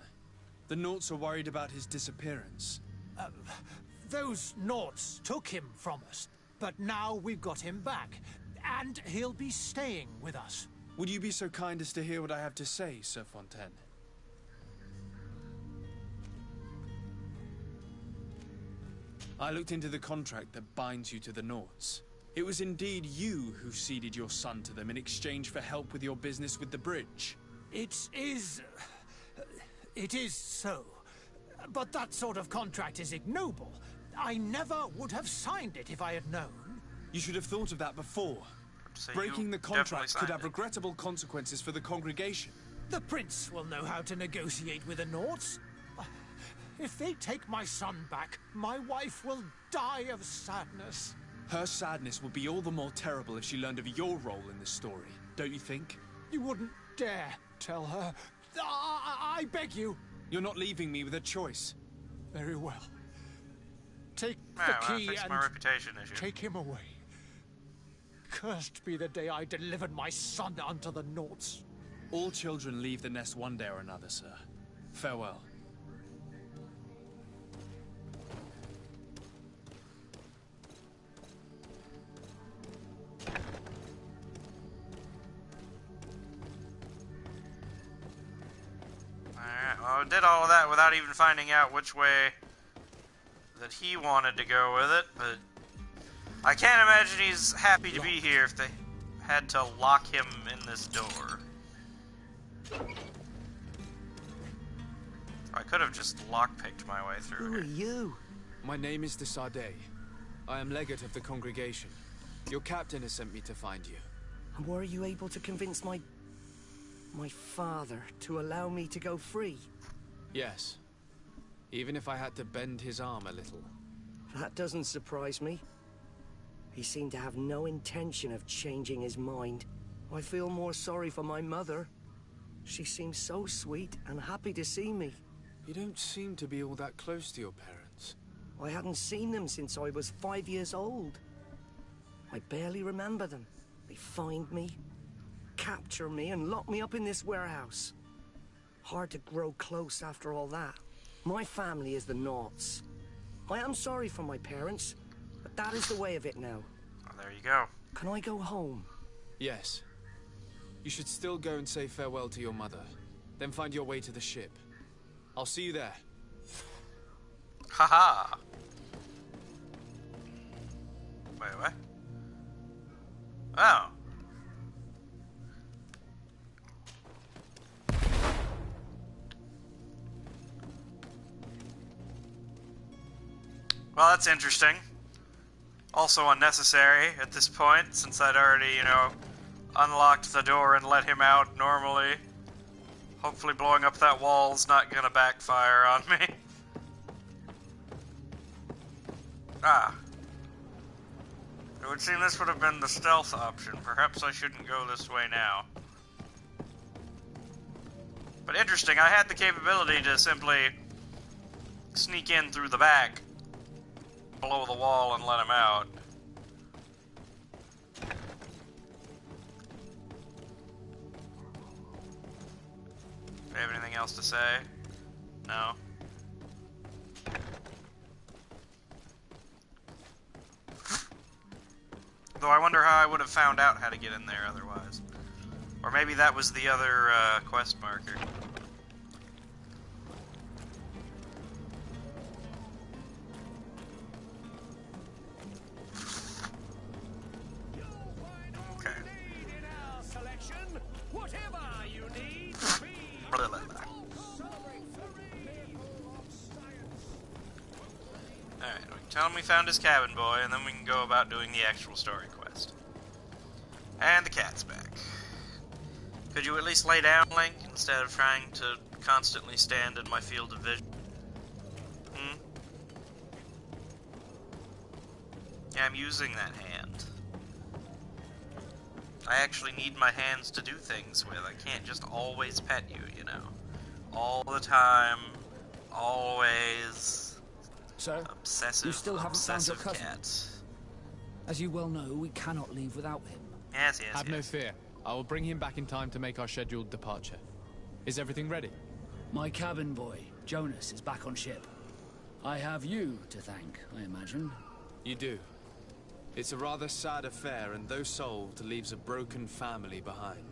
The Naughts are worried about his disappearance. Those Naughts took him from us, but now we've got him back, and he'll be staying with us. Would you be so kind as to hear what I have to say, Sir Fontaine? I looked into the contract that binds you to the Naughts. It was indeed you who ceded your son to them in exchange for help with your business with the bridge. It is so. But that sort of contract is ignoble. I never would have signed it if I had known. You should have thought of that before. So Breaking the contract could have it. regrettable consequences for the congregation. The prince will know how to negotiate with the Naughts. If they take my son back, my wife will die of sadness. Her sadness would be all the more terrible if she learned of your role in this story, don't you think? You wouldn't dare tell her. I beg you. You're not leaving me with a choice. Very well. Take Yeah, the well, key fix and my reputation issue. take him away. Cursed be the day I delivered my son unto the Naughts. All children leave the nest one day or another, sir. Farewell. Alright, well, I did all of that without even finding out which way that he wanted to go with it, but I can't imagine he's happy to be here if they had to lock him in this door. I could have just lockpicked my way through Who here. are you? My name is de Sade. I am legate of the congregation. Your captain has sent me to find you. And were you able to convince my father to allow me to go free? Yes. Even if I had to bend his arm a little. That doesn't surprise me. He seemed to have no intention of changing his mind. I feel more sorry for my mother. She seems so sweet and happy to see me. You don't seem to be all that close to your parents. I hadn't seen them since I was 5 years old. I barely remember them. They find me, capture me, and lock me up in this warehouse. Hard to grow close after all that. My family is the Naughts. I am sorry for my parents, but that is the way of it now. Oh, there you go. Can I go home? Yes. You should still go and say farewell to your mother. Then find your way to the ship. I'll see you there. Haha! Wait, what? Oh. Well, that's interesting. Also unnecessary at this point, since I'd already, you know, unlocked the door and let him out normally. Hopefully blowing up that wall's not gonna backfire on me. Ah. It would seem this would have been the stealth option. Perhaps I shouldn't go this way now. But interesting, I had the capability to simply sneak in through the back, below the wall, and let him out. Do you have anything else to say? No? Though I wonder how I would have found out how to get in there otherwise. Or maybe that was the other quest marker. Okay. Alright, tell him we found his cabin boy, and then we can go about doing the actual story quest. And the cat's back. Could you at least lay down, Link, instead of trying to constantly stand in my field of vision? Hmm? Yeah, I'm using that hand. I actually need my hands to do things with. I can't just always pet you, you know. All the time. Always. So, obsessive, you still haven't found your cousin? Cat. As you well know, we cannot leave without him. Yes, yes, Have no fear. I will bring him back in time to make our scheduled departure. Is everything ready? My cabin boy, Jonas, is back on ship. I have you to thank, I imagine. You do. It's a rather sad affair, and though solved, leaves a broken family behind.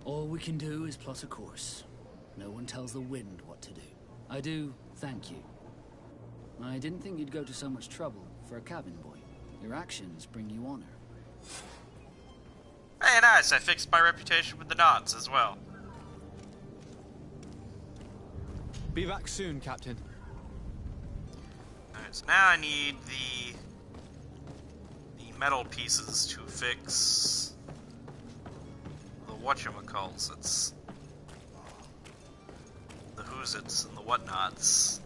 All we can do is plot a course. No one tells the wind what to do. I do thank you. I didn't think you'd go to so much trouble for a cabin boy. Your actions bring you honor. Hey, nice! I fixed my reputation with the Knots as well. Be back soon, Captain. Alright, so now I need the metal pieces to fix the whatchamacalls. It's the who's-its and the whatnots.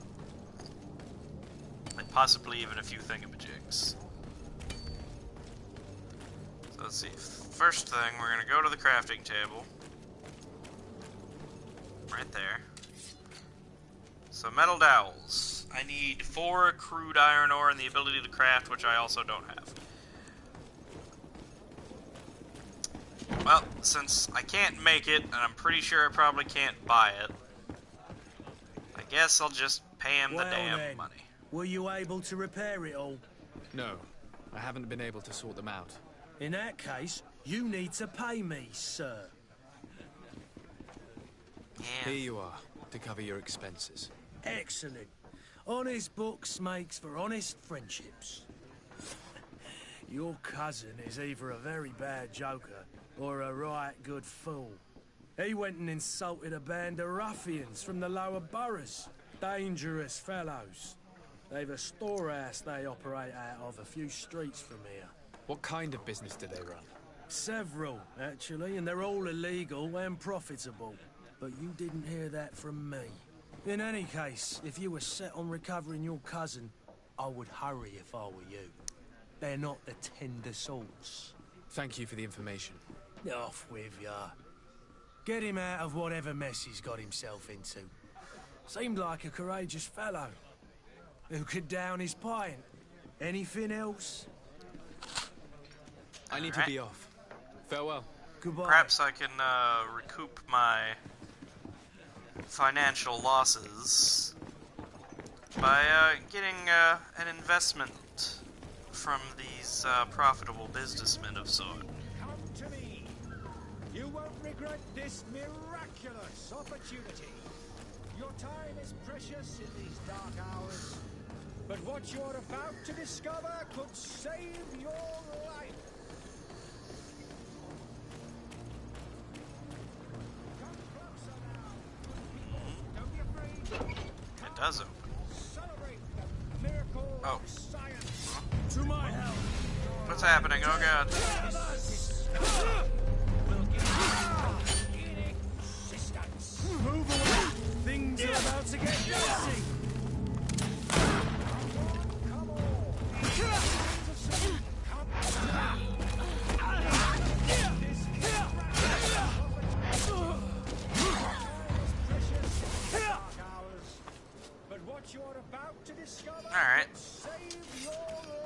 And possibly even a few thingamajigs. So let's see. First thing, we're gonna go to the crafting table. Right there. So metal dowels. I need 4 crude iron ore and the ability to craft, which I also don't have. Well, since I can't make it, and I'm pretty sure I probably can't buy it, I guess I'll just pay him the damn money. Were you able to repair it all? No, I haven't been able to sort them out. In that case, you need to pay me, sir. Yeah. Here you are, to cover your expenses. Excellent. Honest books makes for honest friendships. Your cousin is either a very bad joker or a right good fool. He went and insulted a band of ruffians from the lower boroughs. Dangerous fellows. They've a storehouse they operate out of a few streets from here. What kind of business do they run? Several, actually, and they're all illegal and profitable. But you didn't hear that from me. In any case, if you were set on recovering your cousin, I would hurry if I were you. They're not the tender sorts. Thank you for the information. Off with ya. Get him out of whatever mess he's got himself into. Seemed like a courageous fellow. Who could down his pint? Anything else? I need to be off. Farewell. Goodbye. Perhaps I can recoup my financial losses by getting an investment from these profitable businessmen of sort. Come to me. You won't regret this miraculous opportunity. Your time is precious in these dark hours, but what you're about to discover could save your life. Come closer now. Don't be afraid. It does open. Celebrate the miracle of science. To my help. What's happening? Oh god. We'll to get dirty! But what you're about to discover Alright. will save your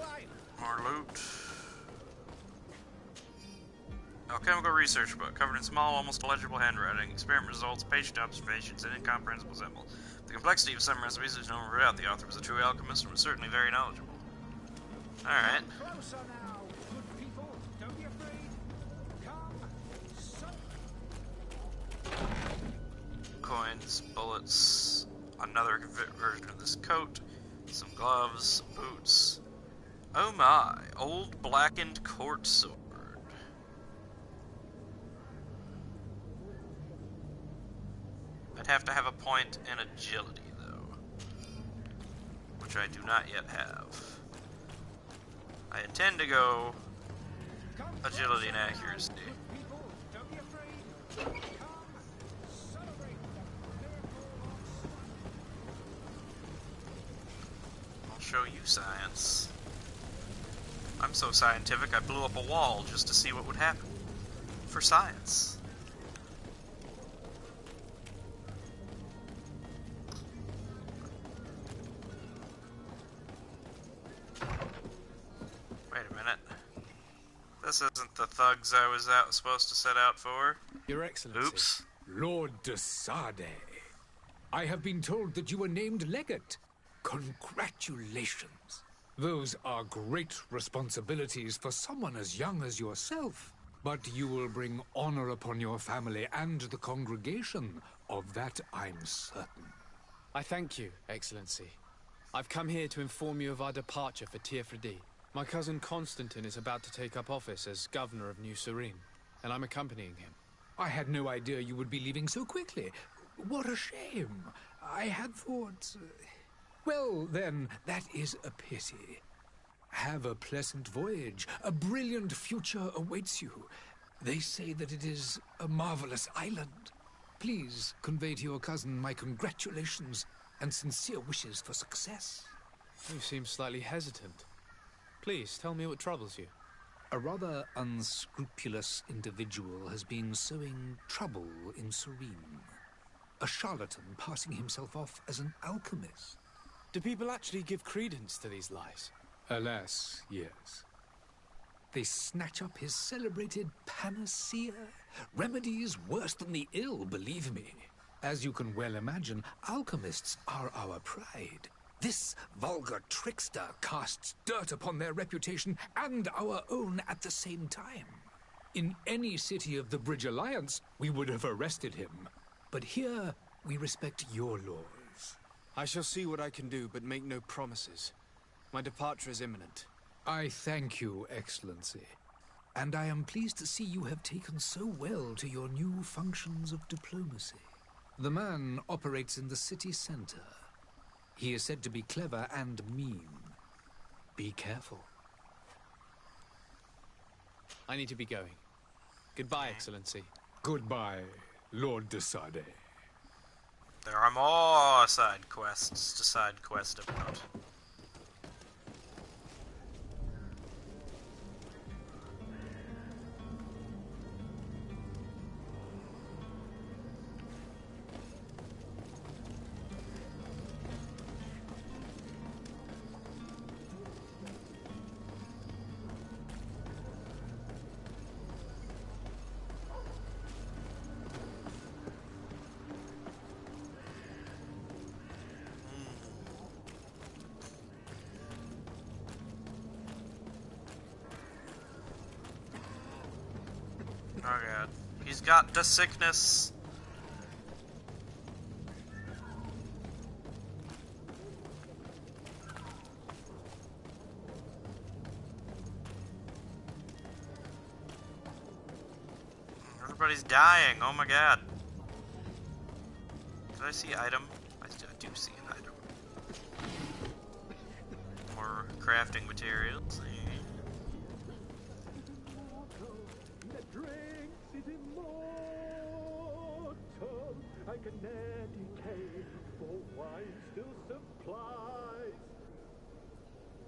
life. More loot. Alchemical research book, covered in small, almost illegible handwriting. Experiment results, patient observations, and incomprehensible symbol. The complexity of some recipes is known without the author was a true alchemist and was certainly very knowledgeable. Alright. Closer now, good people. Don't be afraid. Come. Coins, bullets, another version of this coat, some gloves, some boots. Oh my, old blackened court sword. I'd have to have a point in agility, though, which I do not yet have. I intend to go agility and accuracy. I'll show you science. I'm so scientific I blew up a wall just to see what would happen. For science. Wait a minute. This isn't the thugs I was supposed to set out for. Your Excellency. Oops. Lord de Sade, I have been told that you were named legate. Congratulations. Those are great responsibilities for someone as young as yourself. But you will bring honor upon your family and the congregation. Of that I'm certain. I thank you, Excellency. I've come here to inform you of our departure for Tirfredi. My cousin Constantine is about to take up office as governor of New Serene, and I'm accompanying him. I had no idea you would be leaving so quickly. What a shame. I had thought... Well, then, that is a pity. Have a pleasant voyage. A brilliant future awaits you. They say that it is a marvelous island. Please convey to your cousin my congratulations and sincere wishes for success. You seem slightly hesitant. Please, tell me what troubles you. A rather unscrupulous individual has been sowing trouble in Serene. A charlatan passing himself off as an alchemist. Do people actually give credence to these lies? Alas, yes. They snatch up his celebrated panacea. Remedies worse than the ill, believe me. As you can well imagine, alchemists are our pride. This vulgar trickster casts dirt upon their reputation and our own at the same time. In any city of the Bridge Alliance, we would have arrested him. But here, we respect your laws. I shall see what I can do, but make no promises. My departure is imminent. I thank you, Excellency. And I am pleased to see you have taken so well to your new functions of diplomacy. The man operates in the city center. He is said to be clever and mean. Be careful. I need to be going. Goodbye, Excellency. Goodbye, Lord de Sade. There are more side quests to side quest about. Oh god. He's got the sickness. Everybody's dying. Oh my god. Did I see item? I do see an item. More crafting materials. I can ne'er decay, for for wine still supplies.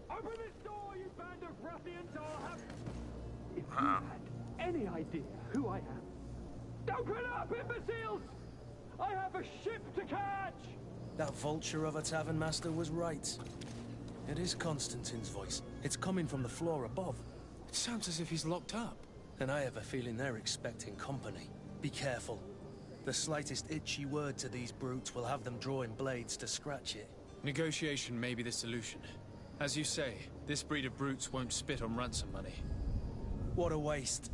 Open this door, you band of ruffians, I'll have... If you had any idea who I am... Open up, imbeciles! I have a ship to catch! That vulture of a tavern master was right. It is Constantine's voice. It's coming from the floor above. It sounds as if he's locked up. And I have a feeling they're expecting company. Be careful. The slightest itchy word to these brutes will have them drawing blades to scratch it. Negotiation may be the solution. As you say, this breed of brutes won't spit on ransom money. What a waste.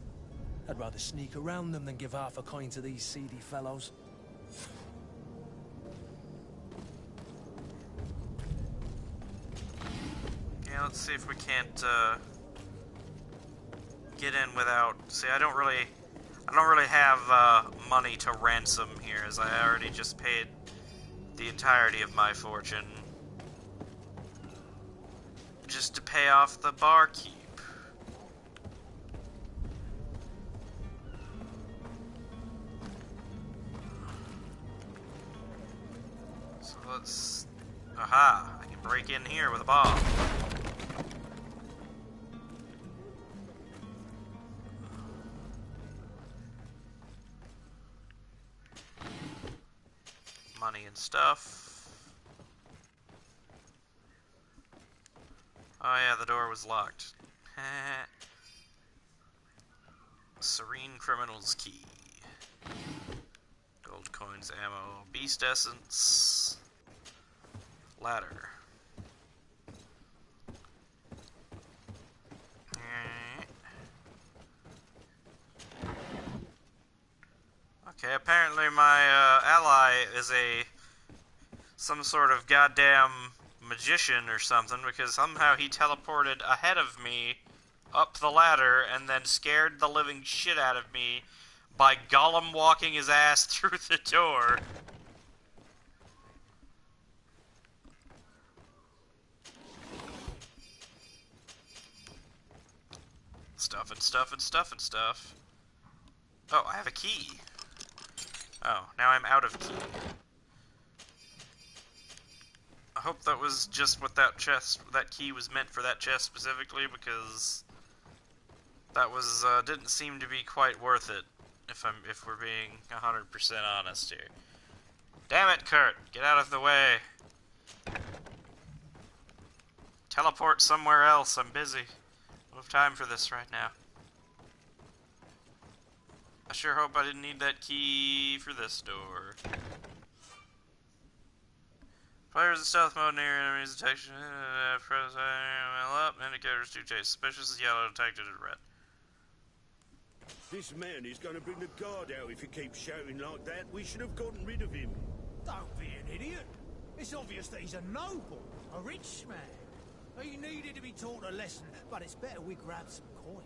I'd rather sneak around them than give half a coin to these seedy fellows. Yeah, let's see if we can't get in without... See, I don't really have money to ransom here, as I already just paid the entirety of my fortune just to pay off the barkeep. So let's... Aha! I can break in here with a bomb. Money and stuff. Oh yeah, the door was locked. Serene Criminal's Key. Gold coins, ammo, beast essence, ladder. Okay, apparently my ally is some sort of goddamn magician or something, because somehow he teleported ahead of me up the ladder and then scared the living shit out of me by Gollum walking his ass through the door. Stuff and stuff and stuff and stuff. Oh, I have a key. Oh, now I'm out of key. I hope that was just what that key was meant for that chest specifically, because that was, didn't seem to be quite worth it, if we're being 100% honest here. Damn it, Kurt! Get out of the way! Teleport somewhere else, I'm busy. I don't have time for this right now. I sure hope I didn't need that key for this door. Players in stealth mode near enemies detection. Press up. Indicators to chase. Suspicious is yellow, detected in red. This man is going to bring the guard out if he keeps shouting like that. We should have gotten rid of him. Don't be an idiot. It's obvious that he's a noble, a rich man. He needed to be taught a lesson, but it's better we grab some coin.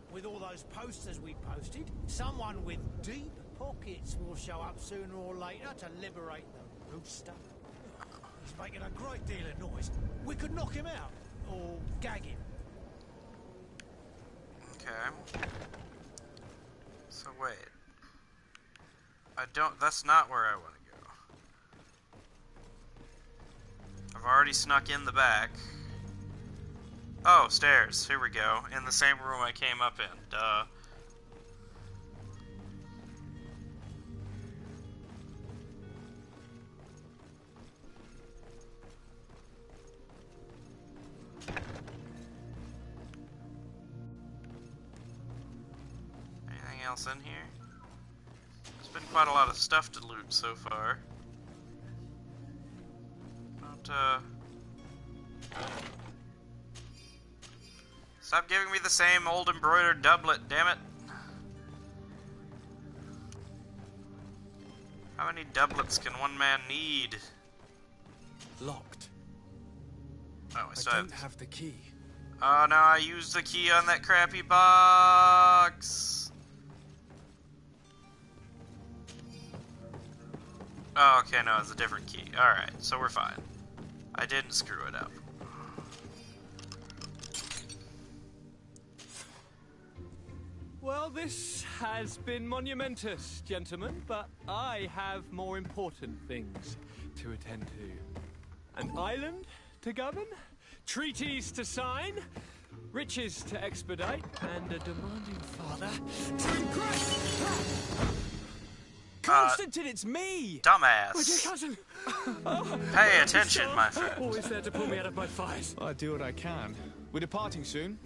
With all those posters we posted, someone with deep pockets will show up sooner or later to liberate the rooster. He's making a great deal of noise. We could knock him out, or gag him. Okay. So wait. That's not where I want to go. I've already snuck in the back. Oh, stairs. Here we go. In the same room I came up in. Duh. Anything else in here? There's been quite a lot of stuff to loot so far. Stop giving me the same old embroidered doublet, damn it. How many doublets can one man need? Locked. Oh, I don't have the key. Oh no, I used the key on that crappy box. Oh, okay, no, it's a different key. Alright, so we're fine. I didn't screw it up. Well, this has been monumentous, gentlemen, but I have more important things to attend to. An island to govern, treaties to sign, riches to expedite, and a demanding father to impress. Constantine, it's me! Dumbass. My dear cousin! Pay attention, my friend. Always there to pull me out of my fires. Well, I do what I can. We're departing soon.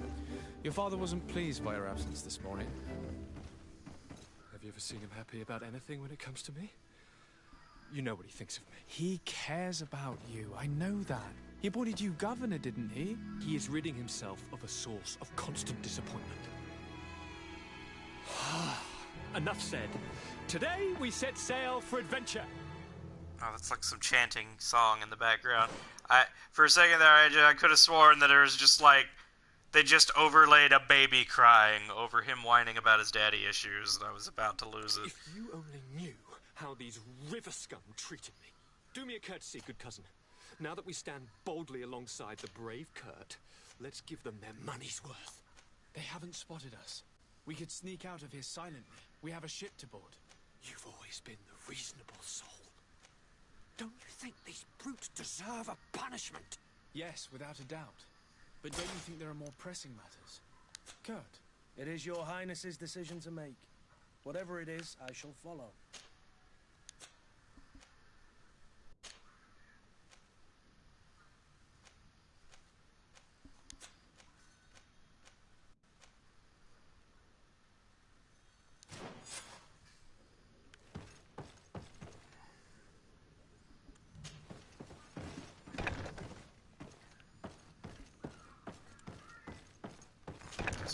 Your father wasn't pleased by your absence this morning. Have you ever seen him happy about anything when it comes to me? You know what he thinks of me. He cares about you. I know that. He appointed you governor, didn't he? He is ridding himself of a source of constant disappointment. Enough said. Today we set sail for adventure. Oh, that's like some chanting song in the background. For a second there, I could have sworn that it was just like they just overlaid a baby crying over him whining about his daddy issues, and I was about to lose it. If you only knew how these river scum treated me. Do me a courtesy, good cousin. Now that we stand boldly alongside the brave Kurt, let's give them their money's worth. They haven't spotted us. We could sneak out of here silently. We have a ship to board. You've always been the reasonable soul. Don't you think these brutes deserve a punishment? Yes, without a doubt. But don't you think there are more pressing matters? Kurt? It is your highness's decision to make. Whatever it is, I shall follow.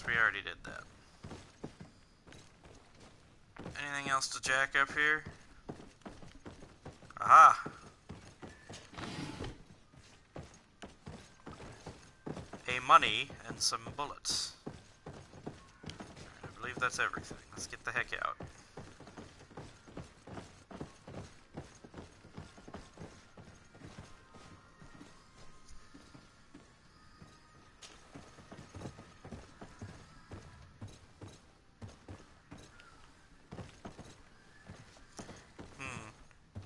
We already did that. Anything else to jack up here? Aha! A money and some bullets. I believe that's everything. Let's get the heck out.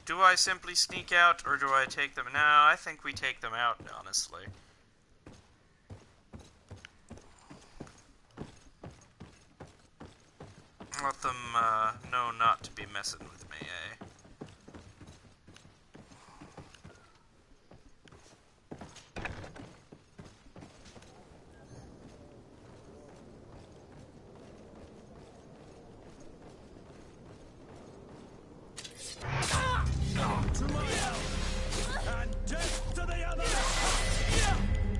Do I simply sneak out, or do I take them? No, I think we take them out, honestly. Let them know not to be messing with me, eh?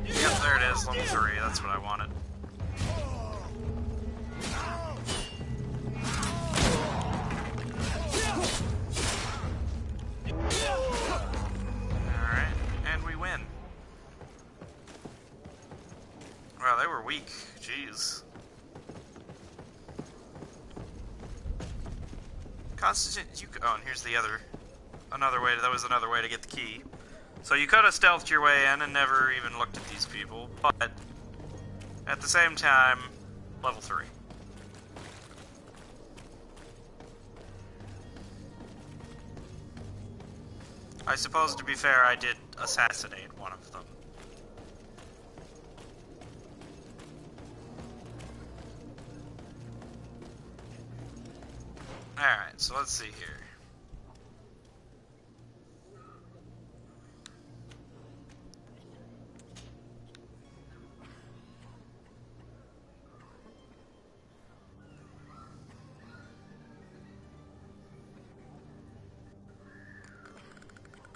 Yep, there it is, level 3, that's what I wanted. Alright, and we win. Wow, they were weak, jeez. Constantine, oh, and here's the another way to get the key. So you could have stealthed your way in and never even looked at these people, but at the same time, level 3. I suppose, to be fair, I did assassinate one of them. Alright, so let's see here.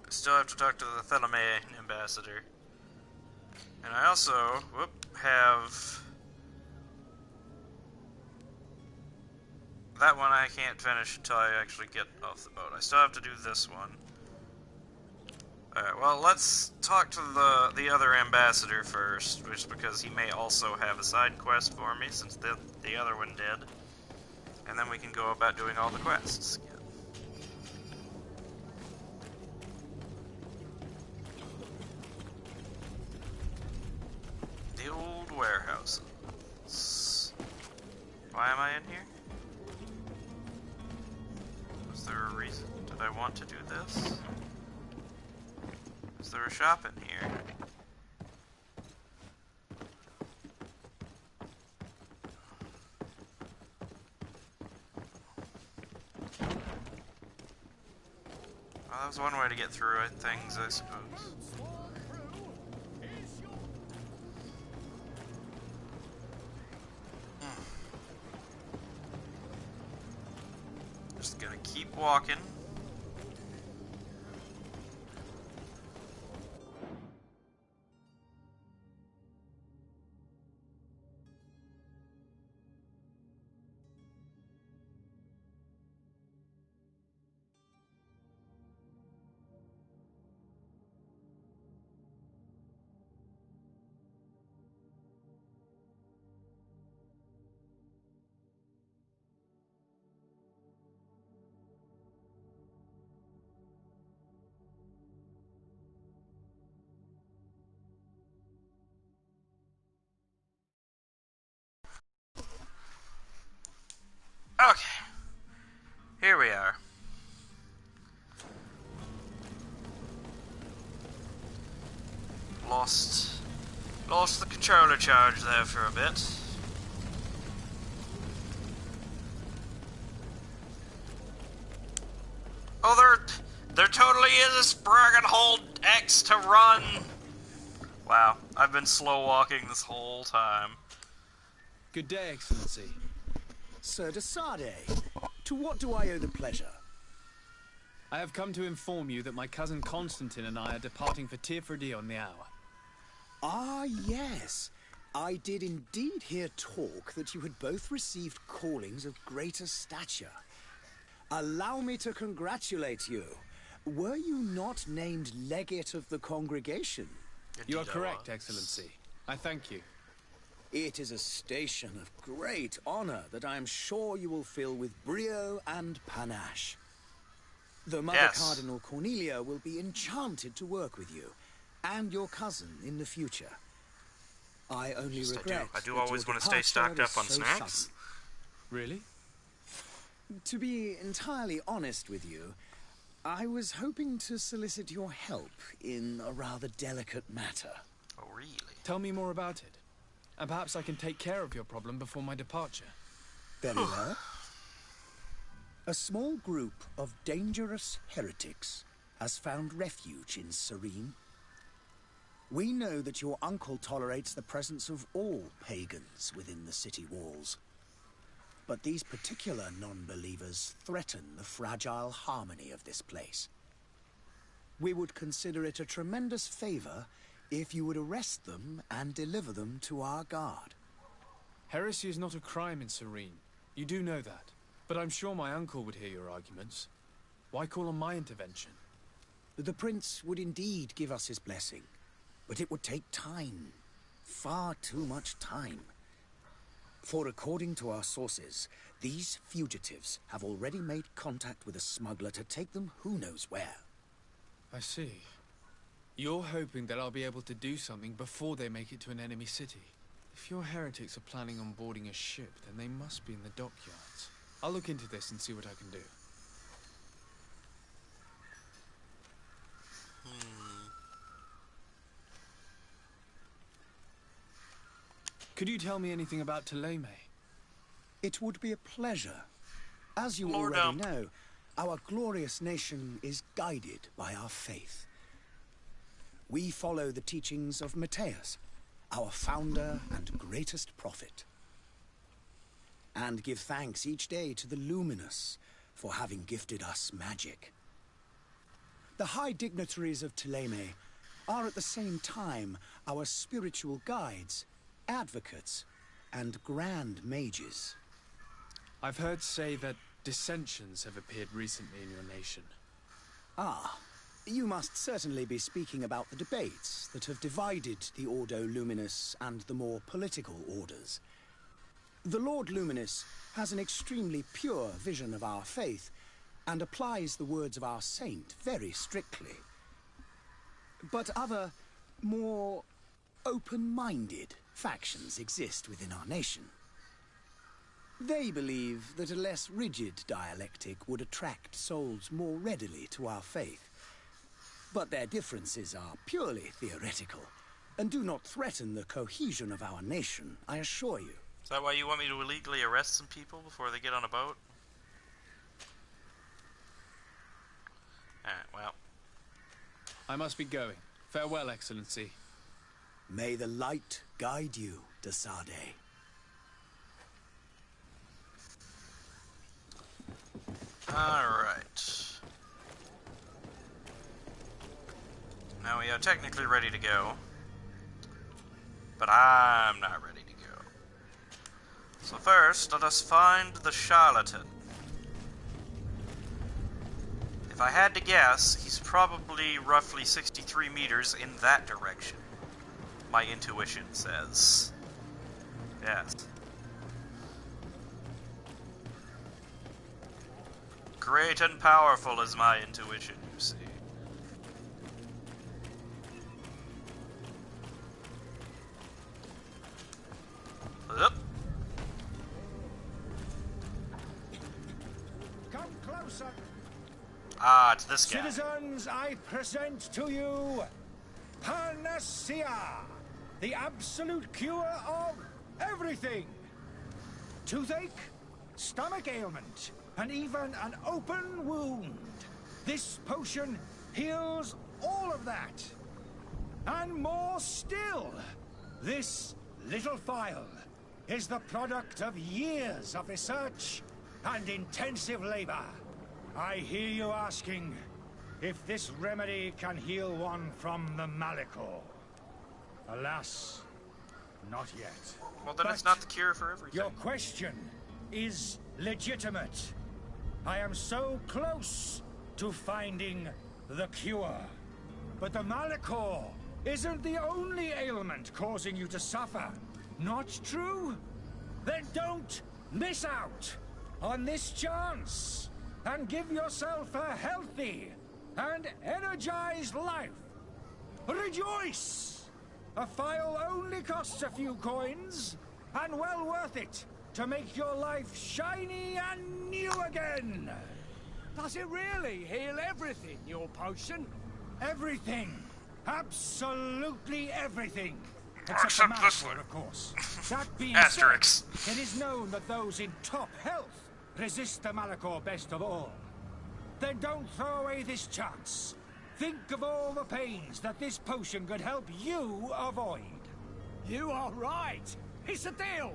Still have to talk to the Theleme ambassador. And I also, have... That one I can't finish until I actually get off the boat. I still have to do this one. Alright, well, let's talk to the other ambassador first, just because he may also have a side quest for me, since the other one did. And then we can go about doing all the quests again. The old warehouses. Why am I in here? Was there a reason? Did I want to do this? Is there a shop in here? Well, that was one way to get through it, things, I suppose. Just gonna keep walking. Okay. Here we are. Lost the controller charge there for a bit. Oh, there totally is a sprung and hold X to run. Wow, I've been slow walking this whole time. Good day, Excellency. Sir de Sade, to what do I owe the pleasure? I have come to inform you that my cousin Constantine and I are departing for Tirfredi on the hour. Ah, yes. I did indeed hear talk that you had both received callings of greater stature. Allow me to congratulate you. Were you not named legate of the congregation? You are correct, Excellency. I thank you. It is a station of great honor that I am sure you will fill with brio and panache. The Mother Cardinal Cornelia will be enchanted to work with you and your cousin in the future. I only regret I do always want to stay stocked up on snacks. Sudden. Really? To be entirely honest with you, I was hoping to solicit your help in a rather delicate matter. Oh, really? Tell me more about it. And perhaps I can take care of your problem before my departure. Very well. A small group of dangerous heretics has found refuge in Serene. We know that your uncle tolerates the presence of all pagans within the city walls. But these particular non-believers threaten the fragile harmony of this place. We would consider it a tremendous favor if you would arrest them and deliver them to our guard. Heresy is not a crime in Serene. You do know that. But I'm sure my uncle would hear your arguments. Why call on my intervention? The prince would indeed give us his blessing, but it would take time. Far too much time. For according to our sources, these fugitives have already made contact with a smuggler to take them who knows where. I see. You're hoping that I'll be able to do something before they make it to an enemy city. If your heretics are planning on boarding a ship, then they must be in the dockyards. I'll look into this and see what I can do. Could you tell me anything about Thélème? It would be a pleasure. As you already know, our glorious nation is guided by our faith. We follow the teachings of Matthias, our founder and greatest prophet, and give thanks each day to the Luminous for having gifted us magic. The high dignitaries of Thélème are at the same time our spiritual guides, advocates, and grand mages. I've heard say that dissensions have appeared recently in your nation. Ah, you must certainly be speaking about the debates that have divided the Ordo Luminous and the more political orders. The Lord Luminous has an extremely pure vision of our faith and applies the words of our saint very strictly. But other, more open-minded factions exist within our nation. They believe that a less rigid dialectic would attract souls more readily to our faith. But their differences are purely theoretical, and do not threaten the cohesion of our nation, I assure you. Is that why you want me to illegally arrest some people before they get on a boat? Alright, well. I must be going. Farewell, Excellency. May the light guide you, de Sade. Alright. Now we are technically ready to go. But I'm not ready to go. So first, let us find the charlatan. If I had to guess, he's probably roughly 63 meters in that direction. My intuition says. Yes. Great and powerful is my intuition, you see. Up. Come closer. Ah, it's this guy. Citizens, I present to you Panacea, the absolute cure of everything. Toothache, stomach ailment, and even an open wound. This potion heals all of that. And more still. This little phial is the product of years of research and intensive labor. I hear you asking if this remedy can heal one from the Malachor. Alas, not yet. Well, then But it's not the cure for everything. your question is legitimate. I am so close to finding the cure. But the Malachor isn't the only ailment causing you to suffer. Not true? Then don't miss out on this chance and give yourself a healthy and energized life. Rejoice! A phial only costs a few coins, and well worth it to make your life shiny and new again. Does it really heal everything, your potion? Everything. Absolutely everything. Except the Malachor, of course. That being Asterix. said, it is known that those in top health resist the Malachor best of all. Then don't throw away this chance. Think of all the pains that this potion could help you avoid. You are right. It's a deal.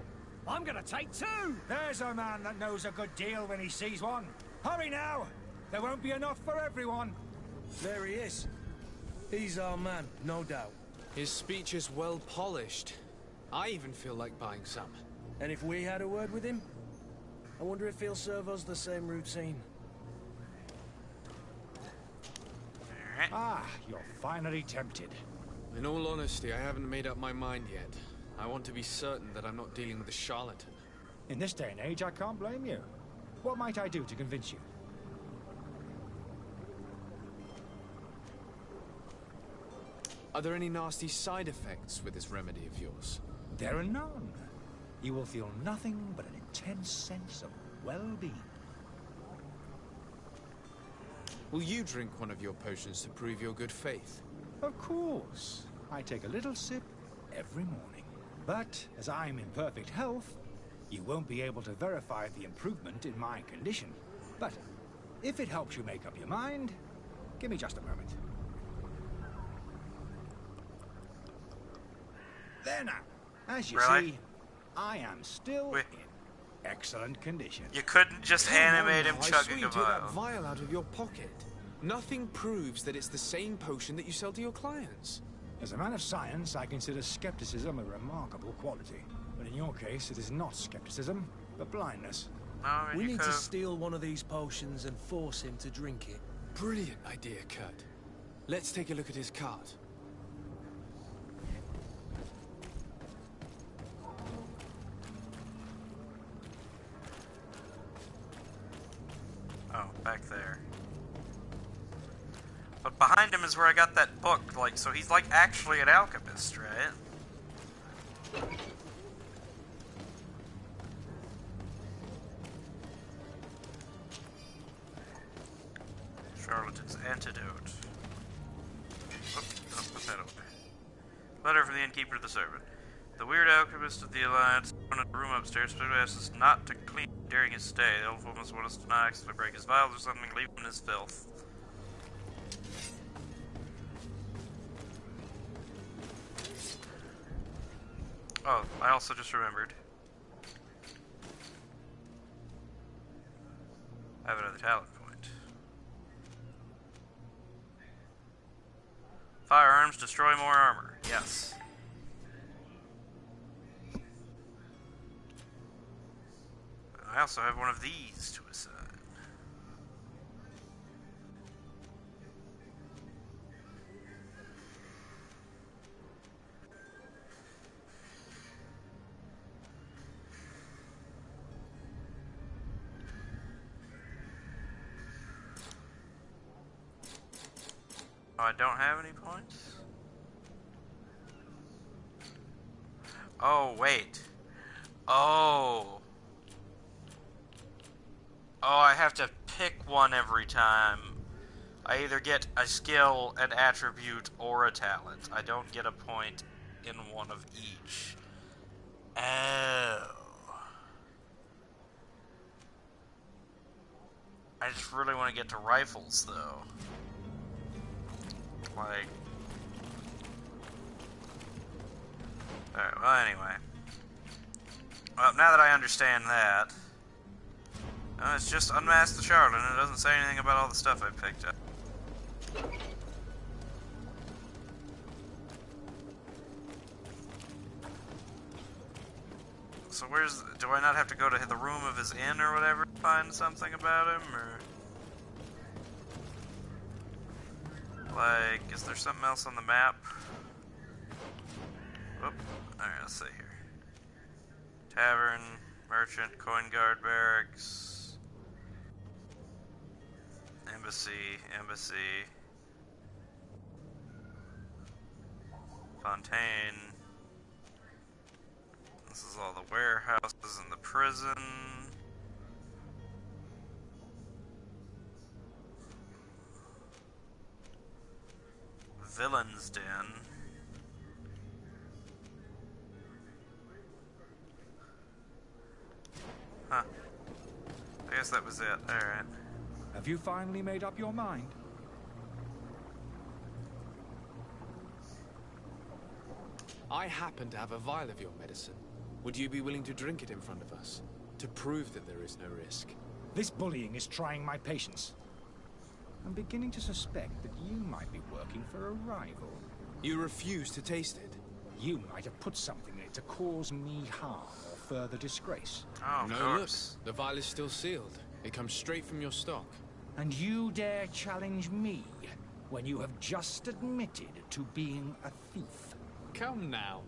I'm gonna take two. There's a man that knows a good deal when he sees one. Hurry now. There won't be enough for everyone. There he is. He's our man, no doubt. His speech is well polished. I even feel like buying some. And if we had a word with him, I wonder if he'll serve us the same routine. Ah, you're finally tempted. In all honesty, I haven't made up my mind yet. I want to be certain that I'm not dealing with a charlatan. In this day and age, I can't blame you. What might I do to convince you? Are there any nasty side effects with this remedy of yours? There are none. You will feel nothing but an intense sense of well-being. Will you drink one of your potions to prove your good faith? Of course. I take a little sip every morning. But as I'm in perfect health, you won't be able to verify the improvement in my condition. But if it helps you make up your mind, give me just a moment. There now. As you Really? see, I am still in excellent condition. You couldn't just Come animate on him now, I chugging saw you a take that vial. vial out of your pocket. Nothing proves that it's the same potion that you sell to your clients. As a man of science, I consider skepticism a remarkable quality. But in your case, it is not skepticism, but blindness. No, We you need to could've- steal one of these potions and force him to drink it. Brilliant idea, Kurt. Let's take a look at his cart. Oh, back there. But behind him is where I got that book, like, so he's like actually an alchemist, right? Charlatan's antidote. Letter from the innkeeper to the servant. The weird alchemist of the Alliance in a room upstairs specifically asks us not to clean during his stay. The elf woman wants us to not accidentally break his vials or something, leave him in his filth. Oh, I also just remembered. I have another talent point. Firearms destroy more armor. Yes. I also have one of these to assign. Oh, I don't have any points? Oh, wait. Oh. Oh, I have to pick one every time. I either get a skill, an attribute, or a talent. I don't get a point in one of each. Oh. I just really want to get to rifles, though. Like... Alright, well, anyway. Well, now that I understand that... it's just unmask the charlatan. It doesn't say anything about all the stuff I picked up. So where's... Do I not have to go to the room of his inn or whatever to find something about him, or... Like, is there something else on the map? Whoop. Alright, let's see here. Tavern, merchant, coin guard barracks... Embassy. Fontaine. This is all the warehouses and the prison. Villain's Den. Huh. I guess that was it. Alright. Have you finally made up your mind? I happen to have a vial of your medicine. Would you be willing to drink it in front of us? To prove that there is no risk? This bullying is trying my patience. I'm beginning to suspect that you might be working for a rival. You refuse to taste it? You might have put something in it to cause me harm or further disgrace. Oh, no, look. The vial is still sealed. It comes straight from your stock. And you dare challenge me when you have just admitted to being a thief? Come now.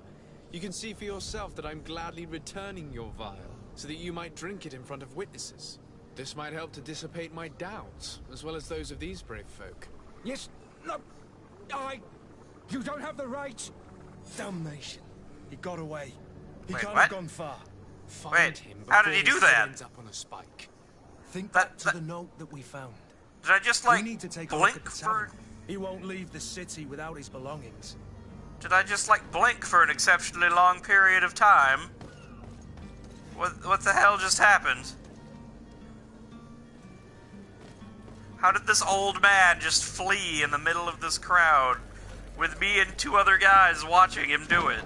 You can see for yourself that I'm gladly returning your vial, so that you might drink it in front of witnesses. This might help to dissipate my doubts, as well as those of these brave folk. Yes, no, you don't have the right. Damnation. He got away. He Wait, can't what? have gone far. Find him how did he before do his that? head ends up on a spike. Think back to the note that we found. Did I just, like, we need to take blink a look at the for... tavern. He won't leave the city without his belongings. Did I just, like, blink for an exceptionally long period of time? What the hell just happened? How did this old man just flee in the middle of this crowd with me and two other guys watching him do it?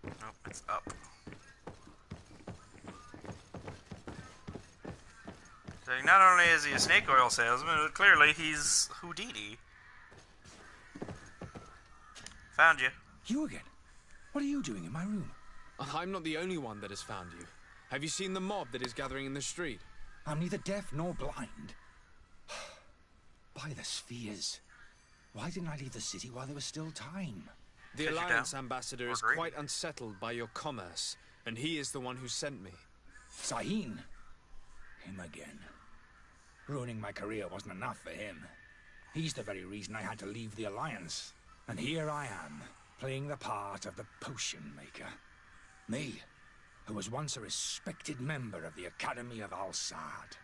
Nope, it's up. So not only is he a snake oil salesman, but clearly he's Houdini. Found you. You again? What are you doing in my room? I'm not the only one that has found you. Have you seen the mob that is gathering in the street? I'm neither deaf nor blind. By the spheres. Why didn't I leave the city while there was still time? The Alliance ambassador is quite unsettled by your commerce, and he is the one who sent me. Sahin? Him again. Ruining my career wasn't enough for him. He's the very reason I had to leave the Alliance. And here I am, playing the part of the potion maker. Me, who was once a respected member of the Academy of Al-Saad.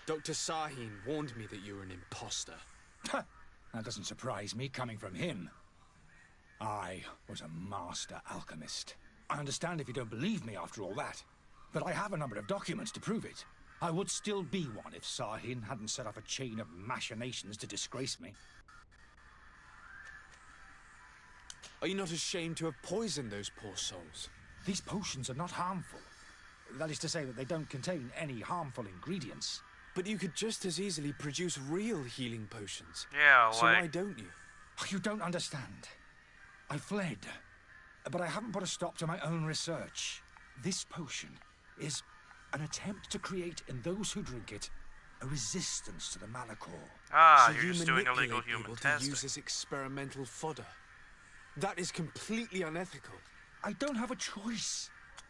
Dr. Sahin warned me that you were an imposter. That doesn't surprise me, coming from him. I was a master alchemist. I understand if you don't believe me after all that, but I have a number of documents to prove it. I would still be one if Sahin hadn't set off a chain of machinations to disgrace me. Are you not ashamed to have poisoned those poor souls? These potions are not harmful. That is to say that they don't contain any harmful ingredients. But you could just as easily produce real healing potions. Yeah, so why don't you? You don't understand. I fled, but I haven't put a stop to my own research. This potion is an attempt to create in those who drink it a resistance to the Malachor. Ah, so you're just doing illegal human testing. To use as experimental fodder. That is completely unethical. I don't have a choice,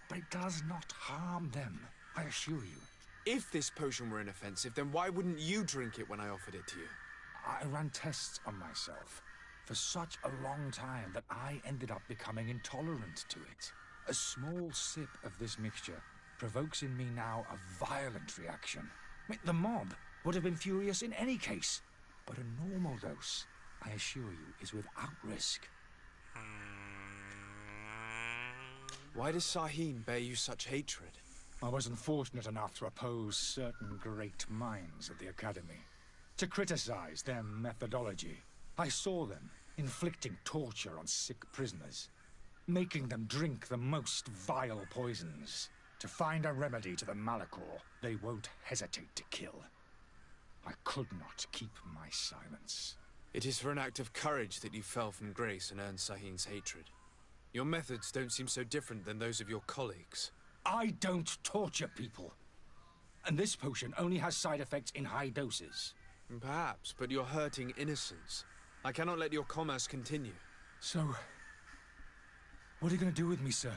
but it does not harm them, I assure you. If this potion were inoffensive, then why wouldn't you drink it when I offered it to you? I ran tests on myself for such a long time that I ended up becoming intolerant to it. A small sip of this mixture provokes in me now a violent reaction. The mob would have been furious in any case, but a normal dose, I assure you, is without risk. Why does Sahin bear you such hatred? I wasn't fortunate enough to oppose certain great minds of the Academy, to criticize their methodology. I saw them inflicting torture on sick prisoners, making them drink the most vile poisons. To find a remedy to the Malachor, they won't hesitate to kill. I could not keep my silence. It is for an act of courage that you fell from grace and earned Sahin's hatred. Your methods don't seem so different than those of your colleagues. I don't torture people. And this potion only has side effects in high doses. Perhaps, but you're hurting innocents. I cannot let your commerce continue. So, what are you going to do with me, sir?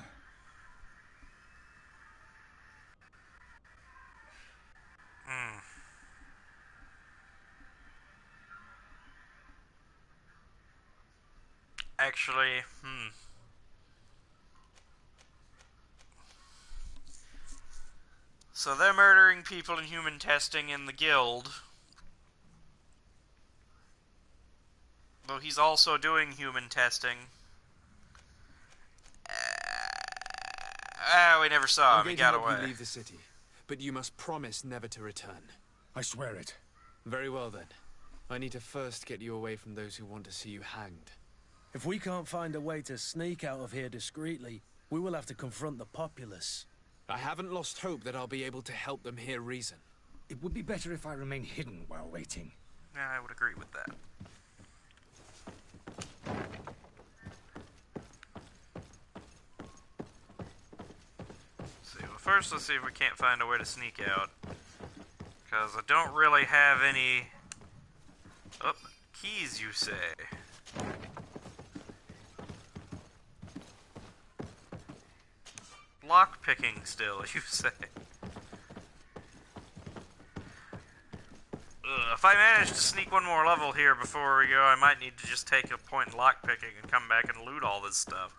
Actually, So they're murdering people in human testing in the guild. Though he's also doing human testing. We never saw him. He got away. You leave the city, but you must promise never to return. I swear it. Very well then. I need to first get you away from those who want to see you hanged. If we can't find a way to sneak out of here discreetly, we will have to confront the populace. I haven't lost hope that I'll be able to help them hear reason. It would be better if I remain hidden while waiting. Yeah, I would agree with that. First, let's see if we can't find a way to sneak out. Because I don't really have any... Oh, keys, you say? Lock-picking still, you say? If I manage to sneak one more level here before we go, I might need to just take a point in lock-picking and come back and loot all this stuff.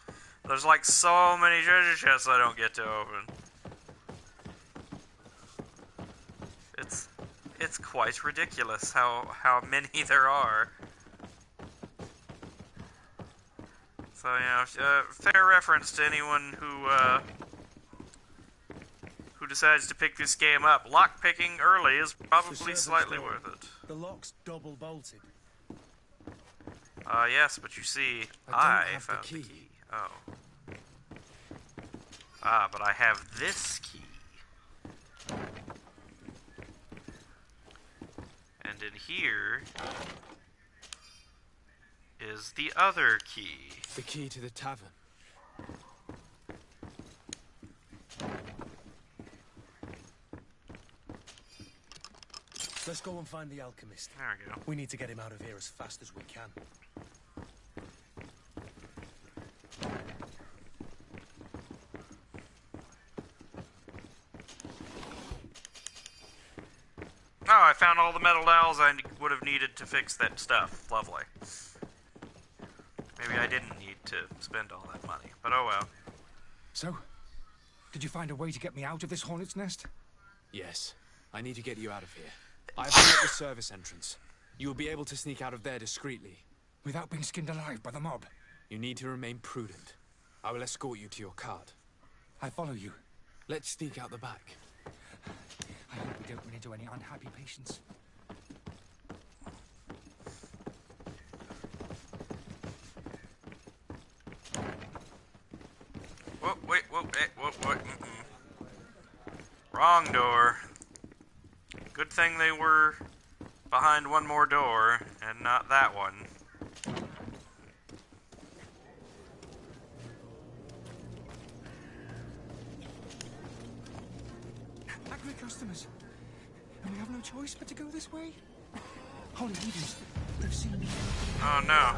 There's like so many treasure chests I don't get to open. It's quite ridiculous how many there are. So, you know, fair reference to anyone who decides to pick this game up. Lock-picking early is probably slightly worth it. The lock's double bolted. Yes, but you see, I found the key. Oh. But I have this key. And in here is the other key. The key to the tavern. Let's go and find the alchemist. There we go. We need to get him out of here as fast as we can. Oh, I found all the metal dowels I would have needed to fix that stuff. Lovely. Maybe I didn't need to spend all that money, but oh well. So, did you find a way to get me out of this hornet's nest? Yes. I need to get you out of here. I have blocked the service entrance. You will be able to sneak out of there discreetly. Without being skinned alive by the mob? You need to remain prudent. I will escort you to your cart. I follow you. Let's sneak out the back. I hope we don't run into any unhappy patients. Whoa, wait, whoa, whoa. Wrong door. Good thing they were behind one more door, and not that one. Angry customers. And we have no choice but to go this way? Holy leaders, they've seen me. Oh no.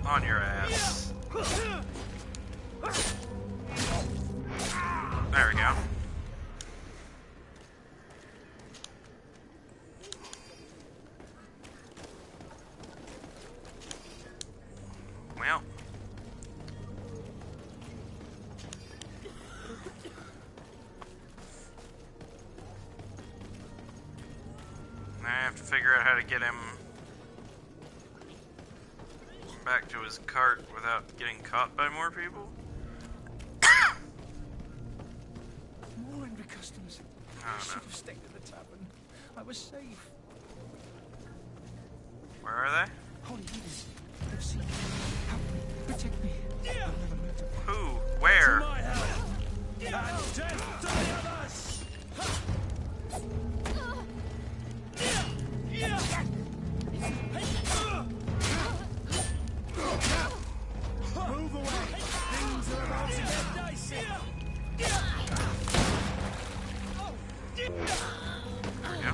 On your ass. There we go. Well. I have to figure out how to get him back to his cart without getting caught by more people. More angry customers. I should have stayed at the tavern. I was safe. Where are they? Holy leaders, they've seen me. Help me. Protect me. Who? Where? Move away. Things are about to get dicey. There we go.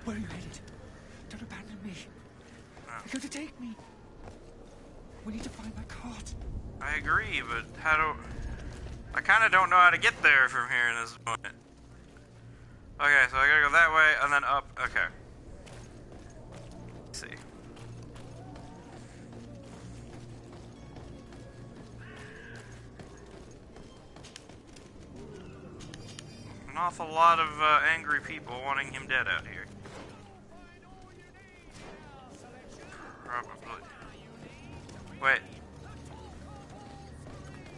Where are you headed? Don't abandon me. They're going to take me. We need to find my cart. I agree, but how do... I kind of don't know how to get there from here in this moment. Okay, so I gotta go that way and then up. Okay. Let's see. An awful lot of angry people wanting him dead out here. Probably. Wait.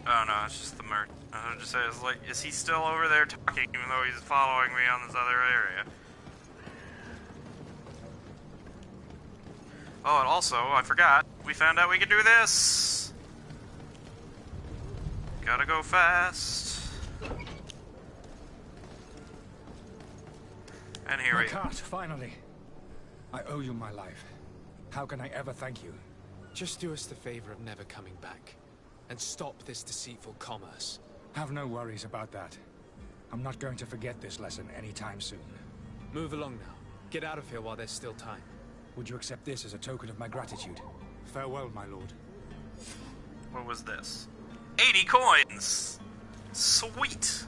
Oh no, it's just the merc. I was just say, it's like, is he still over there talking even though he's following me on this other area? Oh, and also, I forgot, we found out we could do this! Gotta go fast. And here we go. My cart, finally. I owe you my life. How can I ever thank you? Just do us the favor of never coming back. And stop this deceitful commerce. Have no worries about that. I'm not going to forget this lesson anytime soon. Move along now. Get out of here while there's still time. Would you accept this as a token of my gratitude? Farewell, my lord. What was this? 80 coins! Sweet!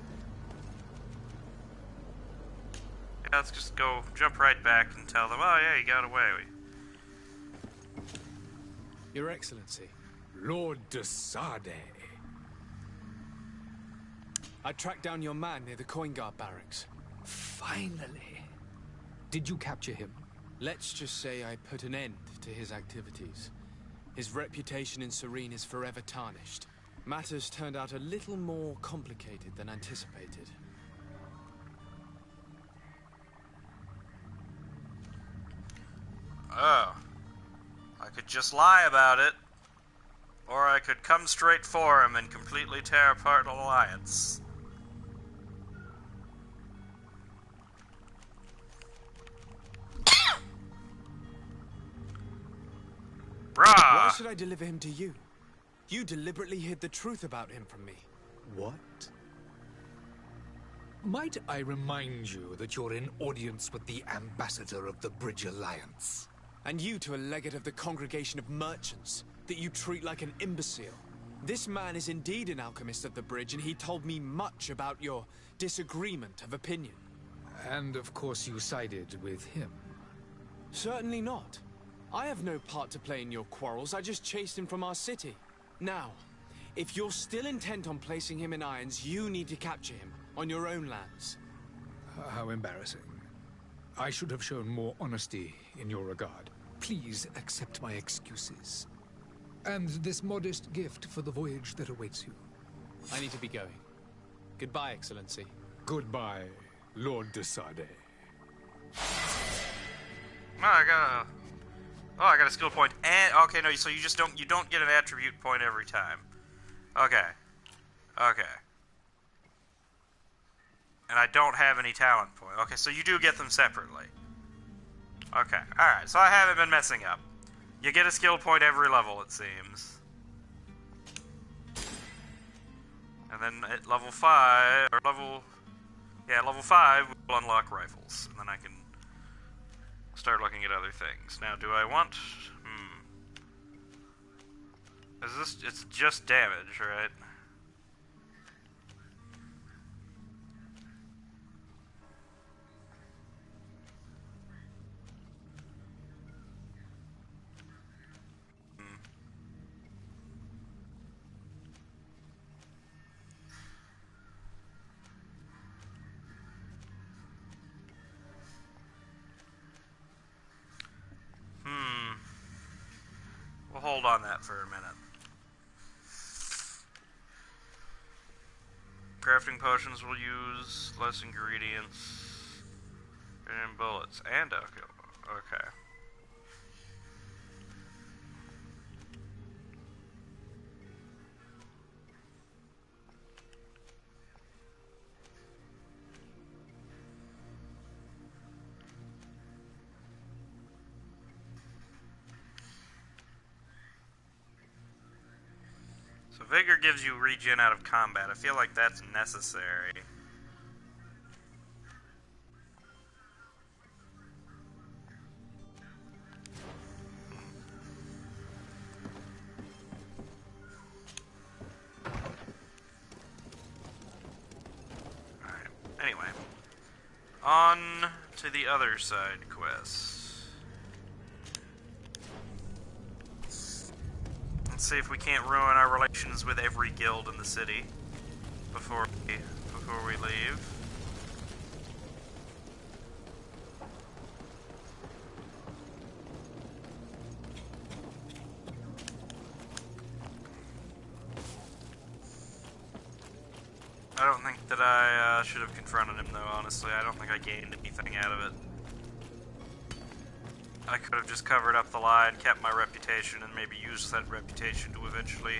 Yeah, let's just go, jump right back and tell them, oh yeah, you got away. Your Excellency. Lord de Sade. I tracked down your man near the coin guard barracks. Finally. Did you capture him? Let's just say I put an end to his activities. His reputation in Serene is forever tarnished. Matters turned out a little more complicated than anticipated. Oh. I could just lie about it. Or I could come straight for him and completely tear apart an alliance. Bruh! Why should I deliver him to you? You deliberately hid the truth about him from me. What? Might I remind you that you're in audience with the ambassador of the Bridge Alliance? And you to a legate of the Congregation of Merchants, that you treat like an imbecile. This man is indeed an alchemist of the Bridge, and he told me much about your disagreement of opinion. And of course you sided with him. Certainly not. I have no part to play in your quarrels. I just chased him from our city. Now, if you're still intent on placing him in irons, you need to capture him on your own lands. How embarrassing. I should have shown more honesty in your regard. Please accept my excuses. And this modest gift for the voyage that awaits you. I need to be going. Goodbye, Excellency. Goodbye, Lord de Sade. I got a skill point, and okay, no, so you don't get an attribute point every time. Okay. And I don't have any talent point. Okay, so you do get them separately. Okay, alright, so I haven't been messing up. You get a skill point every level, it seems. And then at level 5, or level 5, we'll unlock rifles. And then I can start looking at other things. Now, do I want... Is this... It's just damage, right? We'll hold on that for a minute. Crafting potions will use less ingredients and bullets and alcohol. Okay. So Vigor gives you regen out of combat. I feel like that's necessary. Alright, anyway. On to the other side quest. Let's see if we can't ruin our relations with every guild in the city before we leave. I don't think that I should have confronted him, though, honestly. I don't think I gained anything out of it. I could have just covered up the lie and kept my reputation and maybe used that reputation to eventually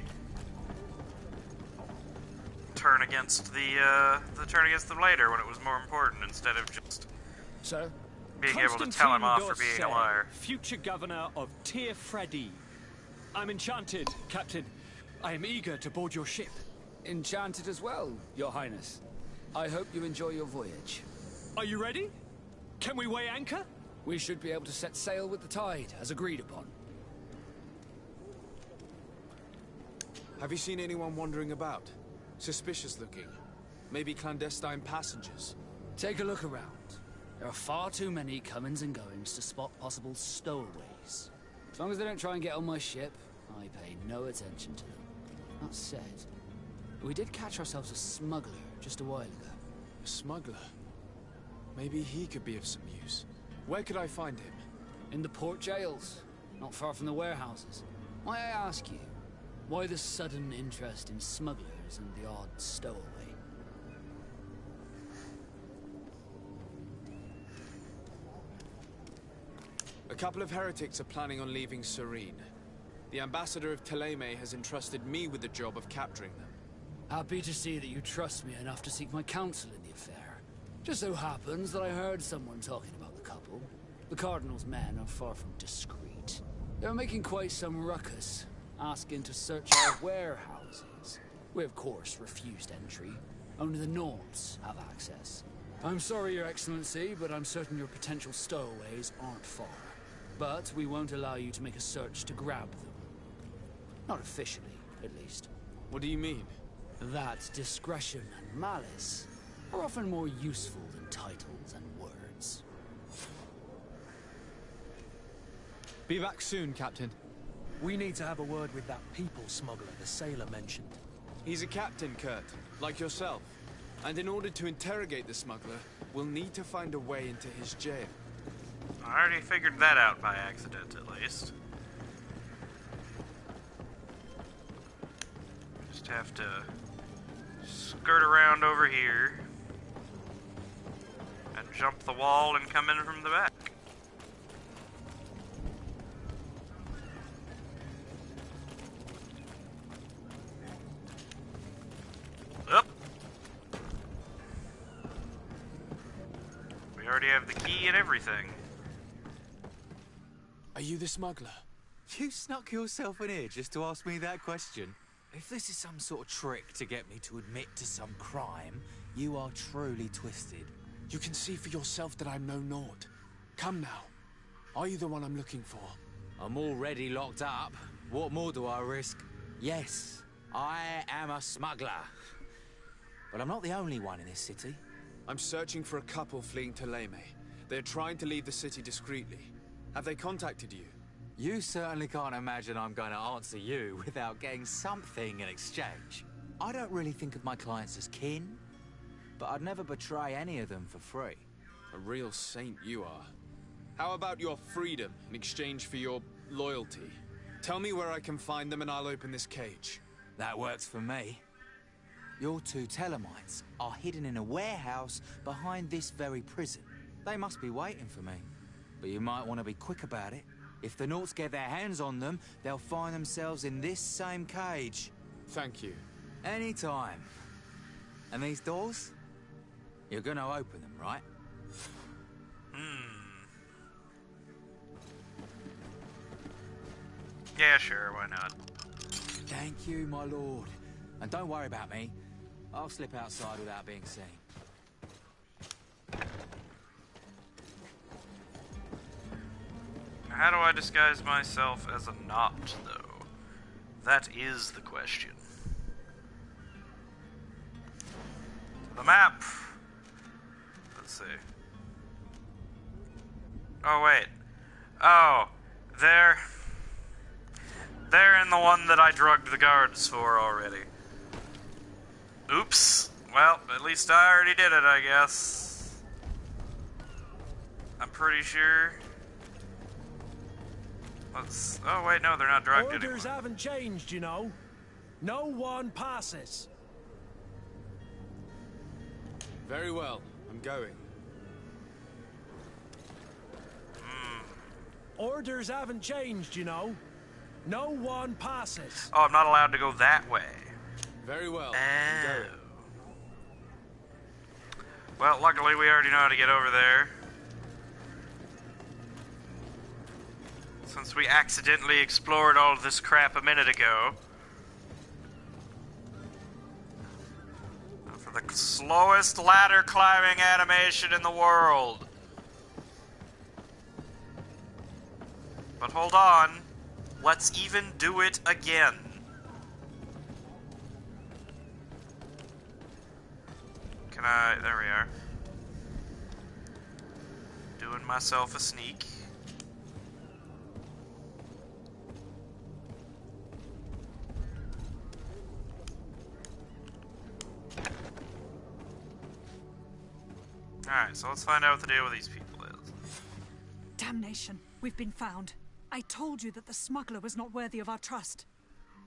turn against them later when it was more important, instead of just being able to tell him off for being a liar. Future governor of Tir Freddy. I'm enchanted, Captain. I am eager to board your ship. Enchanted as well, Your Highness. I hope you enjoy your voyage. Are you ready? Can we weigh anchor? We should be able to set sail with the tide, as agreed upon. Have you seen anyone wandering about? Suspicious looking. Maybe clandestine passengers. Take a look around. There are far too many comings and goings to spot possible stowaways. As long as they don't try and get on my ship, I pay no attention to them. That said, we did catch ourselves a smuggler just a while ago. A smuggler? Maybe he could be of some use. Where could I find him? In the port jails, not far from the warehouses. Might I ask you, why the sudden interest in smugglers and the odd stowaway? A couple of heretics are planning on leaving Serene. The ambassador of Thélème has entrusted me with the job of capturing them. Happy to see that you trust me enough to seek my counsel in the affair. Just so happens that I heard someone talking about the couple. The Cardinal's men are far from discreet. They're making quite some ruckus, asking to search our warehouses. We, of course, refused entry. Only the Nords have access. I'm sorry, Your Excellency, but I'm certain your potential stowaways aren't far. But we won't allow you to make a search to grab them. Not officially, at least. What do you mean? That discretion and malice are often more useful than titles and words. Be back soon, Captain. We need to have a word with that people smuggler the sailor mentioned. He's a captain, Kurt, like yourself. And in order to interrogate the smuggler, we'll need to find a way into his jail. I already figured that out by accident, at least. Just have to skirt around over here and jump the wall and come in from the back. Up. We already have the key and everything. Are you the smuggler? You snuck yourself in here just to ask me that question? If this is some sort of trick to get me to admit to some crime, you are truly twisted. You can see for yourself that I'm no Nord. Come now. Are you the one I'm looking for? I'm already locked up. What more do I risk? Yes, I am a smuggler. But I'm not the only one in this city. I'm searching for a couple fleeing Thélème. They're trying to leave the city discreetly. Have they contacted you? You certainly can't imagine I'm going to answer you without getting something in exchange. I don't really think of my clients as kin, but I'd never betray any of them for free. A real saint you are. How about your freedom in exchange for your loyalty? Tell me where I can find them and I'll open this cage. That works for me. Your two Thelemites are hidden in a warehouse behind this very prison. They must be waiting for me. But you might want to be quick about it. If the Nords get their hands on them, they'll find themselves in this same cage. Thank you. Anytime. And these doors? You're gonna open them, right? Yeah, sure, why not? Thank you, my lord. And don't worry about me. I'll slip outside without being seen. How do I disguise myself as a knot, though? That is the question. The map! Let's see. Oh, wait. Oh, they're in the one that I drugged the guards for already. Oops. Well, at least I already did it, I guess. I'm pretty sure. Oh, wait, no, they're not drugged anymore. Orders haven't changed, you know. No one passes. Very well. I'm going. Orders haven't changed, you know. No one passes. Oh, I'm not allowed to go that way. Very well. I'm going. Well, luckily we already know how to get over there. Since we accidentally explored all of this crap a minute ago. For the slowest ladder climbing animation in the world. But hold on. Let's even do it again. Can I... There we are. Doing myself a sneak. Alright, so let's find out what the deal with these people is. Damnation. We've been found. I told you that the smuggler was not worthy of our trust.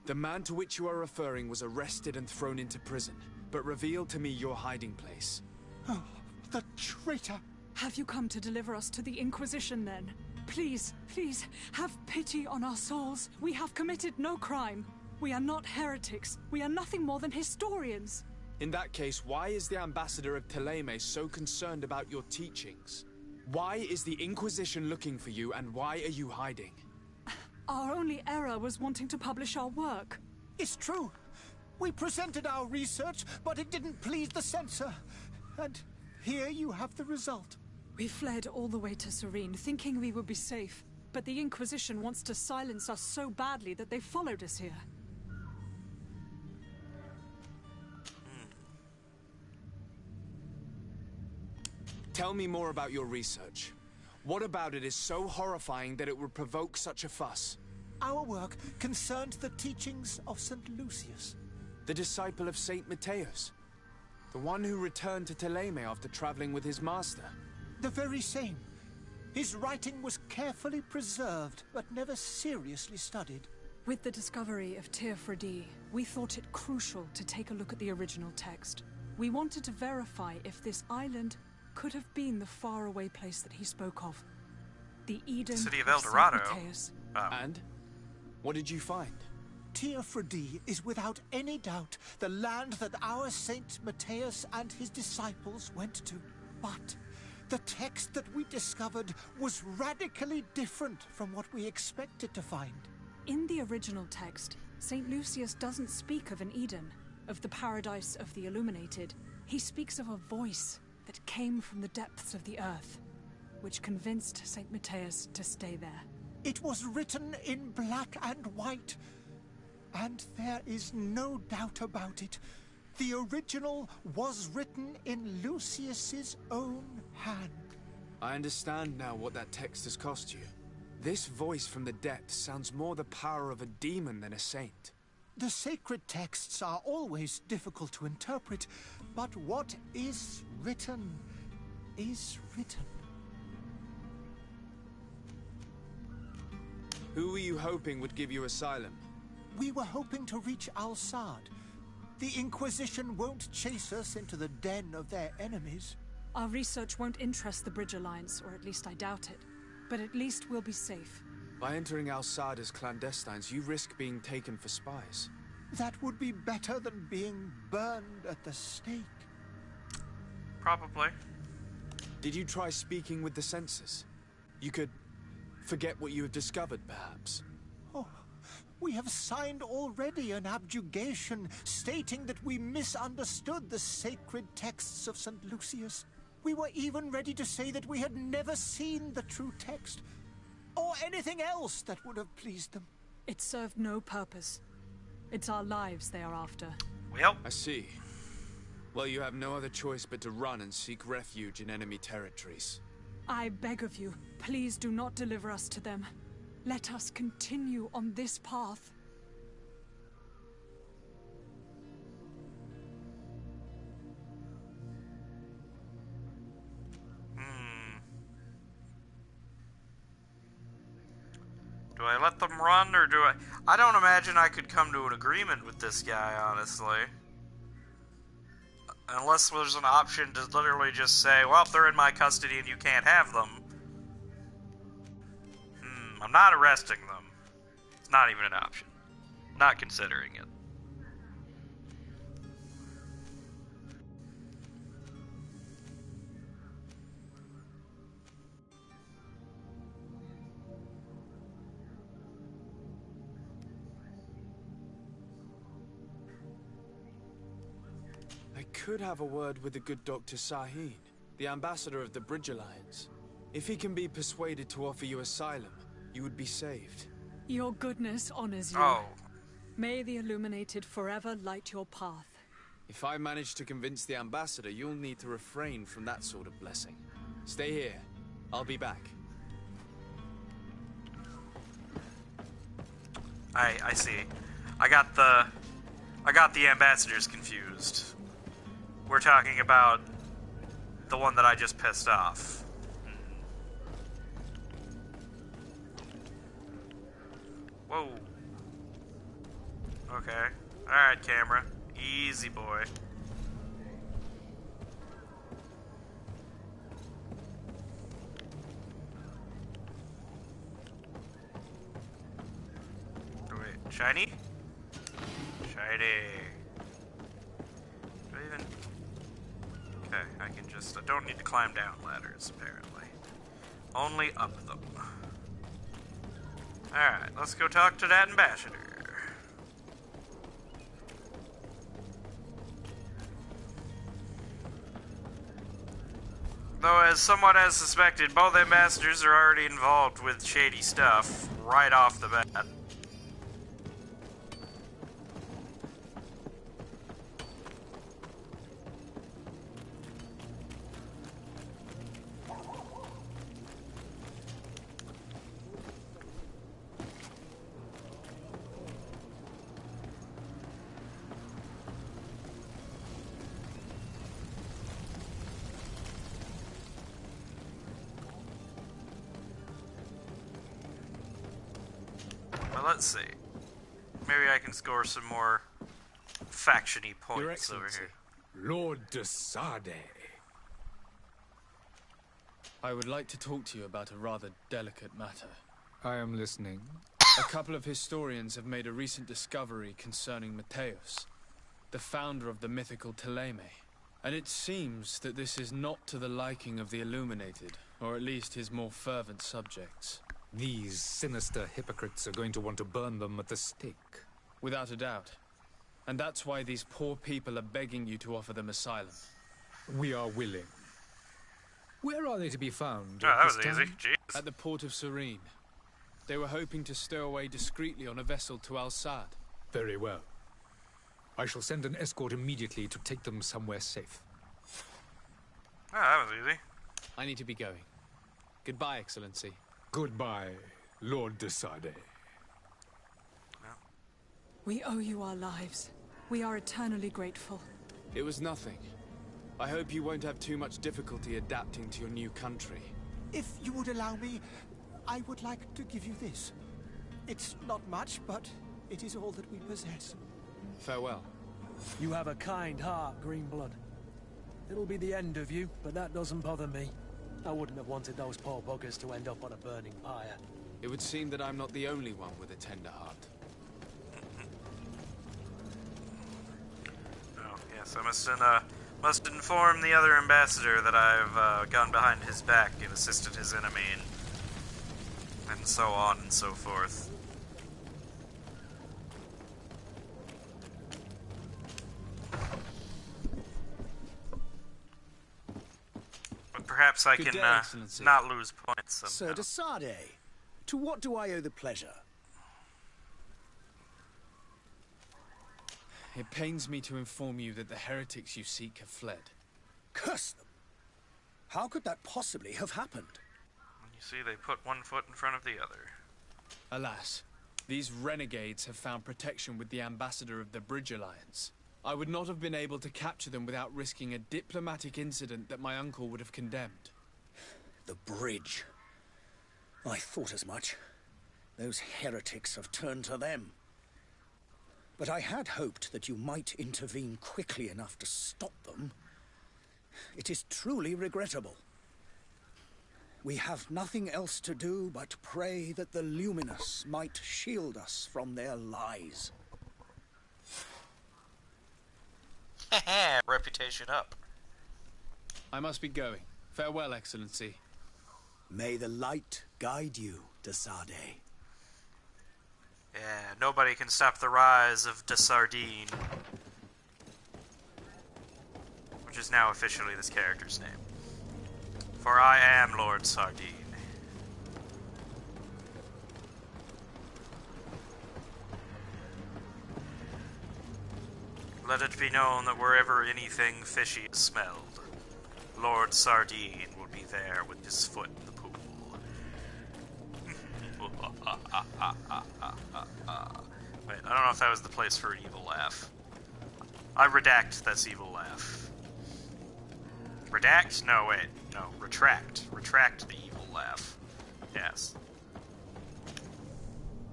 The man to which you are referring was arrested and thrown into prison, but revealed to me your hiding place. Oh, the traitor! Have you come to deliver us to the Inquisition, then? Please, please, have pity on our souls. We have committed no crime. We are not heretics. We are nothing more than historians. In that case, why is the ambassador of Thélème so concerned about your teachings? Why is the Inquisition looking for you, and why are you hiding? Our only error was wanting to publish our work. It's true. We presented our research, but it didn't please the censor. And here you have the result. We fled all the way to Serene, thinking we would be safe. But the Inquisition wants to silence us so badly that they followed us here. Tell me more about your research. What about it is so horrifying that it would provoke such a fuss? Our work concerned the teachings of St. Lucius. The disciple of St. Matthias? The one who returned to Thélème after traveling with his master? The very same. His writing was carefully preserved, but never seriously studied. With the discovery of Teofredi, we thought it crucial to take a look at the original text. We wanted to verify if this island could have been the faraway place that he spoke of. The Eden City of El Dorado. And? What did you find? Teofredi is without any doubt the land that our Saint Matthias and his disciples went to. But the text that we discovered was radically different from what we expected to find. In the original text, St. Lucius doesn't speak of an Eden, of the paradise of the illuminated. He speaks of a voice that came from the depths of the earth, which convinced St. Matthias to stay there. It was written in black and white, and there is no doubt about it. The original was written in Lucius's own hand. I understand now what that text has cost you. This voice from the depths sounds more the power of a demon than a saint. The sacred texts are always difficult to interpret, but what is written is written. Who were you hoping would give you asylum? We were hoping to reach Al-Sad. The Inquisition won't chase us into the den of their enemies. Our research won't interest the Bridge Alliance, or at least I doubt it. But at least we'll be safe. By entering Al-Sad as clandestines, you risk being taken for spies. That would be better than being burned at the stake. Probably. Did you try speaking with the censors? You could forget what you have discovered, perhaps. Oh, we have signed already an abjugation stating that we misunderstood the sacred texts of St. Lucius. We were even ready to say that we had never seen the true text, or anything else that would have pleased them. It served no purpose. It's our lives they are after. Well, I see. Well, you have no other choice but to run and seek refuge in enemy territories. I beg of you, please do not deliver us to them. Let us continue on this path. Do I let them run, or do I... I don't imagine I could come to an agreement with this guy, honestly. Unless there's an option to literally just say, well, they're in my custody and you can't have them. I'm not arresting them. It's not even an option. Not considering it. I could have a word with the good Dr. Sahin, the ambassador of the Bridge Alliance. If he can be persuaded to offer you asylum, you would be saved. Your goodness honors you. Oh. May the Illuminated forever light your path. If I manage to convince the ambassador, you'll need to refrain from that sort of blessing. Stay here. I'll be back. I see. I got the ambassadors confused. We're talking about the one that I just pissed off. Whoa. Okay. Alright, camera. Easy, boy. Shiny? Shiny. Do I even... Okay, I can just... I don't need to climb down ladders, apparently. Only up them. Alright, let's go talk to that ambassador. Though, as someone has suspected, both ambassadors are already involved with shady stuff right off the bat. Let's see. Maybe I can score some more faction-y points over here. Lord de Sade. I would like to talk to you about a rather delicate matter. I am listening. A couple of historians have made a recent discovery concerning Mateus, the founder of the mythical Teleme. And it seems that this is not to the liking of the Illuminated, or at least his more fervent subjects. These sinister hypocrites are going to want to burn them at the stake. Without a doubt. And that's why these poor people are begging you to offer them asylum. We are willing. Where are they to be found? Oh, that was easy. Jeez. At the port of Serene. They were hoping to stow away discreetly on a vessel to Al-Sad. Very well. I shall send an escort immediately to take them somewhere safe. Oh, that was easy. I need to be going. Goodbye, Excellency. Goodbye, Lord de Sade. We owe you our lives. We are eternally grateful. It was nothing. I hope you won't have too much difficulty adapting to your new country. If you would allow me, I would like to give you this. It's not much, but it is all that we possess. Farewell. You have a kind heart, Greenblood. It'll be the end of you, but that doesn't bother me. I wouldn't have wanted those poor buggers to end up on a burning pyre. It would seem that I'm not the only one with a tender heart. Oh, yes, I must inform the other ambassador that I've gone behind his back and assisted his enemy, and so on and so forth. Perhaps I can not lose points somehow. Sir de Sade, to what do I owe the pleasure? It pains me to inform you that the heretics you seek have fled. Curse them! How could that possibly have happened? You see, they put one foot in front of the other. Alas, these renegades have found protection with the ambassador of the Bridge Alliance. I would not have been able to capture them without risking a diplomatic incident that my uncle would have condemned. The bridge. I thought as much. Those heretics have turned to them. But I had hoped that you might intervene quickly enough to stop them. It is truly regrettable. We have nothing else to do but pray that the Luminous might shield us from their lies. Reputation up. I must be going. Farewell, Excellency. May the light guide you, de Sade. Yeah, nobody can stop the rise of de Sardine. Which is now officially this character's name. For I am Lord Sardine. Let it be known that wherever anything fishy is smelled, Lord Sardine will be there with his foot in the pool. Wait, I don't know if that was the place for an evil laugh. I redact that's evil laugh. Redact? No, wait. No, retract. Retract the evil laugh. Yes.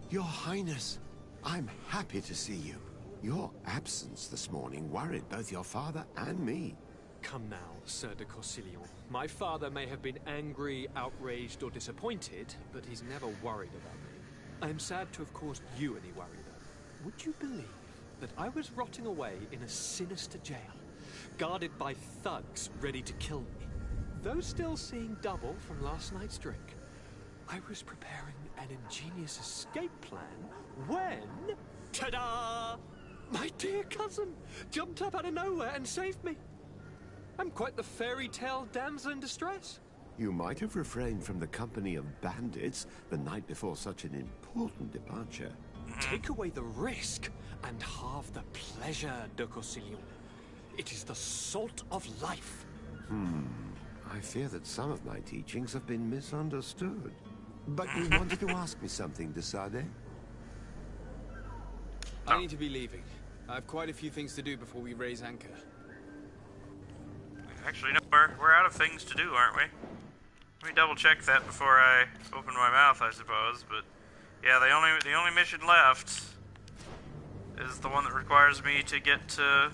Your Highness, I'm happy to see you. Your absence this morning worried both your father and me. Come now, Sir de Corsilion. My father may have been angry, outraged, or disappointed, but he's never worried about me. I am sad to have caused you any worry, though. would you believe that I was rotting away in a sinister jail, guarded by thugs ready to kill me? Though still seeing double from last night's drink, I was preparing an ingenious escape plan when... ta-da! My dear cousin jumped up out of nowhere and saved me. I'm quite the fairy tale damsel in distress. You might have refrained from the company of bandits the night before such an important departure. Take away the risk and halve the pleasure, de Cosilion. It is the salt of life. I fear that some of my teachings have been misunderstood. But you wanted to ask me something, de Sade? I need to be leaving. I have quite a few things to do before we raise anchor. Actually, no, we're out of things to do, aren't we? Let me double check that before I open my mouth, I suppose. But yeah, the only mission left is the one that requires me to get to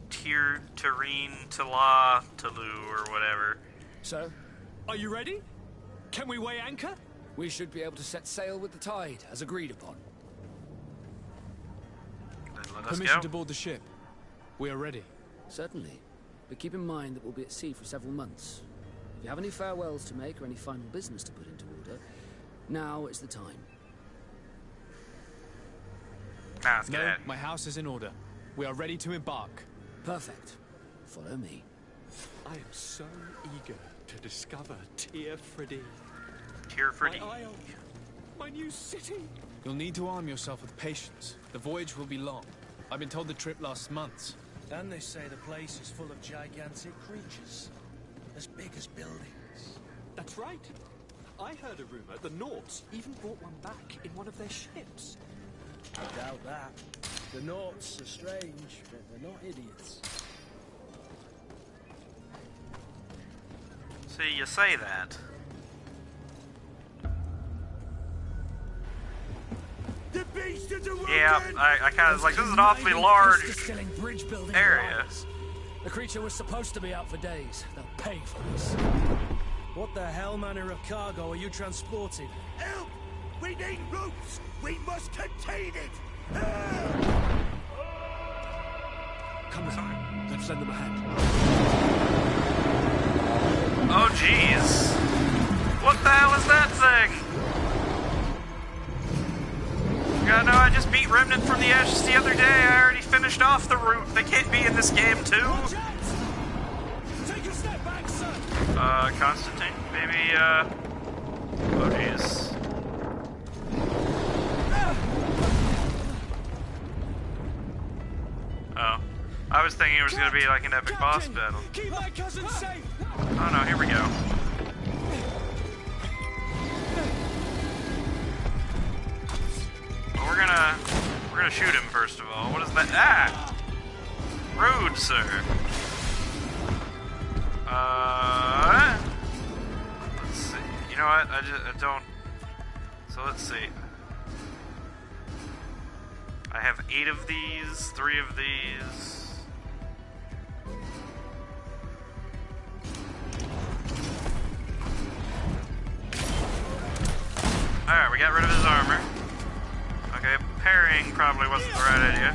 Tir Tareen Tala Talu or whatever. So, are you ready? Can we weigh anchor? We should be able to set sail with the tide, as agreed upon. Then let us Permission go. to board the ship. We are ready. Certainly. But keep in mind that we'll be at sea for several months. If you have any farewells to make or any final business to put into order, now is the time. No, my house is in order. We are ready to embark. Perfect. Follow me. I am so eager to discover Tir Freddy. Tir Freddy. My isle, my new city. You'll need to arm yourself with patience. The voyage will be long. I've been told the trip lasts months. And they say the place is full of gigantic creatures, as big as buildings. That's right. I heard a rumor the Nords even brought one back in one of their ships. I doubt that. The Nords are strange, but they're not idiots. See, you say that. The beast is awoken! Yeah, I kind of like, this is an awfully large Bridge building area. lines. The creature was supposed to be out for days. They'll pay for this. What the hell manner of cargo are you transporting? Help! We need ropes! We must contain it! Come on, let's send them ahead. Oh, jeez. What the hell is that thing? God, no, I just beat Remnant from the Ashes the other day. I already finished off the route. They can't be in this game, too. Take a step back, sir. Constantine? Maybe, oh, jeez. Oh. I was thinking it was gonna be like an epic boss battle. Keep my cousin safe! Oh no, here we go. Well, we're gonna shoot him first of all. What is that? Ah! Rude, sir. Let's see. You know what? I don't. So let's see. I have 8 of these, 3 of these. Alright, we got rid of his armor. Okay, parrying probably wasn't the right idea.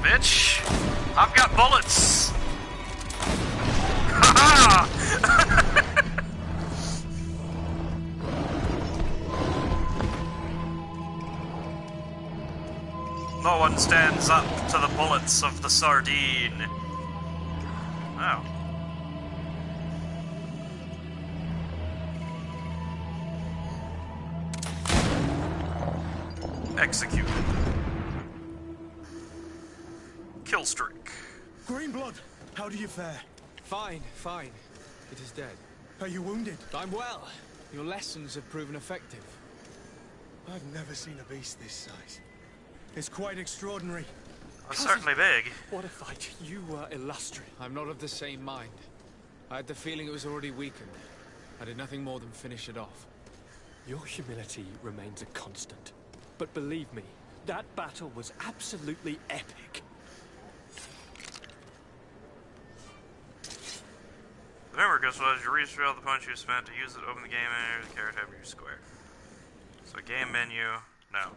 Bitch! I've got bullets! Ha-ha! No one stands up to the bullets of the sardine. Oh. Executed. Kill streak. Greenblood, how do you fare? Fine, fine. It is dead. Are you wounded? I'm well. Your lessons have proven effective. I've never seen a beast this size. It's quite extraordinary. Certainly big. What a fight. You were illustrious. I'm not of the same mind. I had the feeling it was already weakened. I did nothing more than finish it off. Your humility remains a constant. But believe me, That battle was absolutely epic. The memory crystal, as you refill the punch you spent to use it to open the game menu, the character tab of your square. So game menu, no.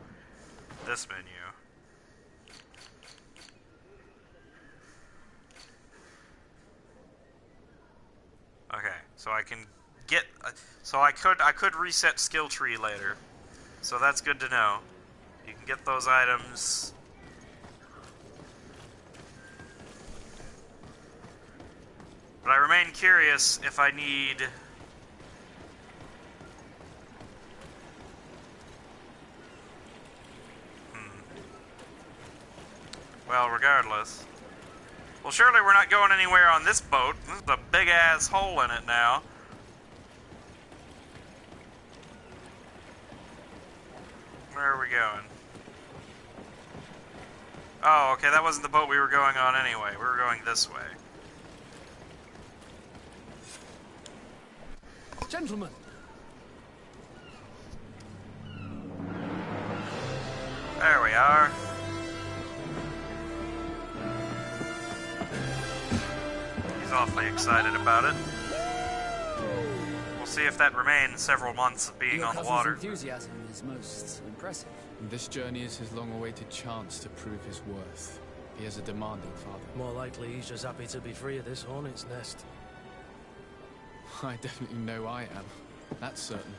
This menu. Okay, so I can get, so I could reset skill tree later. So that's good to know. You can get those items. But I remain curious if I need... Well, regardless. Well, surely we're not going anywhere on this boat. There's a big-ass hole in it now. Where are we going? Oh, okay, that wasn't the boat we were going on anyway. We were going this way. Gentlemen. There we are. He's awfully excited about it. We'll see if that remains several months of being on the water. Enthusiasm is most impressive. This journey is his long-awaited chance to prove his worth. He has a demanding father. More likely he's just happy to be free of this hornet's nest. I definitely know I am. That's certain.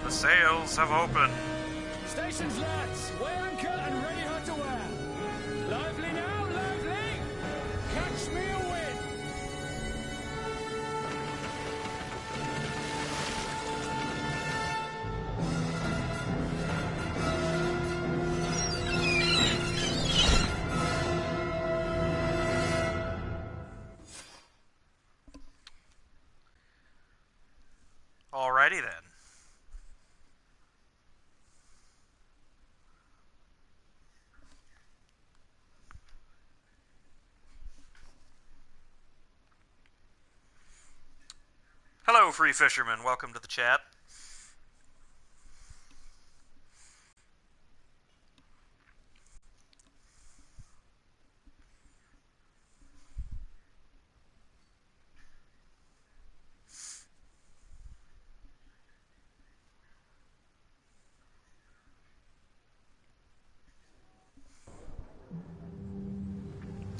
The sails have opened. Stations, lads! Weigh anchor and ready her to wear. Lively now, lively! Catch me a wind! Alrighty then. Hello, free fishermen. Welcome to the chat.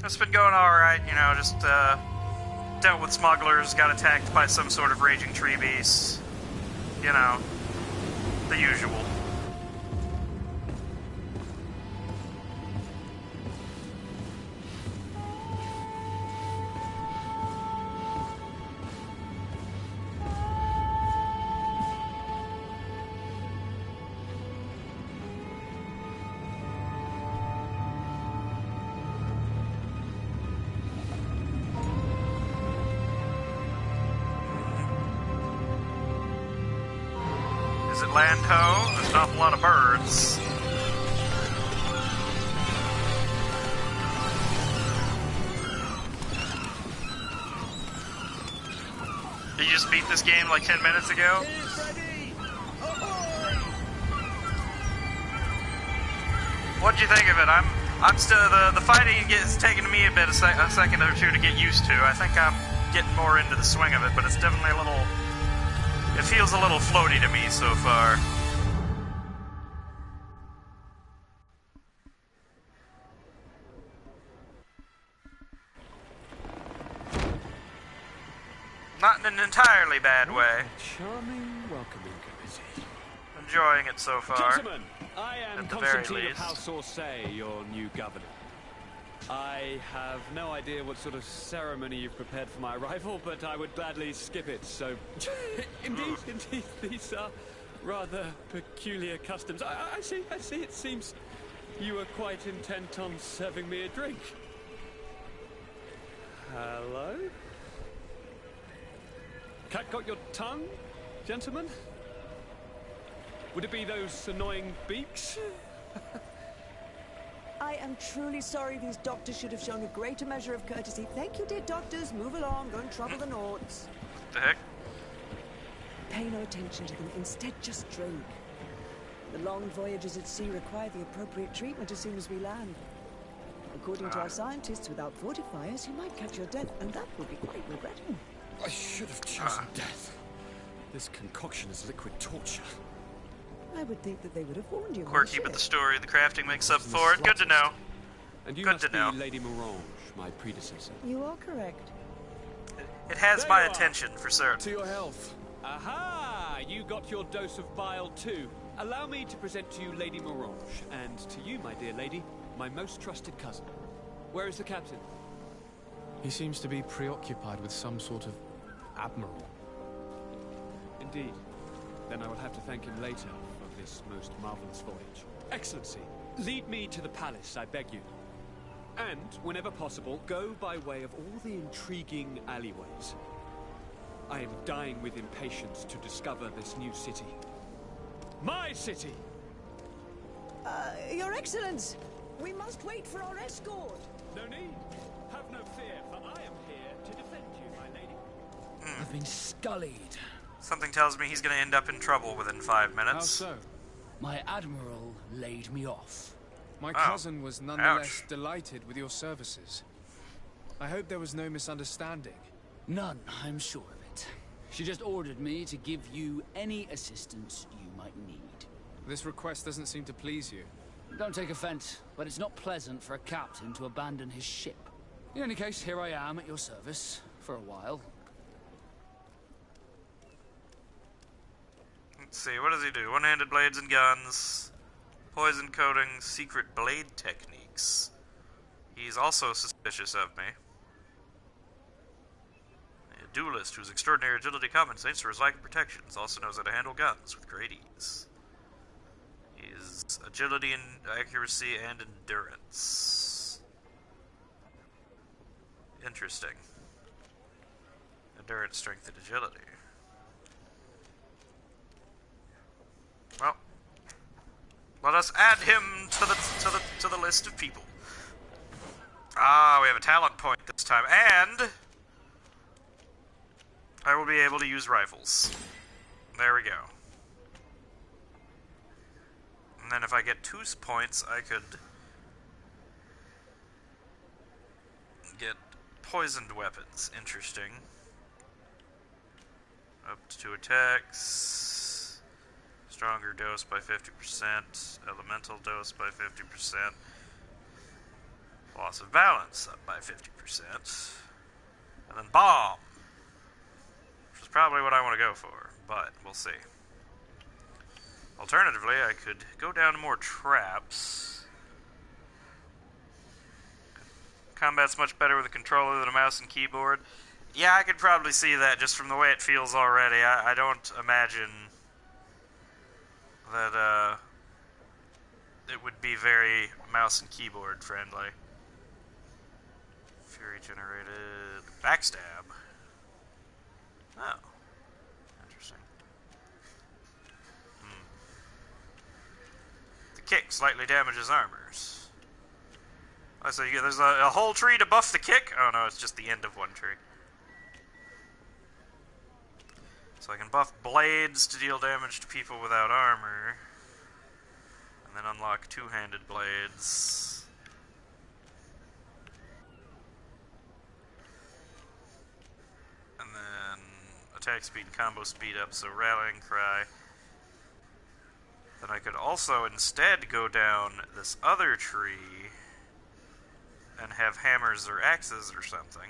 It's been going alright, you know, just, dealt with smugglers, got attacked by some sort of raging tree beast. You know, the usual. Is it land ho? There's an awful lot of birds. Did you just beat this game like 10 minutes ago? What'd you think of it? I'm still the fighting is taking me a second or two to get used to. I think I'm getting more into the swing of it, but it's definitely a little. It feels a little floaty to me so far. Not in an entirely bad way. Charming welcoming committee. Enjoying it so far. Gentlemen, I am Constantine of House Orsay, your new governor. I have no idea what sort of ceremony you've prepared for my arrival, but I would gladly skip it, so... indeed, these are rather peculiar customs. I see, it seems you are quite intent on serving me a drink. Hello? Cat got your tongue, gentlemen? Would it be those annoying beaks? I I am truly sorry these doctors should have shown a greater measure of courtesy. Thank you, dear doctors. Move along. Don't trouble the Nords. The heck? Pay no attention to them. Instead, just drink. The long voyages at sea require the appropriate treatment as soon as we land. According to our scientists, without fortifiers, you might catch your death, and that would be quite regrettable. I should have chosen death. This concoction is liquid torture. I would think that they would have warned you. Quirky, but the story, the crafting makes up for it. Good to know. And you Good must to know. be Lady Morange, my predecessor. You are correct. It has my attention, for certain. To your health. Aha! You got your dose of bile too. Allow me to present to you Lady Morange, and to you, my dear lady, my most trusted cousin. Where is the captain? He seems to be preoccupied with some sort of admiral. Indeed. Then I will have to thank him later for this most marvelous voyage. Excellency, lead me to the palace, I beg you. And, whenever possible, go by way of all the intriguing alleyways. I am dying with impatience to discover this new city. My city! Your Excellence! We must wait for our escort! No need. Have no fear, for I am here to defend you, my lady. I've been scullied. Something tells me he's going to end up in trouble within 5 minutes. How so? My admiral laid me off. My cousin was nonetheless delighted with your services. I hope there was no misunderstanding. None, I'm sure of it. She just ordered me to give you any assistance you might need. This request doesn't seem to please you. Don't take offense, but it's not pleasant for a captain to abandon his ship. In any case, here I am at your service, for a while. Let's see, what does he do? One-handed blades and guns, poison coating, secret blade techniques. He's also suspicious of me. A duelist whose extraordinary agility compensates for his lack of protections, also knows how to handle guns with great ease. His agility and accuracy and endurance. Interesting. Endurance, strength, and agility. Well, let us add him to the list of people. Ah, we have a talent point this time, and I will be able to use rifles. There we go. And then if I get 2 points, I could get poisoned weapons. Interesting. Up to 2 attacks. Stronger dose by 50%. Elemental dose by 50%. Loss of balance up by 50%. And then bomb. Which is probably what I want to go for, but we'll see. Alternatively, I could go down to more traps. Combat's much better with a controller than a mouse and keyboard. Yeah, I could probably see that just from the way it feels already. I don't imagine that it would be very mouse and keyboard friendly. Fury generated. Backstab. Oh. Interesting. The kick slightly damages armors. Oh, so there's a whole tree to buff the kick? Oh no, it's just the end of one tree. So I can buff blades to deal damage to people without armor. And then unlock two-handed blades. And then attack speed and combo speed up, so rallying cry. Then I could also instead go down this other tree and have hammers or axes or something.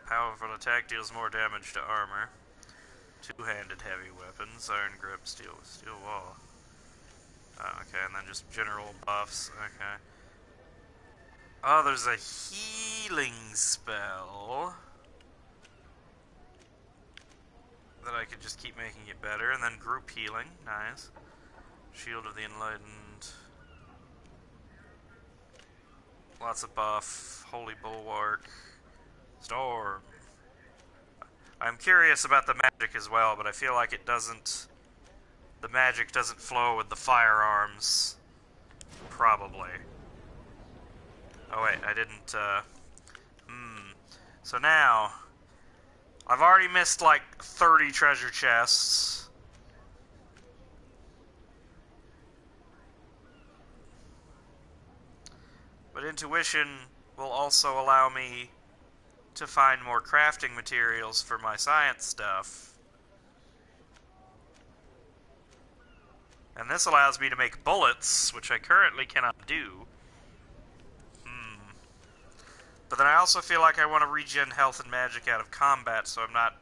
Powerful attack deals more damage to armor. Two-handed heavy weapons, iron grip, steel wall. Oh, okay, and then just general buffs. Okay. Oh, there's a healing spell that I could just keep making it better, and then group healing. Nice. Shield of the Enlightened. Lots of buff. Holy Bulwark. Storm. I'm curious about the magic as well, but I feel like it doesn't the magic doesn't flow with the firearms. Probably. Oh wait, I didn't, So now, I've already missed like 30 treasure chests. But intuition will also allow me to find more crafting materials for my science stuff. And this allows me to make bullets, which I currently cannot do. But then I also feel like I want to regen health and magic out of combat, so I'm not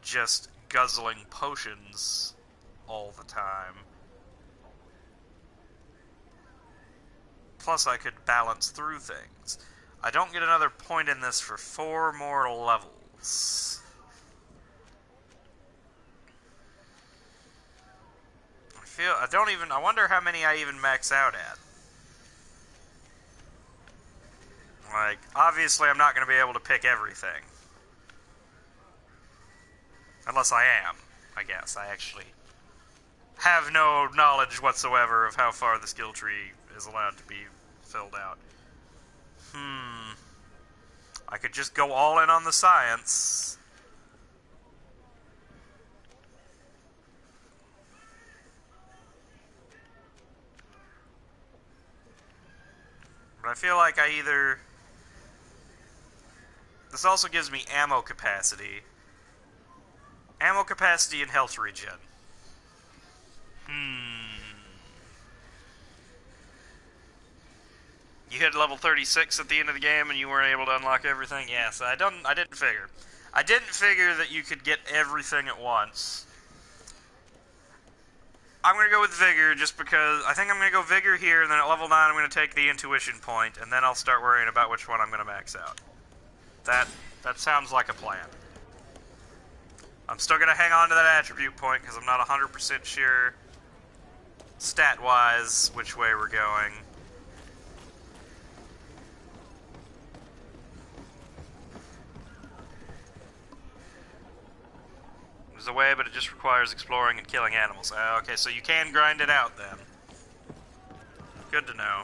just guzzling potions all the time. Plus, I could balance through things. I don't get another point in this for 4 more levels. I wonder how many I even max out at. Like, obviously I'm not going to be able to pick everything. Unless I am, I guess. I actually have no knowledge whatsoever of how far the skill tree is allowed to be filled out. I could just go all in on the science. But I feel like I either... This also gives me ammo capacity. Ammo capacity and health regen. You hit level 36 at the end of the game and you weren't able to unlock everything? Yes, I didn't figure. I didn't figure that you could get everything at once. I'm going to go with Vigor just because... I think I'm going to go Vigor here, and then at level 9 I'm going to take the Intuition point, and then I'll start worrying about which one I'm going to max out. That sounds like a plan. I'm still going to hang on to that attribute point because I'm not 100% sure stat-wise which way we're going. There's a way, but it just requires exploring and killing animals. Okay, so you can grind it out then. Good to know.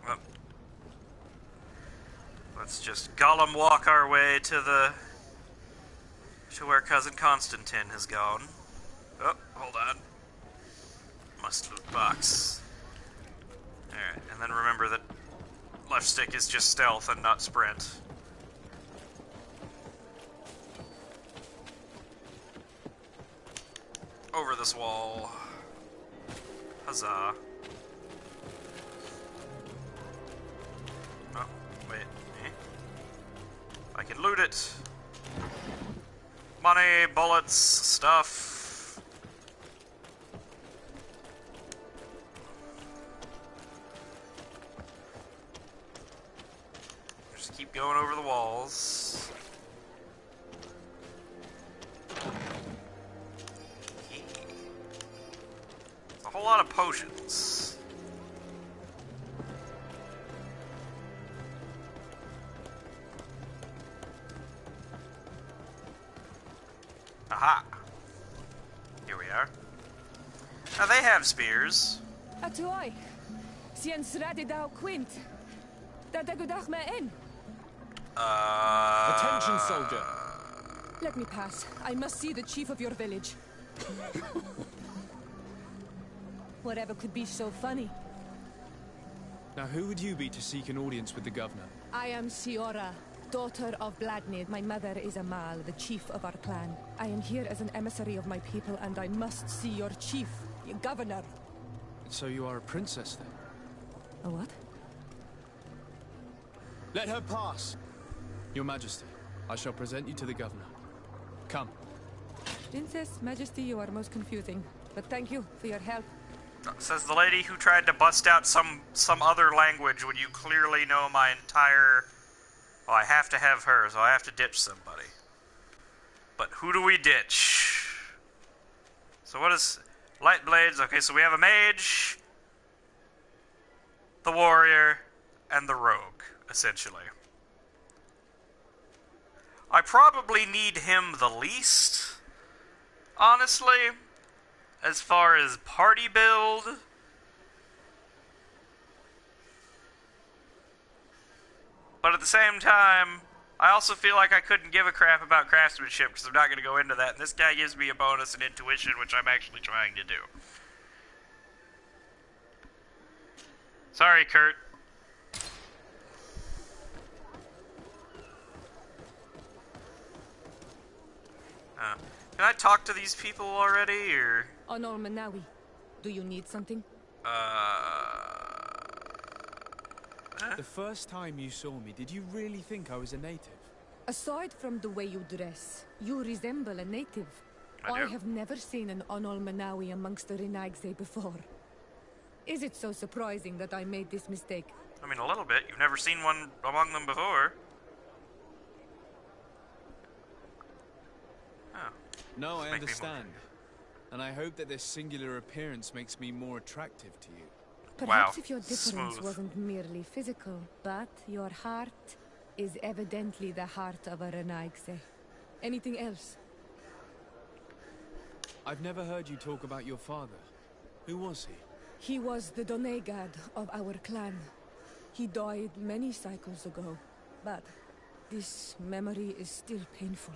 Well, let's just Gollum walk our way to where Cousin Constantine has gone. Oh, hold on. Must loot box. Alright, and then remember that left stick is just stealth and not sprint. Over this wall. Huzzah. Oh, wait. I can loot it. Money, bullets, stuff. Just keep going over the walls. A whole lot of potions. Aha! Here we are. Now they have spears. Atuai, sien sradi dau quint. Dadagudach me in. Attention, soldier. Let me pass. I must see the chief of your village. Whatever could be so funny. Now, who would you be to seek an audience with the governor? I am Siora, daughter of Vladnid. My mother is Amal, the chief of our clan. I am here as an emissary of my people, and I must see your chief, your governor. So you are a princess, then? A what? Let her pass! Your Majesty, I shall present you to the governor. Come. Princess, Majesty, you are most confusing. But thank you for your help. Says the lady who tried to bust out some other language when you clearly know my entire... Well, I have to have her, so I have to ditch somebody. But who do we ditch? So what is... Light blades, okay, so we have a mage, the warrior, and the rogue, essentially. I probably need him the least, Honestly, as far as party build, but at the same time, I also feel like I couldn't give a crap about craftsmanship because I'm not going to go into that. And this guy gives me a bonus in intuition, which I'm actually trying to do. Sorry, Kurt. Can I talk to these people already, or? Honor Manawi, do you need something? The first time you saw me, did you really think I was a native? Aside from the way you dress, you resemble a native. I have never seen an Onol Manawi amongst the Renaigse before. Is it so surprising that I made this mistake? I mean, a little bit. You've never seen one among them before. Oh. No, I understand. And I hope that this singular appearance makes me more attractive to you. Perhaps if your difference wasn't merely physical, but your heart is evidently the heart of a Renaigse. Anything else? I've never heard you talk about your father. Who was he? He was the Donegad of our clan. He died many cycles ago, but this memory is still painful.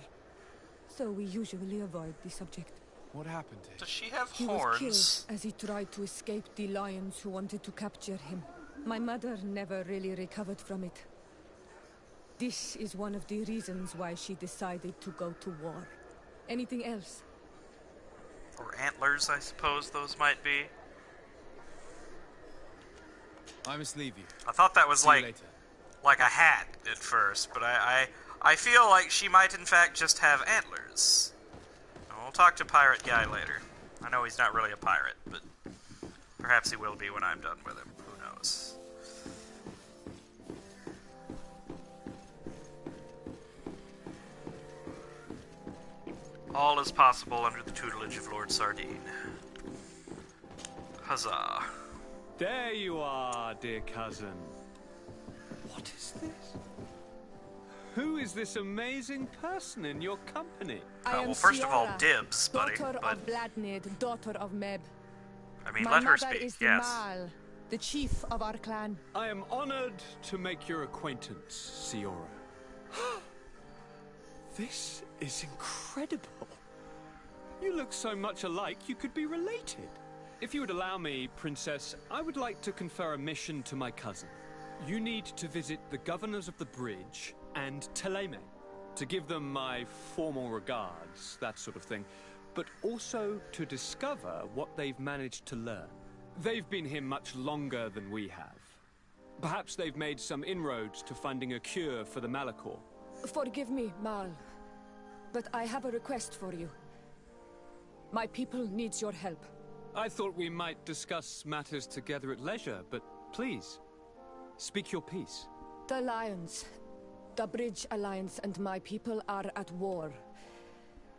So we usually avoid the subject. What happened to him? Does she have He horns? was killed as he tried to escape the lions who wanted to capture him. My mother never really recovered from it. This is one of the reasons why she decided to go to war. Anything else? Or antlers, I suppose those might be. I must leave you. I thought that was See you like later. a hat at first, but I feel like she might in fact just have antlers. We'll talk to Pirate Guy later. I know he's not really a pirate, but perhaps he will be when I'm done with him. Who knows? All is possible under the tutelage of Lord Sardine. Huzzah. There you are, dear cousin. What is this? Who is this amazing person in your company? Well, first of all, dibs, buddy. Daughter of Bladnid, daughter of Meb. I mean, My let her mother speak, is the yes. Mal, the chief of our clan. I am honored to make your acquaintance, Siora. This is incredible. You look so much alike you could be related. If you would allow me, Princess, I would like to confer a mission to my cousin. You need to visit the governors of the bridge and Teleme to give them my formal regards, that sort of thing, but also to discover what they've managed to learn. They've been here much longer than we have. Perhaps they've made some inroads to finding a cure for the Malachor. Forgive me, Mal, but I have a request for you. My people needs your help. I thought we might discuss matters together at leisure, but please, speak your piece. The Lions, the Bridge Alliance and my people are at war.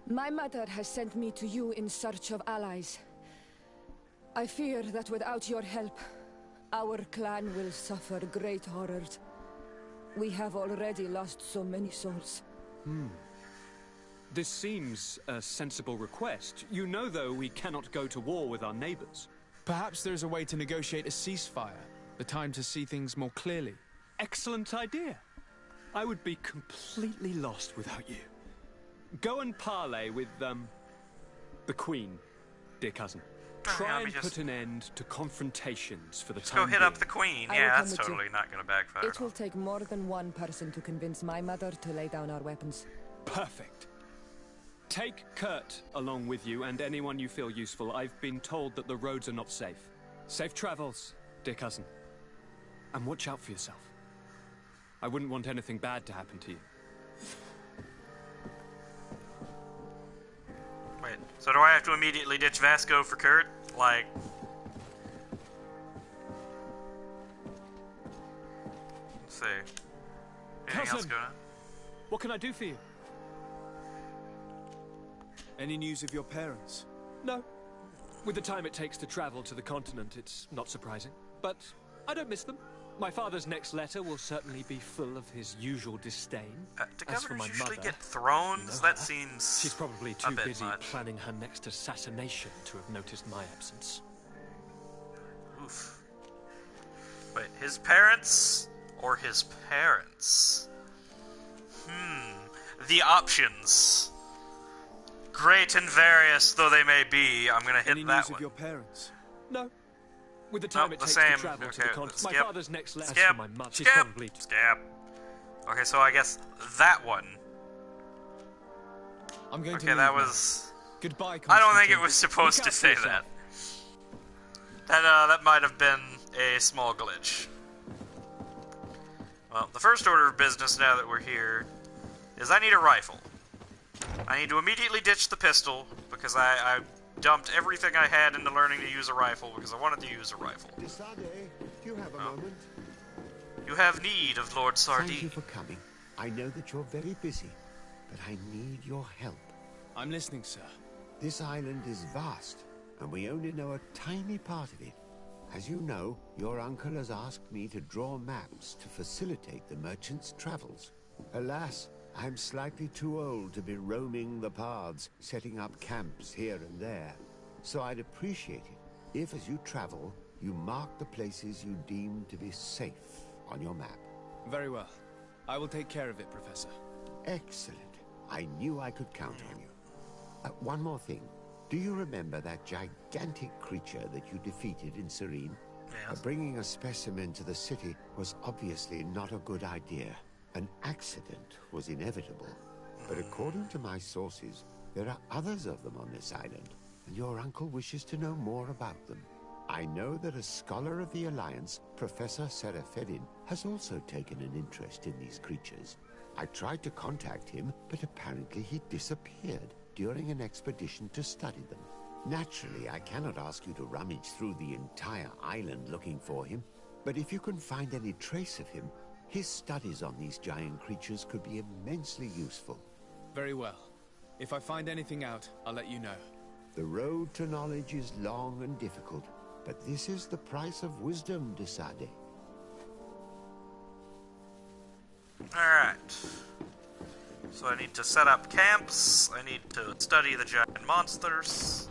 My mother has sent me to you in search of allies. I fear that without your help, our clan will suffer great horrors. We have already lost so many souls. This seems a sensible request. You know, though, we cannot go to war with our neighbors. Perhaps there's a way to negotiate a ceasefire. The time to see things more clearly. Excellent idea. I would be completely lost without you. Go and parley with, the Queen, dear cousin. Try and put an end to confrontations for the time Go hit being. up the Queen. I will Yeah, come that's with you. totally not going to backfire. It will take more than one person to convince my mother to lay down our weapons. Perfect. Take Kurt along with you and anyone you feel useful. I've been told that the roads are not safe. Safe travels, dear cousin. And watch out for yourself. I wouldn't want anything bad to happen to you. Wait, so do I have to immediately ditch Vasco for Kurt? Like... Let's see. Anything else Cousin, going on? what can I do for you? Any news of your parents? No. With the time it takes to travel to the continent, it's not surprising. But I don't miss them. My father's next letter will certainly be full of his usual disdain. Do As for my governors usually mother, get thrones? you know That her. seems She's probably a too bit busy much. planning her next assassination to have noticed my absence. Oof. Wait, his parents or his parents? The options. Great and various though they may be, I'm gonna hit Any that news one. of your parents? No. With the time it the takes same. to travel to the Okay, continent, skip. my father's next letter Skip. to my mother. She's Skip. probably Skip. Okay, so I guess that one. I'm going to Okay, leave that now. was. Goodbye, I don't think Constantine. it was supposed Look to out for say yourself. that. That might have been a small glitch. Well, the first order of business now that we're here is I need a rifle. I need to immediately ditch the pistol because I dumped everything I had into learning to use a rifle because I wanted to use a rifle. Desade, do you have a moment? You have need of Lord Sardine. Thank you for coming. I know that you're very busy, but I need your help. I'm listening, sir. This island is vast, and we only know a tiny part of it. As you know, your uncle has asked me to draw maps to facilitate the merchant's travels. Alas, I'm slightly too old to be roaming the paths, setting up camps here and there. So I'd appreciate it if, as you travel, you mark the places you deem to be safe on your map. Very well. I will take care of it, Professor. Excellent. I knew I could count on you. One more thing. Do you remember that gigantic creature that you defeated in Serene? Yes. Bringing a specimen to the city was obviously not a good idea. An accident was inevitable. But according to my sources, there are others of them on this island, and your uncle wishes to know more about them. I know that a scholar of the Alliance, Professor Serafedin, has also taken an interest in these creatures. I tried to contact him, but apparently he disappeared during an expedition to study them. Naturally, I cannot ask you to rummage through the entire island looking for him, but if you can find any trace of him, his studies on these giant creatures could be immensely useful. Very well. If I find anything out, I'll let you know. The road to knowledge is long and difficult, but this is the price of wisdom, Desade. Alright. So I need to set up camps, I need to study the giant monsters.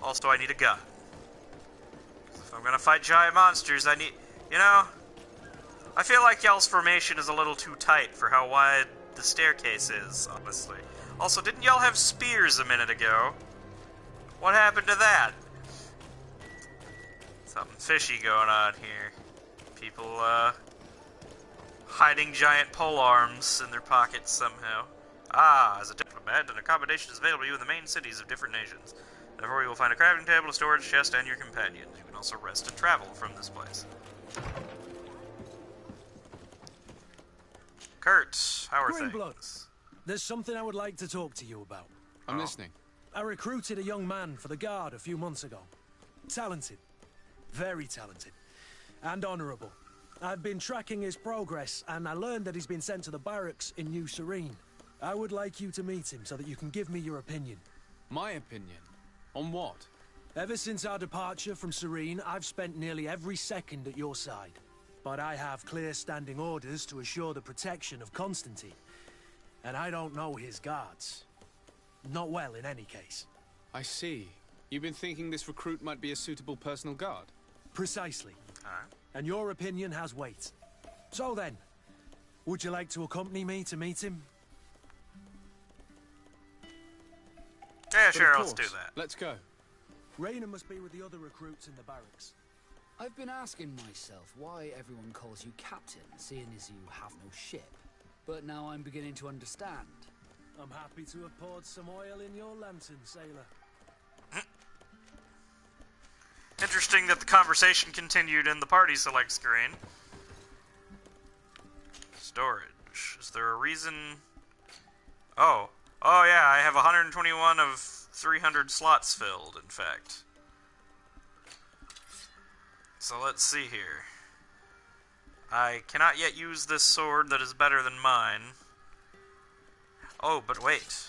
Also, I need a gun. 'Cause if I'm gonna fight giant monsters, I need... You know, I feel like y'all's formation is a little too tight for how wide the staircase is, honestly. Also, didn't y'all have spears a minute ago? What happened to that? Something fishy going on here. People, hiding giant pole arms in their pockets somehow. Ah, as a diplomat, an accommodation is available to you in the main cities of different nations. Therefore, you will find a crafting table, a storage chest, and your companions. You can also rest and travel from this place. Kurt, how are Greenblood, things? there's something I would like to talk to you about. I'm listening. I recruited a young man for the Guard a few months ago. Talented. Very talented. And honourable. I've been tracking his progress, and I learned that he's been sent to the barracks in New Serene. I would like you to meet him so that you can give me your opinion. My opinion? On what? Ever since our departure from Serene, I've spent nearly every second at your side. But I have clear standing orders to assure the protection of Constantine. And I don't know his guards. Not well, in any case. I see. You've been thinking this recruit might be a suitable personal guard? Precisely. And your opinion has weight. So then, would you like to accompany me to meet him? Yeah, sure, Of let's do course. that. Let's go. Raina must be with the other recruits in the barracks. I've been asking myself why everyone calls you captain, seeing as you have no ship. But now I'm beginning to understand. I'm happy to have poured some oil in your lantern, sailor. Interesting that the conversation continued in the party select screen. Storage. Is there a reason... Oh. Oh yeah, I have 121 of 300 slots filled, in fact. So let's see here. I cannot yet use this sword that is better than mine. Oh, but wait.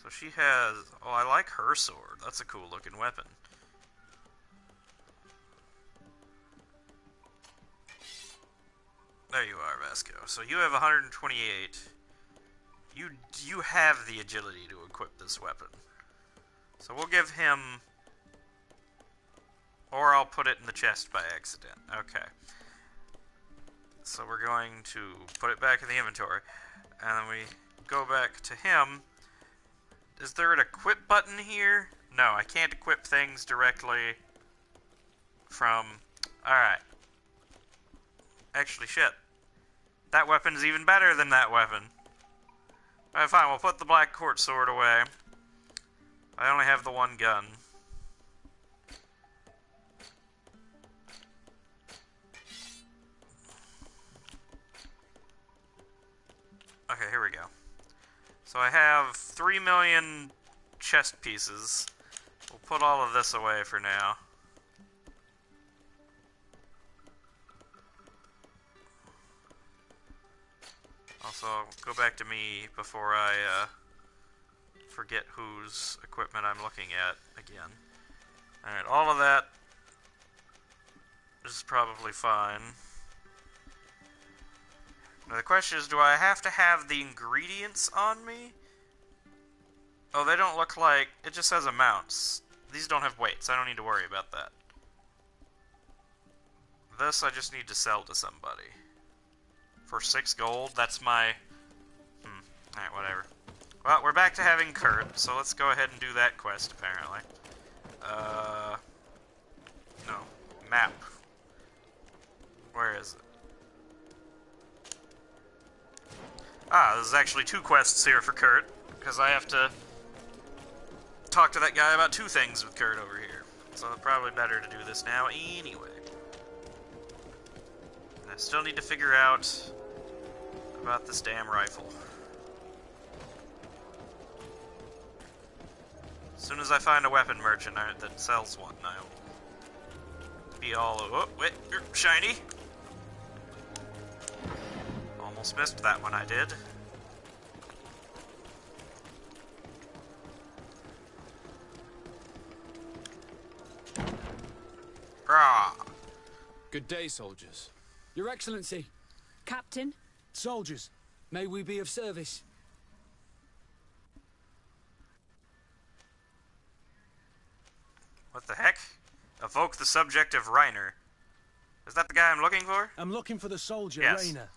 So she has... Oh, I like her sword. That's a cool looking weapon. There you are, Vasco. So you have 128. You have the agility to equip this weapon. So we'll give him... Or I'll put it in the chest by accident. Okay. So we're going to put it back in the inventory. And then we go back to him. Is there an equip button here? No, I can't equip things directly from... Alright. Actually, shit. That weapon's even better than that weapon. Alright, fine, we'll put the Black Court sword away. I only have the one gun. Okay, here we go. So I have 3 million chest pieces. We'll put all of this away for now. Also, go back to me before I forget whose equipment I'm looking at again. Alright, all of that is probably fine. Now the question is, do I have to have the ingredients on me? Oh, they don't look like... It just says amounts. These don't have weights. I don't need to worry about that. This I just need to sell to somebody. For 6 gold, that's my... Alright, whatever. Well, we're back to having Kurt, so let's go ahead and do that quest, apparently. No. Map. Where is it? Ah, there's actually 2 quests here for Kurt, because I have to talk to that guy about 2 things with Kurt over here. So it's probably better to do this now anyway. I still need to figure out about this damn rifle. As soon as I find a weapon merchant that sells one, I'll be all... Oh, wait, shiny! Almost missed that one, I did. Rah! Good day, soldiers. Your Excellency. Captain. Soldiers. May we be of service? What the heck? Evoke the subject of Reiner. Is that the guy I'm looking for? I'm looking for the soldier, yes. Rainer.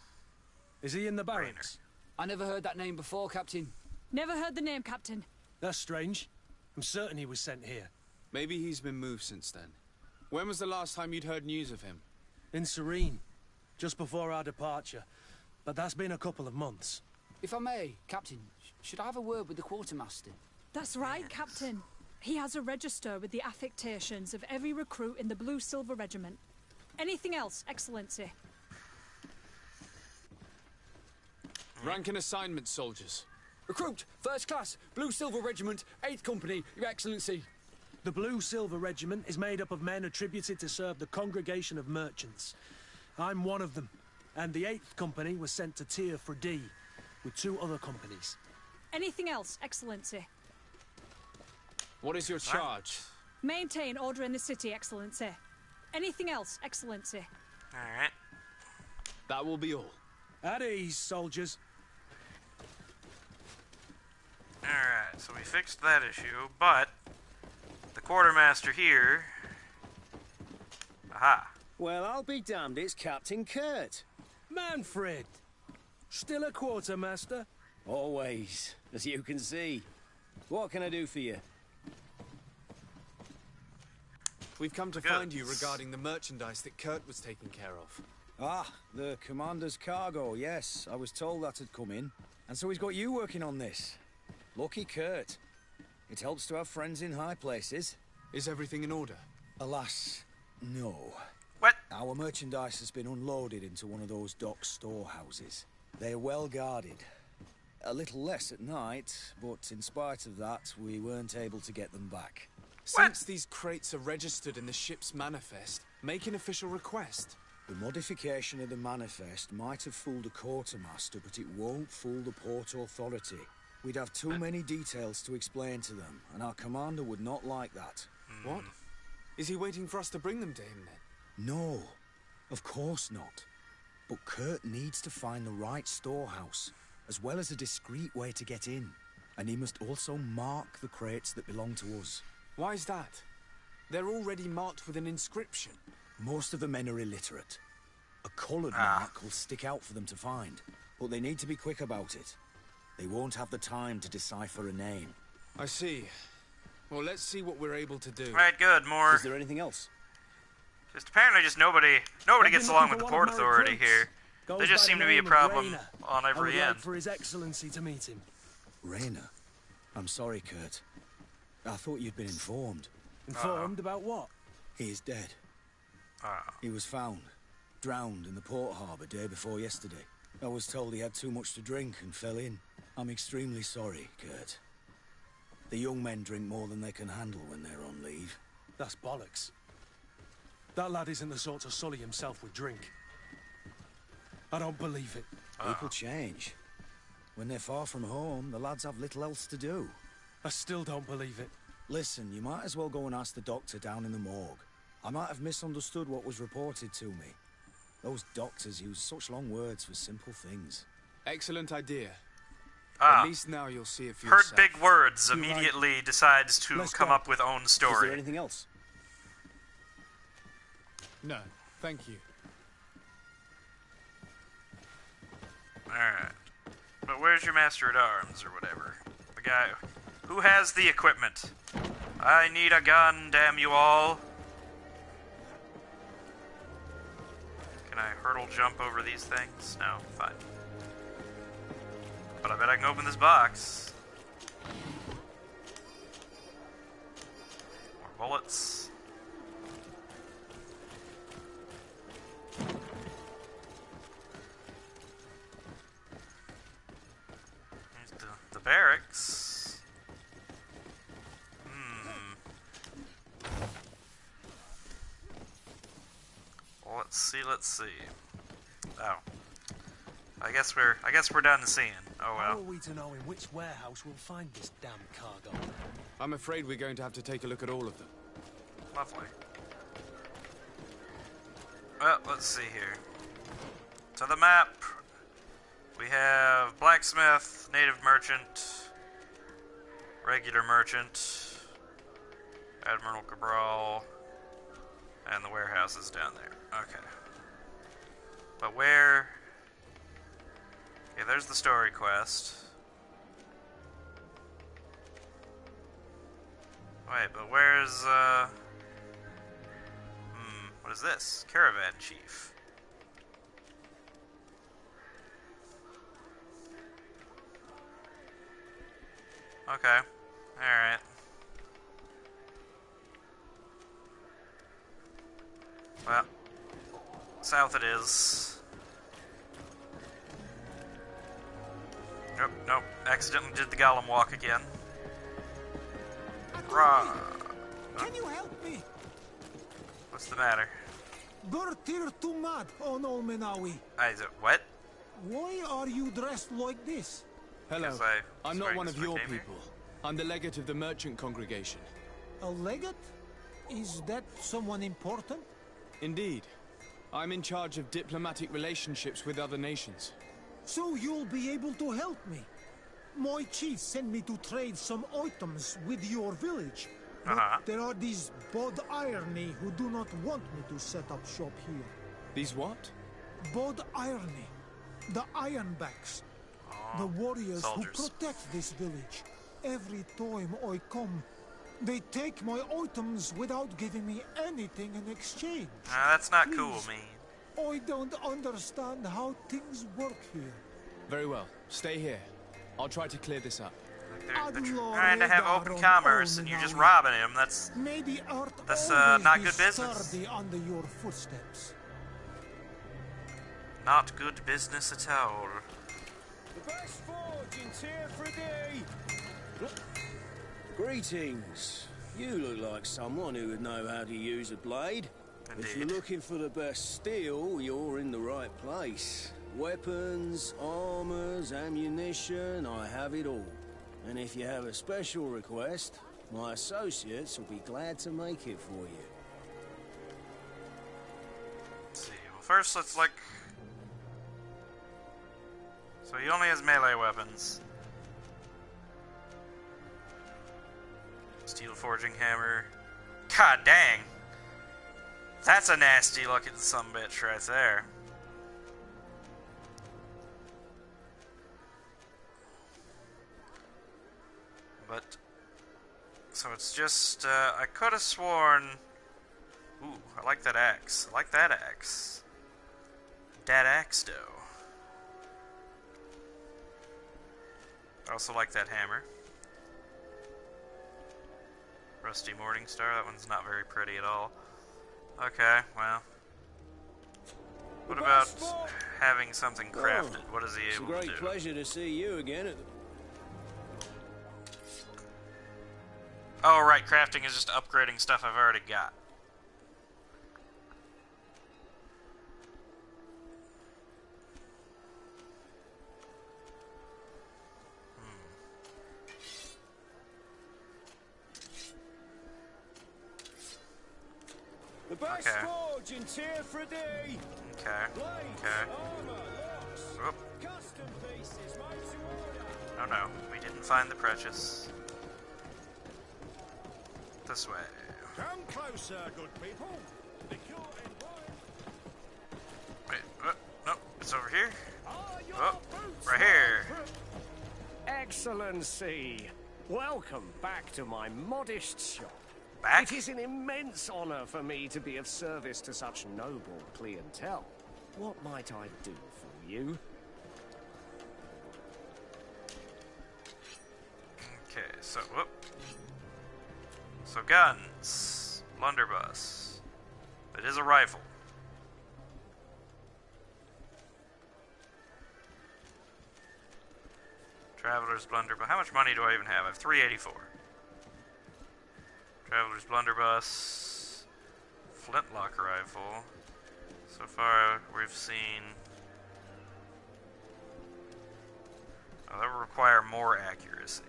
Is he in the barracks? I never heard that name before, Captain. Never heard the name, Captain. That's strange. I'm certain he was sent here. Maybe he's been moved since then. When was the last time you'd heard news of him? In Serene. Just before our departure. But that's been a couple of months. If I may, Captain, should I have a word with the quartermaster? That's right, Captain. He has a register with the affectations of every recruit in the Blue-Silver Regiment. Anything else, Excellency? Rank and assignment, soldiers. Recruit, first class, Blue-Silver Regiment, 8th Company, Your Excellency. The Blue-Silver Regiment is made up of men attributed to serve the Congregation of Merchants. I'm one of them, and the 8th Company was sent to Tier for D, with 2 other companies. Anything else, Excellency? What is your charge? Maintain order in the city, Excellency. Anything else, Excellency? Alright. That will be all. At ease, soldiers. Alright, so we fixed that issue, but the quartermaster here... Aha. Well, I'll be damned, it's Captain Kurt. Manfred! Still a quartermaster? Always, as you can see. What can I do for you? We've come to find you regarding the merchandise that Kurt was taking care of. Ah, the commander's cargo, yes. I was told that had come in. And so he's got you working on this. Lucky Kurt. It helps to have friends in high places. Is everything in order? Alas, no. What? Our merchandise has been unloaded into one of those dock storehouses. They're well guarded. A little less at night, but in spite of that, we weren't able to get them back. Since these crates are registered in the ship's manifest, make an official request. The modification of the manifest might have fooled a quartermaster, but it won't fool the Port Authority. We'd have too many details to explain to them, and our commander would not like that. What? Is he waiting for us to bring them to him, then? No, of course not. But Kurt needs to find the right storehouse, as well as a discreet way to get in. And he must also mark the crates that belong to us. Why is that? They're already marked with an inscription. Most of the men are illiterate. A coloured mark will stick out for them to find, but they need to be quick about it. They won't have the time to decipher a name. I see. Well, let's see what we're able to do. Right, good. More. Is there anything else? Just apparently, just nobody gets along with the Port Authority here. They just seem to be a problem on every end. I would like for His Excellency to meet him. Rainer? I'm sorry, Kurt. I thought you'd been informed. Informed about what? He is dead. He was found, drowned in the port harbour day before yesterday. I was told he had too much to drink and fell in. I'm extremely sorry, Kurt. The young men drink more than they can handle when they're on leave. That's bollocks. That lad isn't the sort to sully himself with drink. I don't believe it. People change. When they're far from home, the lads have little else to do. I still don't believe it. Listen, you might as well go and ask the doctor down in the morgue. I might have misunderstood what was reported to me. Those doctors use such long words for simple things. Excellent idea. At least now you'll see it for yourself. Heard big words, immediately decides to come up with own story. Is there anything else? No, thank you. Alright. But where's your master-at-arms, or whatever? The guy who has the equipment. I need a gun, damn you all. Can I hurdle jump over these things? No, fine. But I bet I can open this box. More bullets. Here's the barracks. Well, let's see. Oh. I guess we're done seeing. Oh well. How are we to know in which warehouse we'll find this damn cargo? I'm afraid we're going to have to take a look at all of them. Lovely. Well, let's see here. So the map, we have blacksmith, native merchant, regular merchant, Admiral Cabral, and the warehouse is down there. Okay. But where... Okay, there's the story quest. Wait, but where's, what is this? Caravan Chief. Okay. Alright. Well, south it is. Nope. Accidentally did the Gollum walk again. Rah. Can you help me? What's the matter? Bertir Tumad on Olmenawi. What? Why are you dressed like this? Hello. I'm not one of your people. I'm the legate of the merchant congregation. A legate? Is that someone important? Indeed. I'm in charge of diplomatic relationships with other nations. So you'll be able to help me. My chief sent me to trade some items with your village. But there are these Bod Irony who do not want me to set up shop here. These what? Bod Irony. The Ironbacks. The warriors soldiers who protect this village. Every time I come, they take my items without giving me anything in exchange. That's not cool, man. I don't understand how things work here. Very well. Stay here. I'll try to clear this up. They're trying to have open commerce and you're just robbing him. That's not good business. Under your footsteps. Not good business at all. The best forge in Tier 3D. Greetings. You look like someone who would know how to use a blade. Indeed. If you're looking for the best steel, you're in the right place. Weapons, armors, ammunition, I have it all. And if you have a special request, my associates will be glad to make it for you. Let's see. Well, first let's look. So he only has melee weapons. Steel forging hammer. God dang! That's a nasty looking sumbitch right there. But so it's just I could have sworn. Ooh, I like that axe. I like that axe. That axe though. I also like that hammer. Rusty Morning Star, that one's not very pretty at all. Okay, well. What about having something crafted? What is he able to do? It's a great pleasure to see you again at the... Oh, right, crafting is just upgrading stuff I've already got. The best forge in Tier 3D. Okay. Oop. Custom pieces made to order. Oh no, we didn't find the precious. This way. Come closer, good people. Wait, no, it's over here. Oh, right here. Excellency, welcome back to my modest shop. Back? It is an immense honor for me to be of service to such noble clientele. What might I do for you? Okay, so, whoop. So guns. Blunderbuss. It is a rifle. Traveler's Blunderbuss. How much money do I even have? I have 384. Traveler's Blunderbuss. Flintlock rifle. So far, we've seen... Oh, that would require more accuracy.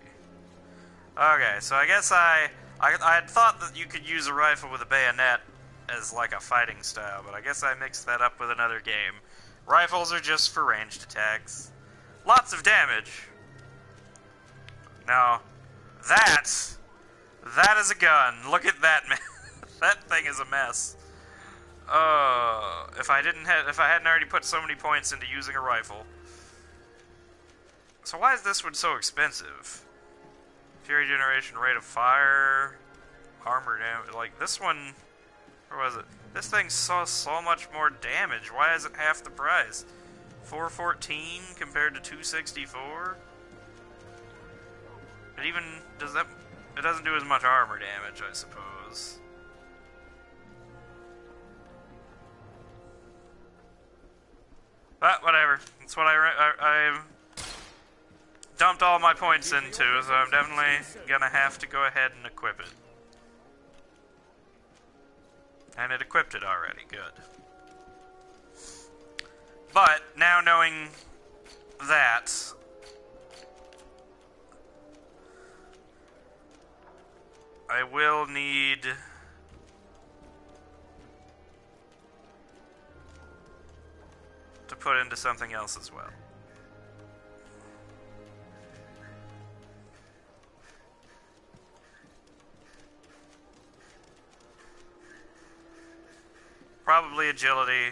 Okay, so I guess I had thought that you could use a rifle with a bayonet as like a fighting style, but I guess I mixed that up with another game. Rifles are just for ranged attacks. Lots of damage. Now, that is a gun. Look at that, man. That thing is a mess. If I hadn't already put so many points into using a rifle. So why is this one so expensive? Fury generation, rate of fire, armor damage. Like this one, where was it? This thing saw so much more damage. Why is it half the price? 414 compared to 264. It even does that. It doesn't do as much armor damage, I suppose. But whatever. That's what I dumped all my points into, so I'm definitely gonna have to go ahead and equip it. And it equipped it already, good. But, now knowing that, I will need to put into something else as well. Probably agility.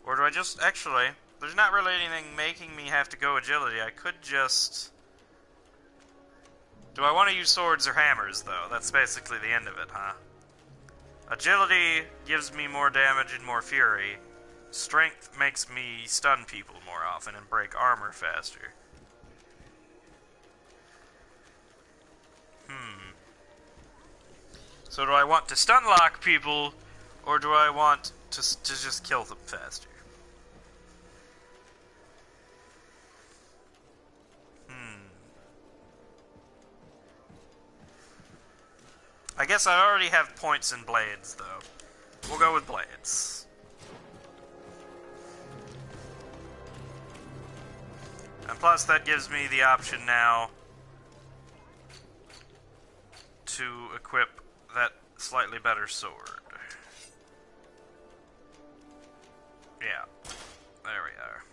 Or do I just... Actually, there's not really anything making me have to go agility. I could just... Do I want to use swords or hammers, though? That's basically the end of it, huh? Agility gives me more damage and more fury. Strength makes me stun people more often and break armor faster. So do I want to stun lock people, or do I want to just kill them faster? I guess I already have points in blades, though. We'll go with blades. plus that gives me the option now to equip that slightly better sword. Yeah, there we are.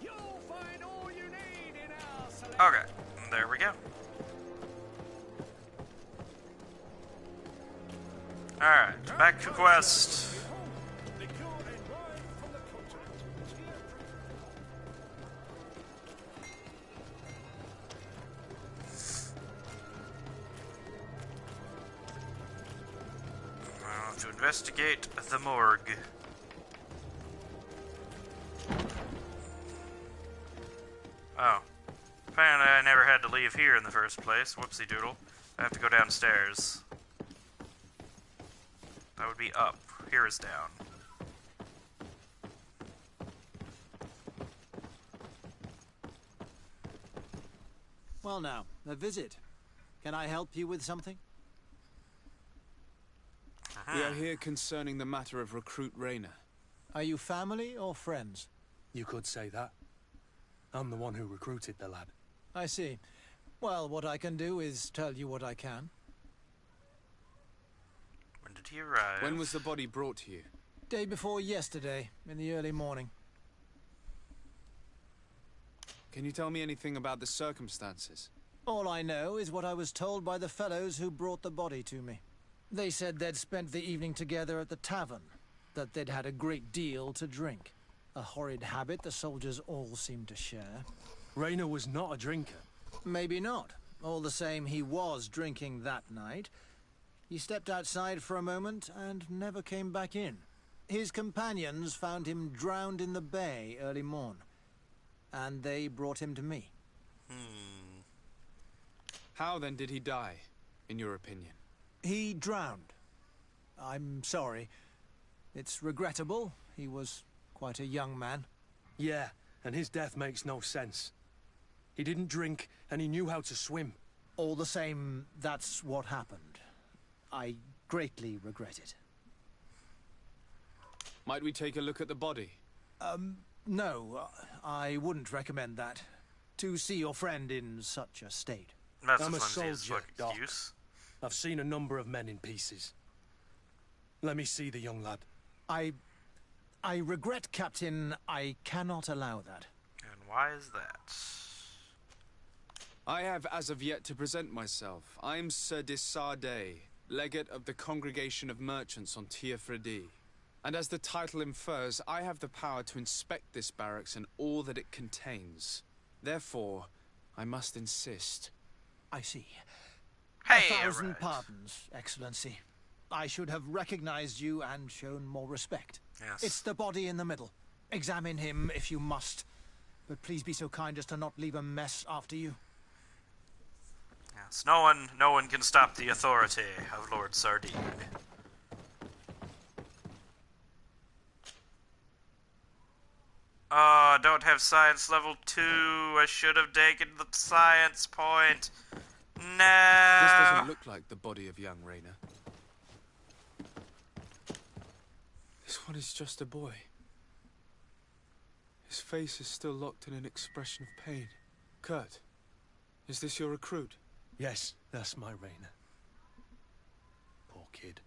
You'll find all you need in our selection. Okay, there we go. Alright, back to quest. To investigate the morgue. Oh. Apparently I never had to leave here in the first place. Whoopsie doodle. I have to go downstairs. That would be up. Here is down. Well now, a visit. Can I help you with something? We are here concerning the matter of recruit Rayner. Are you family or friends? You could say that. I'm the one who recruited the lad. I see. Well, what I can do is tell you what I can. When did he arrive? When was the body brought to you? Day before yesterday, in the early morning. Can you tell me anything about the circumstances? All I know is what I was told by the fellows who brought the body to me. They said they'd spent the evening together at the tavern, that they'd had a great deal to drink. A horrid habit the soldiers all seemed to share. Rayner was not a drinker. Maybe not. All the same, he was drinking that night. He stepped outside for a moment and never came back in. His companions found him drowned in the bay early morn, and they brought him to me. How then did he die, in your opinion? He drowned. I'm sorry. It's regrettable. He was quite a young man. Yeah, and his death makes no sense. He didn't drink, and he knew how to swim. All the same, that's what happened. I greatly regret it. Might we take a look at the body? No, I wouldn't recommend that. To see your friend in such a state. I'm a soldier, Doc. I've seen a number of men in pieces. Let me see the young lad. I regret, Captain. I cannot allow that. And why is that? I have as of yet to present myself. I'm Sir Desardet, legate of the Congregation of Merchants on Tir Fredi. And as the title infers, I have the power to inspect this barracks and all that it contains. Therefore, I must insist. I see. Hey, 1,000 pardons, Excellency. I should have recognized you and shown more respect. Yes. It's the body in the middle. Examine him if you must. But please be so kind as to not leave a mess after you. Yes, no one can stop the authority of Lord Sardine. Oh, I don't have science level 2. I should have taken the science point. No. This doesn't look like the body of young Rayner. This one is just a boy. His face is still locked in an expression of pain. Kurt, is this your recruit? Yes, that's my Rayner. Poor kid.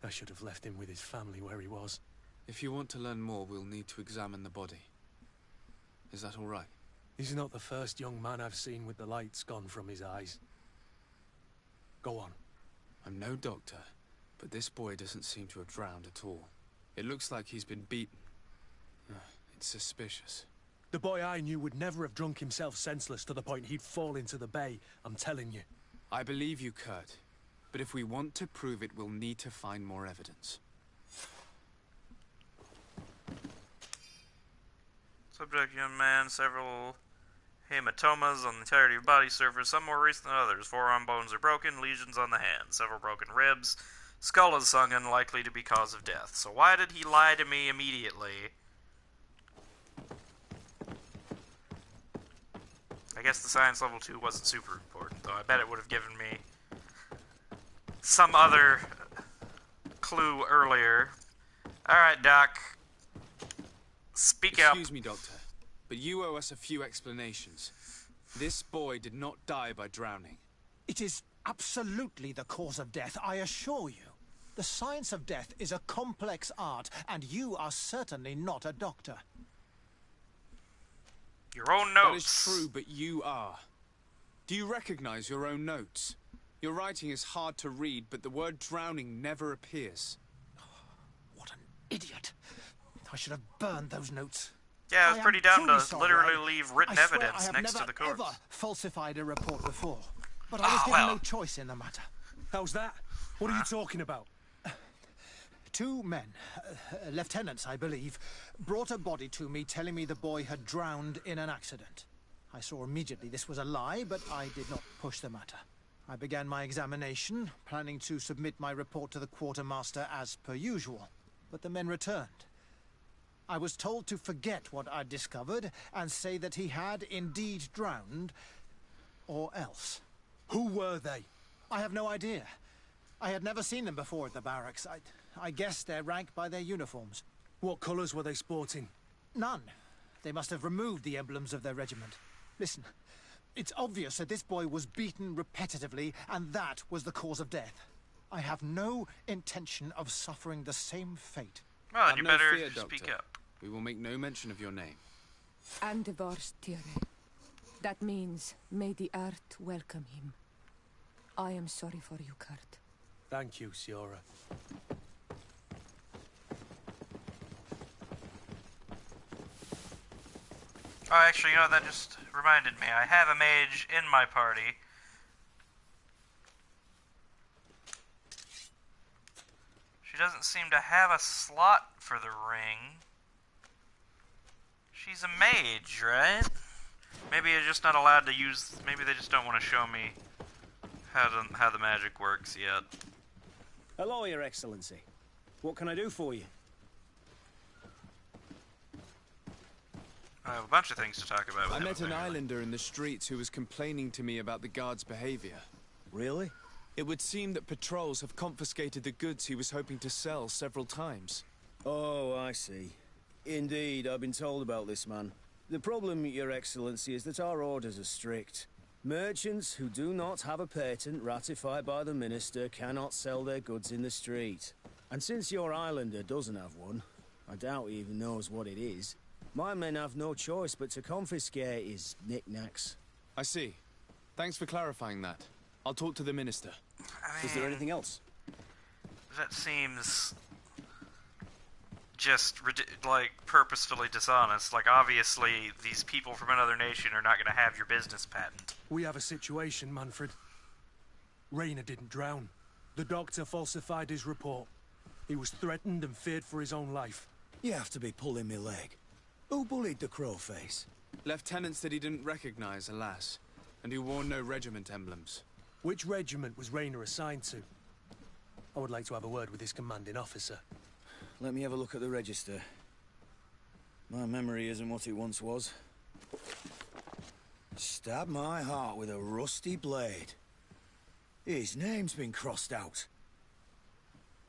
I should have left him with his family where he was. If you want to learn more, we'll need to examine the body. Is that all right? He's not the first young man I've seen with the lights gone from his eyes. Go on. I'm no doctor, but this boy doesn't seem to have drowned at all. It looks like he's been beaten. It's suspicious. The boy I knew would never have drunk himself senseless to the point he'd fall into the bay, I'm telling you. I believe you, Kurt. But if we want to prove it, we'll need to find more evidence. Subject, young man, several hematomas on the entirety of body surface, some more recent than others. Forearm bones are broken, lesions on the hands, several broken ribs. Skull is sunken, likely to be cause of death. So why did he lie to me immediately? I guess the science level 2 wasn't super important, though. I bet it would have given me some other clue earlier. Alright, Doc. Speak up. Excuse me, Doctor, but you owe us a few explanations. This boy did not die by drowning. It is absolutely the cause of death, I assure you. The science of death is a complex art, and you are certainly not a doctor. Your own notes. That is true, but you are. Do you recognize your own notes? Your writing is hard to read, but the word drowning never appears. What an idiot. I should have burned those notes. Yeah, it was pretty dumb to literally I leave written evidence next to the corpse. I have never ever falsified a report before, but I was given no choice in the matter. How's that? What are you talking about? 2 men, lieutenants I believe, brought a body to me telling me the boy had drowned in an accident. I saw immediately this was a lie, but I did not push the matter. I began my examination, planning to submit my report to the quartermaster as per usual, but the men returned. I was told to forget what I'd discovered and say that he had indeed drowned, or else. Who were they? I have no idea. I had never seen them before at the barracks. I guessed their rank by their uniforms. What colours were they sporting? None. They must have removed the emblems of their regiment. Listen, it's obvious that this boy was beaten repetitively, and that was the cause of death. I have no intention of suffering the same fate. Well, then you better fear, speak up. We will make no mention of your name. Andevars Tire. That means, may the earth welcome him. I am sorry for you, Kurt. Thank you, Siora. Oh, actually, you know, that just reminded me. I have a mage in my party. She doesn't seem to have a slot for the ring. She's a mage, right? Maybe you're just not allowed to use... Maybe they just don't want to show me how the magic works yet. Hello, Your Excellency. What can I do for you? I have a bunch of things to talk about with I him, met an apparently. islander in the streets who was complaining to me about the guard's behavior. Really? It would seem that patrols have confiscated the goods he was hoping to sell several times. Oh, I see. Indeed, I've been told about this man. The problem, Your Excellency, is that our orders are strict. Merchants who do not have a patent ratified by the Minister cannot sell their goods in the street. And since your islander doesn't have one, I doubt he even knows what it is, my men have no choice but to confiscate his knickknacks. I see. Thanks for clarifying that. I'll talk to the Minister. Is there anything else? That seems... just, like, purposefully dishonest. Like, obviously, these people from another nation are not going to have your business patent. We have a situation, Manfred. Rayner didn't drown. The doctor falsified his report. He was threatened and feared for his own life. You have to be pulling me leg. Who bullied the crowface? Lieutenants that he didn't recognize, alas, and who wore no regiment emblems. Which regiment was Rayner assigned to? I would like to have a word with his commanding officer. Let me have a look at the register. My memory isn't what it once was. Stab my heart with a rusty blade. His name's been crossed out.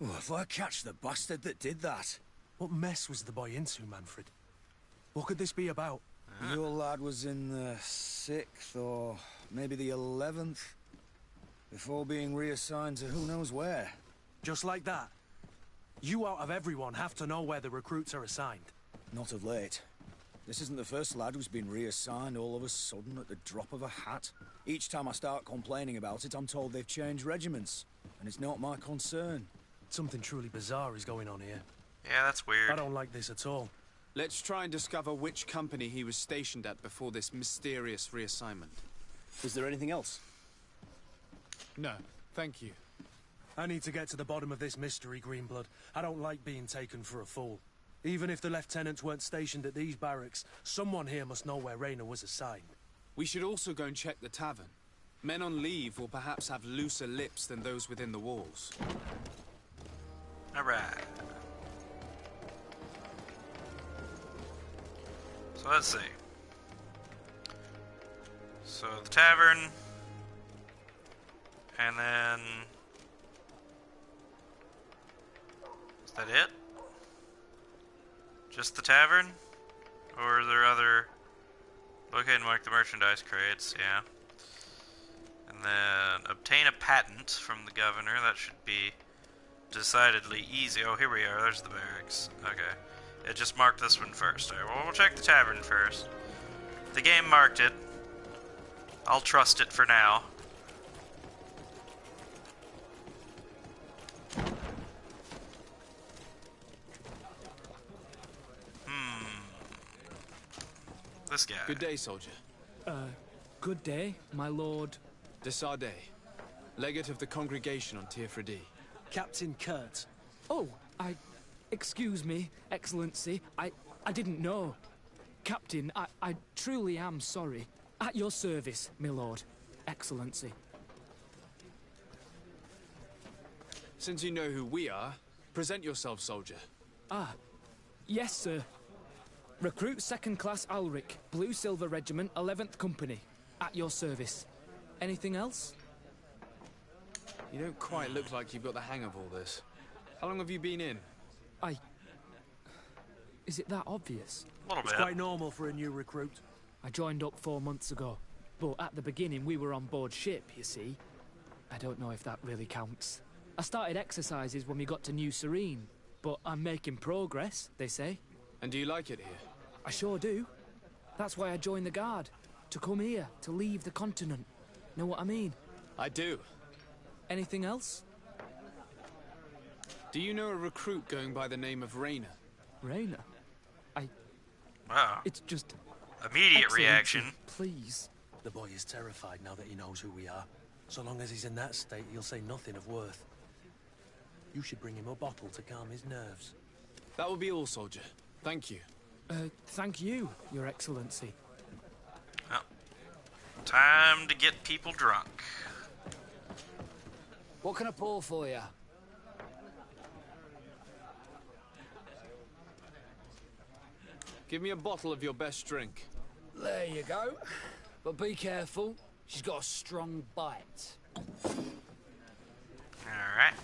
Oh, if I catch the bastard that did that. What mess was the boy into, Manfred? What could this be about? Your lad was in the 6th or maybe the 11th before being reassigned to who knows where. Just like that? You out of everyone have to know where the recruits are assigned. Not of late. This isn't the first lad who's been reassigned all of a sudden at the drop of a hat. Each time I start complaining about it, I'm told they've changed regiments. And it's not my concern. Something truly bizarre is going on here. Yeah, that's weird. I don't like this at all. Let's try and discover which company he was stationed at before this mysterious reassignment. Is there anything else? No, thank you. I need to get to the bottom of this mystery, Greenblood. I don't like being taken for a fool. Even if the lieutenants weren't stationed at these barracks, someone here must know where Rayner was assigned. We should also go and check the tavern. Men on leave will perhaps have looser lips than those within the walls. Alright. So let's see. So the tavern, and then is that it? Just the tavern? Or are there other... Locate and mark the merchandise crates, yeah. And then obtain a patent from the governor. That should be decidedly easy. Oh, here we are. There's the barracks. Okay. Yeah, just mark this one first. Alright, well, we'll check the tavern first. The game marked it. I'll trust it for now. This guy. Good day, soldier. Good day, my lord. De Sardet, legate of the congregation on Tier-Fredy. Captain Kurt. Oh, excuse me, Excellency. I didn't know. Captain, I truly am sorry. At your service, my lord. Excellency. Since you know who we are, present yourself, soldier. Ah, yes, sir. Recruit 2nd Class Ulrich, Blue Silver Regiment, 11th Company. At your service. Anything else? You don't quite look like you've got the hang of all this. How long have you been in? Is it that obvious? A little bit. It's quite normal for a new recruit. I joined up 4 months ago. But at the beginning, we were on board ship, you see. I don't know if that really counts. I started exercises when we got to New Serene. But I'm making progress, they say. And do you like it here? I sure do. That's why I joined the Guard. To come here, to leave the continent. Know what I mean? I do. Anything else? Do you know a recruit going by the name of Raynor? Raynor? Wow. It's just... Immediate reaction. Please. The boy is terrified now that he knows who we are. So long as he's in that state, he'll say nothing of worth. You should bring him a bottle to calm his nerves. That will be all, soldier. Thank you. Thank you, Your Excellency. Well, time to get people drunk. What can I pour for you? Give me a bottle of your best drink. There you go. But be careful. She's got a strong bite. Alright.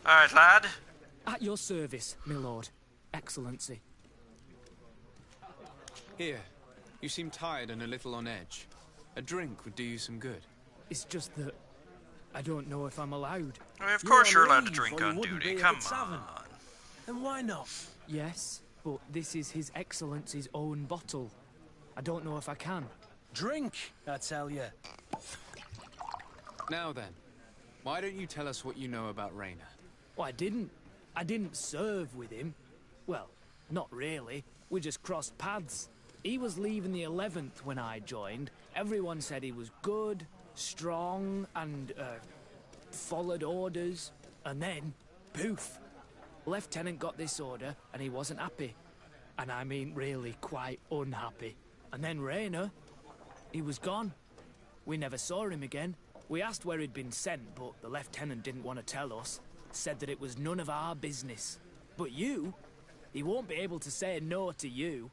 Alright, lad. At your service, my lord. Excellency. Here. You seem tired and a little on edge. A drink would do you some good. It's just that... I don't know if I'm allowed. I mean, of course you're allowed to drink on duty. Come on. Then why not? Yes, but this is His Excellency's own bottle. I don't know if I can. Drink, I tell you. Now then, why don't you tell us what you know about Raynor? Well, I didn't serve with him. Well, not really. We just crossed paths. He was leaving the 11th when I joined. Everyone said he was good, strong, and, followed orders. And then, poof. Lieutenant got this order, and he wasn't happy. And I mean really quite unhappy. And then Raynor, he was gone. We never saw him again. We asked where he'd been sent, but the lieutenant didn't want to tell us. Said that it was none of our business. But you, he won't be able to say no to you.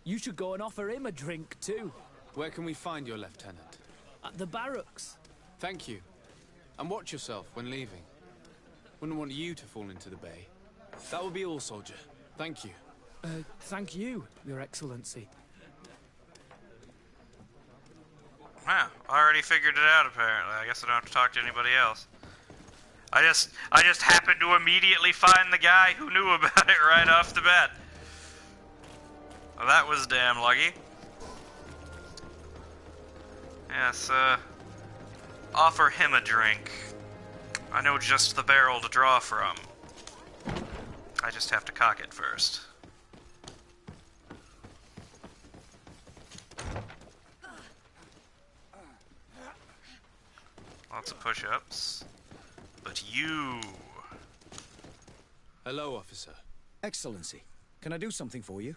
You should go and offer him a drink too. Where can we find your lieutenant? At the barracks. Thank you. And watch yourself when leaving. Wouldn't want you to fall into the bay. That will be all, soldier. Thank you. Thank you, Your Excellency. Wow, already figured it out apparently. I guess I don't have to talk to anybody else. I just happened to immediately find the guy who knew about it right off the bat. Well, that was damn lucky. Yes, offer him a drink. I know just the barrel to draw from. I just have to cock it first. Lots of push-ups. But you... Hello, officer. Excellency, can I do something for you?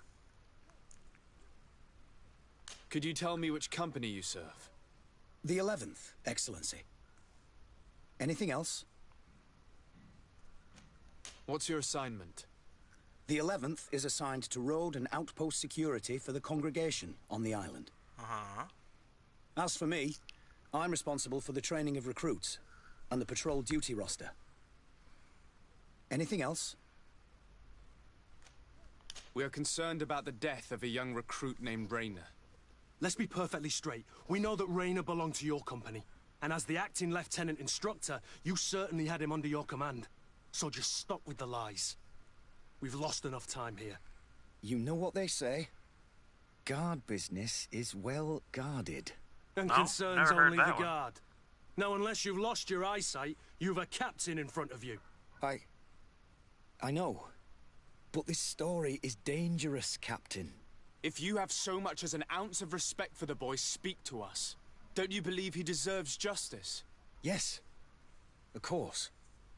Could you tell me which company you serve? The 11th, Excellency. Anything else? What's your assignment? The 11th is assigned to road and outpost security for the congregation on the island. Uh-huh. As for me, I'm responsible for the training of recruits and the patrol duty roster. Anything else? We are concerned about the death of a young recruit named Rayner. Let's be perfectly straight. We know that Rayner belonged to your company. And as the acting lieutenant instructor, you certainly had him under your command. So just stop with the lies. We've lost enough time here. You know what they say? Guard business is well guarded. And No, concerns never heard only the that one. guard. Now, unless you've lost your eyesight, you've a captain in front of you. I know. But this story is dangerous, Captain. If you have so much as an ounce of respect for the boy, speak to us. Don't you believe he deserves justice? Yes, of course.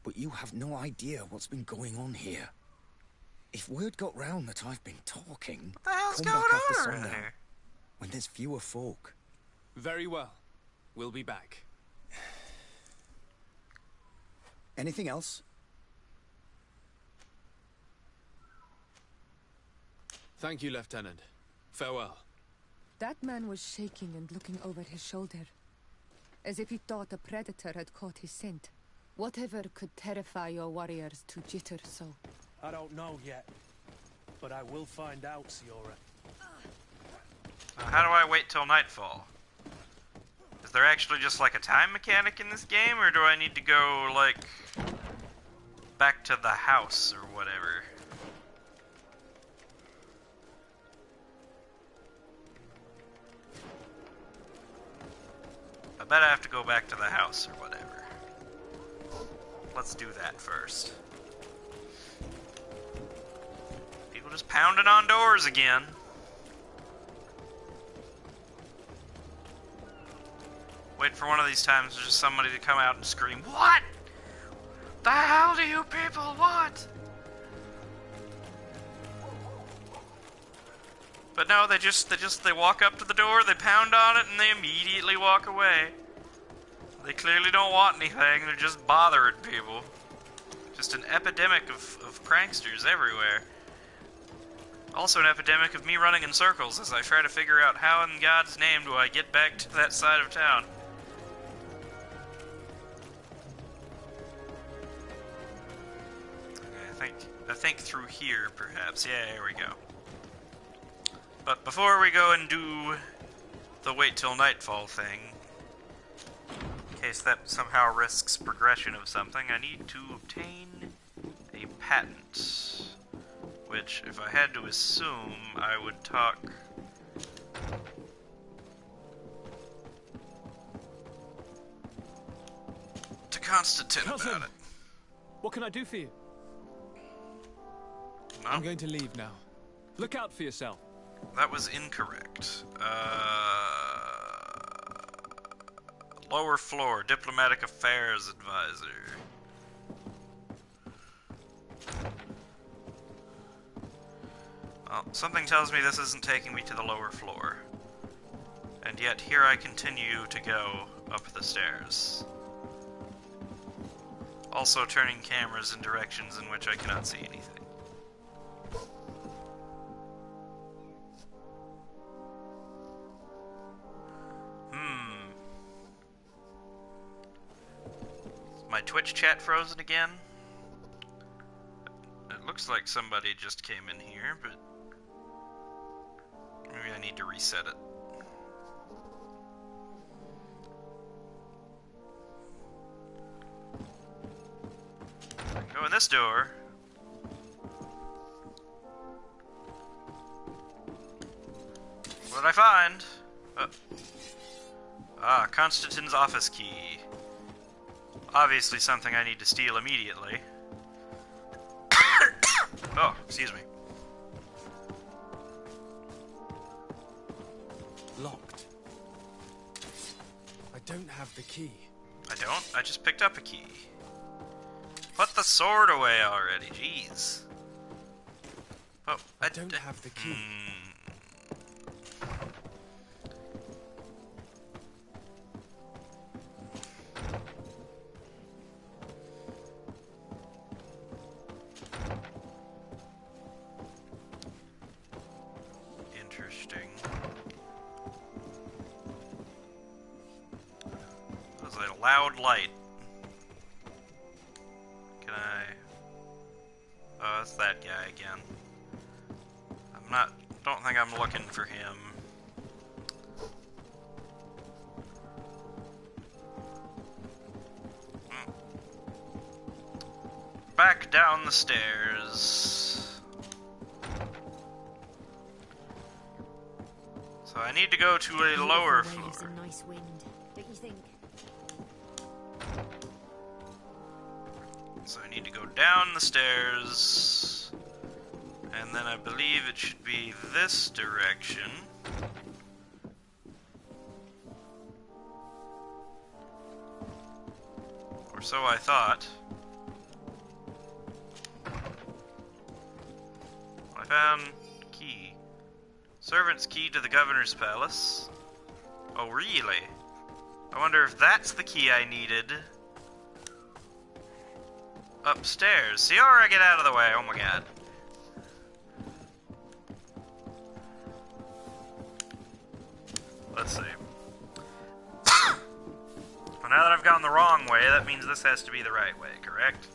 But you have no idea what's been going on here. If word got round that I've been talking, What the hell's come going back after on around sundown, here? when there's fewer folk. Very well. We'll be back. Anything else? Thank you, Lieutenant. Farewell. That man was shaking and looking over his shoulder, as if he thought a predator had caught his scent. Whatever could terrify your warriors to jitter so? I don't know yet, but I will find out, Siora. How do I wait till nightfall? Is there actually just like a time mechanic in this game, or do I need to go, like, back to the house or whatever? I bet I have to go back to the house or whatever. Let's do that first. People just pounding on doors again. Wait for one of these times for just somebody to come out and scream, "What the hell do you people want?" But no, they walk up to the door, they pound on it, and they immediately walk away. They clearly don't want anything, they're just bothering people. Just an epidemic of pranksters everywhere. Also an epidemic of me running in circles as I try to figure out how in God's name do I get back to that side of town. Okay, I think through here, perhaps. Yeah, here we go. But before we go and do the wait till nightfall thing, in case that somehow risks progression of something, I need to obtain a patent. Which, if I had to assume, I would talk to Constantine about it. What can I do for you? No? I'm going to leave now. Look out for yourself. That was incorrect. Lower floor, diplomatic affairs advisor. Well, something tells me this isn't taking me to the lower floor. And yet here I continue to go up the stairs. Also turning cameras in directions in which I cannot see anything. My Twitch chat frozen again? It looks like somebody just came in here, but maybe I need to reset it. I can go in this door. What did I find? Constantine's office key. Obviously something I need to steal immediately. Oh, excuse me. Locked. I don't have the key. I don't? I just picked up a key. Put the sword away already, jeez. Oh, I don't have the key. Interesting. That was a loud light. Can I... Oh, that's that guy again. Don't think I'm looking for him. Back down the stairs. So I need to go to a lower floor. Some nice wind, don't you think? So I need to go down the stairs. And then I believe it should be this direction. Or so I thought. I found key. Servant's key to the governor's palace. Oh, really? I wonder if that's the key I needed. Upstairs. Siora, get out of the way. Oh my god. Let's see. Well, now that I've gone the wrong way, that means this has to be the right way, correct?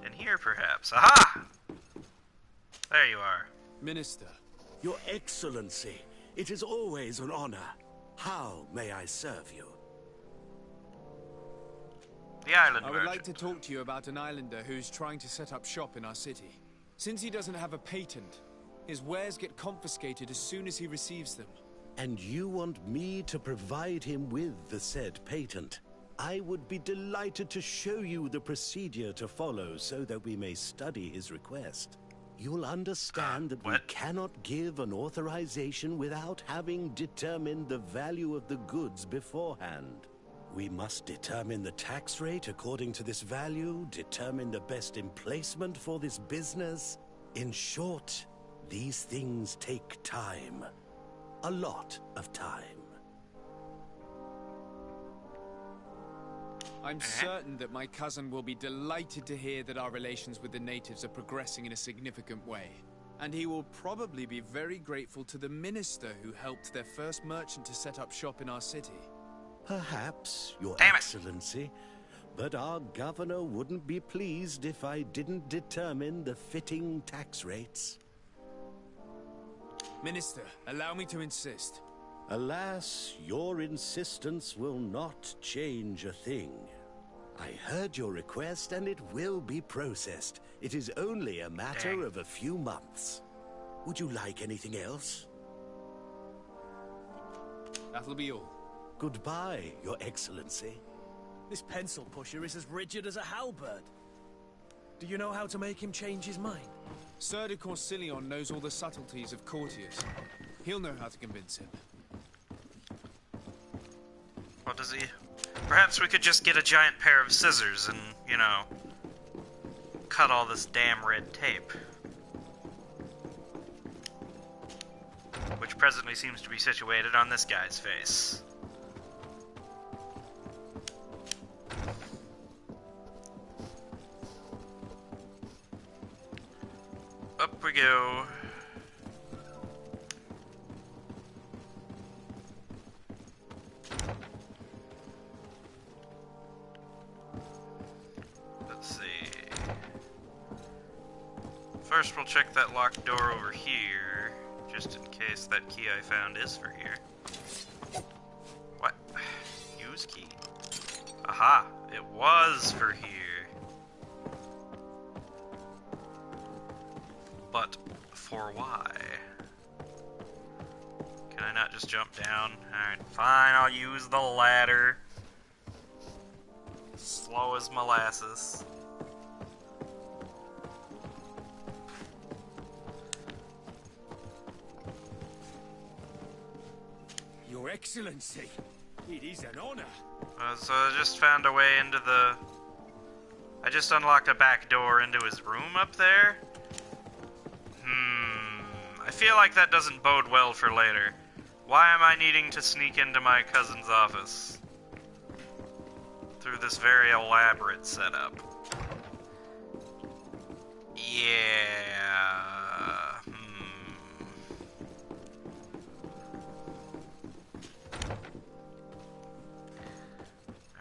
In here, perhaps. Aha! There you are. Minister. Your Excellency, it is always an honor. How may I serve you? The island I would merchant. like to talk to you about an islander who's trying to set up shop in our city. Since he doesn't have a patent, his wares get confiscated as soon as he receives them. And you want me to provide him with the said patent? I would be delighted to show you the procedure to follow so that we may study his request. You'll understand that we cannot give an authorization without having determined the value of the goods beforehand. We must determine the tax rate according to this value, determine the best emplacement for this business. In short, these things take time. A lot of time. I'm certain that my cousin will be delighted to hear that our relations with the natives are progressing in a significant way. And he will probably be very grateful to the minister who helped their first merchant to set up shop in our city. Perhaps, Your Excellency, but our governor wouldn't be pleased if I didn't determine the fitting tax rates. Minister, allow me to insist. Alas, your insistence will not change a thing. I heard your request and it will be processed. It is only a matter of a few months. Would you like anything else? That'll be all. Goodbye, Your Excellency. This pencil pusher is as rigid as a halberd. Do you know how to make him change his mind? Sir de Corsilion knows all the subtleties of courtiers. He'll know how to convince him. What does he... Perhaps we could just get a giant pair of scissors and, you know, cut all this damn red tape. Which presently seems to be situated on this guy's face. Up we go. Let's see. First we'll check that locked door over here, just in case that key I found is for here. What? Use key. Aha! It was for here. But for why? Can I not just jump down? Alright, fine, I'll use the ladder. Slow as molasses. Your Excellency, it is an honor. So I just found a way into the... I just unlocked a back door into his room up there? I feel like that doesn't bode well for later. Why am I needing to sneak into my cousin's office? Through this very elaborate setup. Yeah...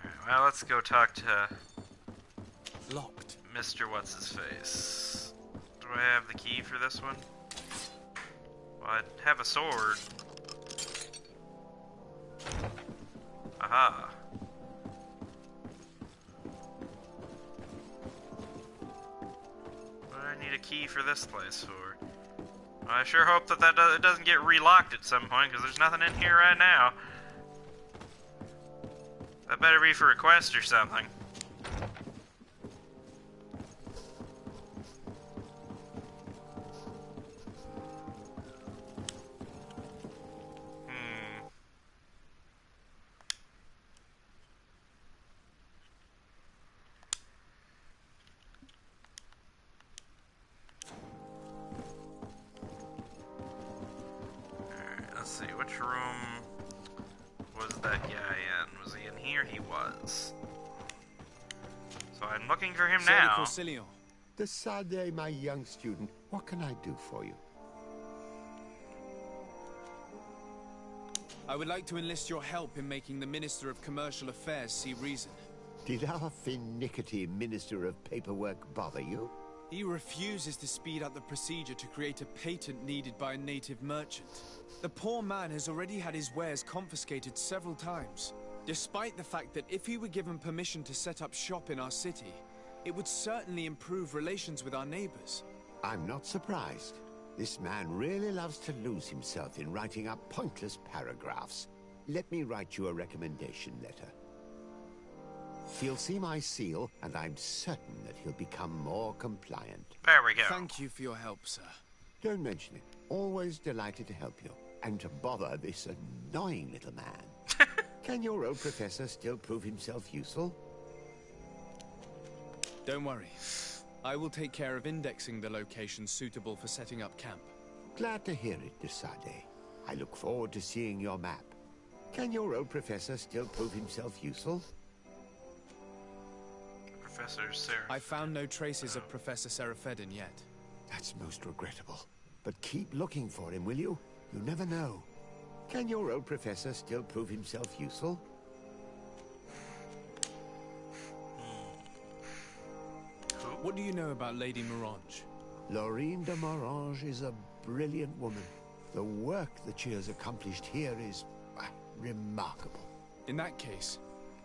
Alright, Well, let's go talk to... Locked. Mr. What's-His-Face. Do I have the key for this one? Well, I have a sword. Aha. What do I need a key for this place for? Well, I sure hope that it doesn't get relocked at some point, because there's nothing in here right now. That better be for a quest or something. Let's see, which room was that guy in? Was he in here? He was. So I'm looking for him now. Desade, my young student, what can I do for you? I would like to enlist your help in making the Minister of Commercial Affairs see reason. Did our finicky Minister of Paperwork bother you? He refuses to speed up the procedure to create a patent needed by a native merchant. The poor man has already had his wares confiscated several times, despite the fact that if he were given permission to set up shop in our city, it would certainly improve relations with our neighbors. I'm not surprised. This man really loves to lose himself in writing up pointless paragraphs. Let me write you a recommendation letter. He'll see my seal, and I'm certain that he'll become more compliant. There we go. Thank you for your help, sir. Don't mention it. Always delighted to help you. And to bother this annoying little man. Can your old professor still prove himself useful? Don't worry. I will take care of indexing the location suitable for setting up camp. Glad to hear it, Desade. I look forward to seeing your map. Can your old professor still prove himself useful? Professor Seraph. I found no traces of Professor Seraphedin yet. That's most regrettable. But keep looking for him, will you? You never know. Can your old professor still prove himself useful? What do you know about Lady Morange? Laurine de Morange is a brilliant woman. The work that she has accomplished here is remarkable. In that case,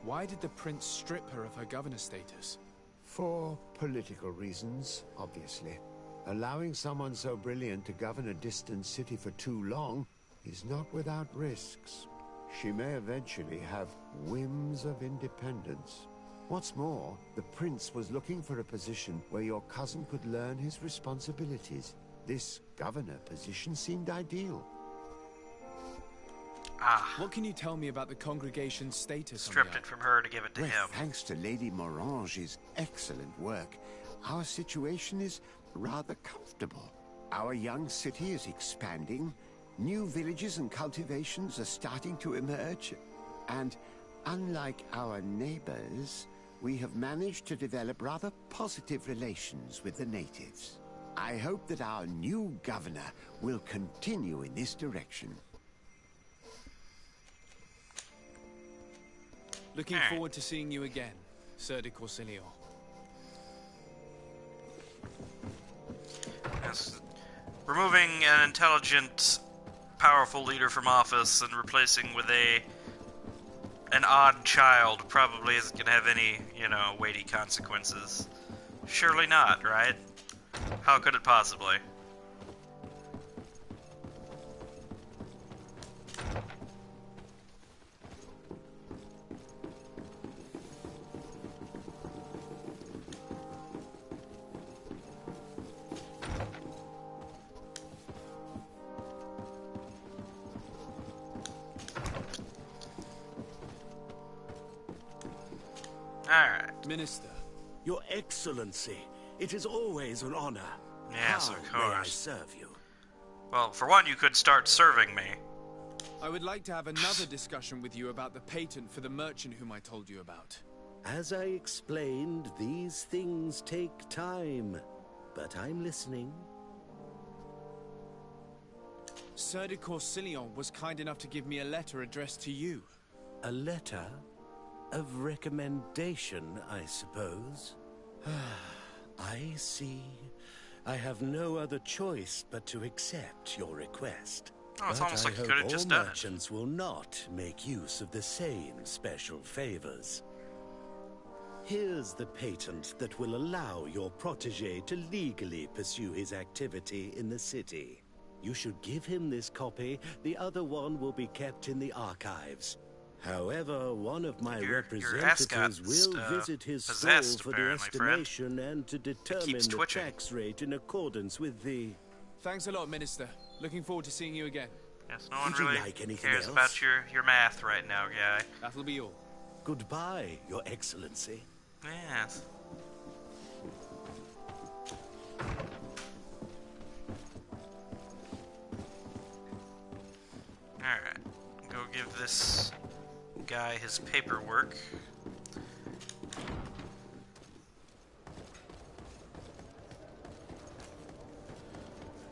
why did the prince strip her of her governor status? For political reasons, obviously. Allowing someone so brilliant to govern a distant city for too long is not without risks. She may eventually have whims of independence. What's more, the prince was looking for a position where your cousin could learn his responsibilities. This governor position seemed ideal. What can you tell me about the congregation's status? Stripped it from her to give it to him. Thanks to Lady Morange's excellent work, our situation is rather comfortable. Our young city is expanding. New villages and cultivations are starting to emerge. And unlike our neighbors, we have managed to develop rather positive relations with the natives. I hope that our new governor will continue in this direction. Looking forward to seeing you again, Sir de Corsilio. Yes. Removing an intelligent, powerful leader from office and replacing with an odd child probably isn't going to have any, weighty consequences. Surely not, right? How could it possibly? Alright. Minister. Your Excellency, it is always an honor. Yes, How of may I course. serve you? Well, for one, you could start serving me. I would like to have another discussion with you about the patent for the merchant whom I told you about. As I explained, these things take time. But I'm listening. Sir de Corsillion was kind enough to give me a letter addressed to you. A letter? of recommendation, I suppose. I see. I have no other choice but to accept your request. Oh, it's but almost I like you hope could have all just done it. merchants will not make use of the same special favors. Here's the patent that will allow your protege to legally pursue his activity in the city. You should give him this copy. The other one will be kept in the archives. However, one of my representatives will visit his stall for the estimation and to determine the tax rate in accordance with the... Thanks a lot, Minister. Looking forward to seeing you again. Yes, no one really cares about your math right now, guy. That'll be all. Goodbye, Your Excellency. Yes. Alright. Go give this guy his paperwork.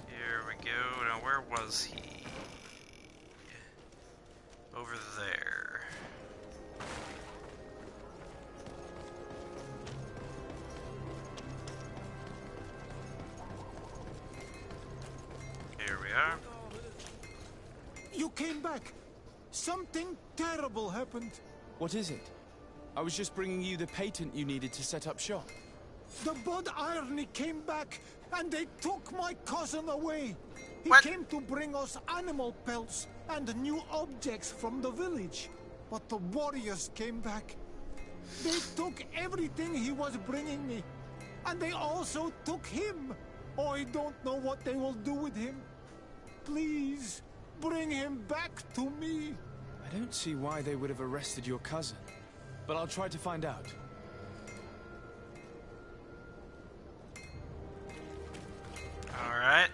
Here we go. Now, where was he? Over there. Here we are. You came back. Something terrible happened. What is it? I was just bringing you the patent you needed to set up shop. The Bud Irony came back, and they took my cousin away. He came to bring us animal pelts and new objects from the village. But the warriors came back. They took everything he was bringing me. And they also took him. Oh, I don't know what they will do with him. Please, bring him back to me. I don't see why they would have arrested your cousin, but I'll try to find out. Alright,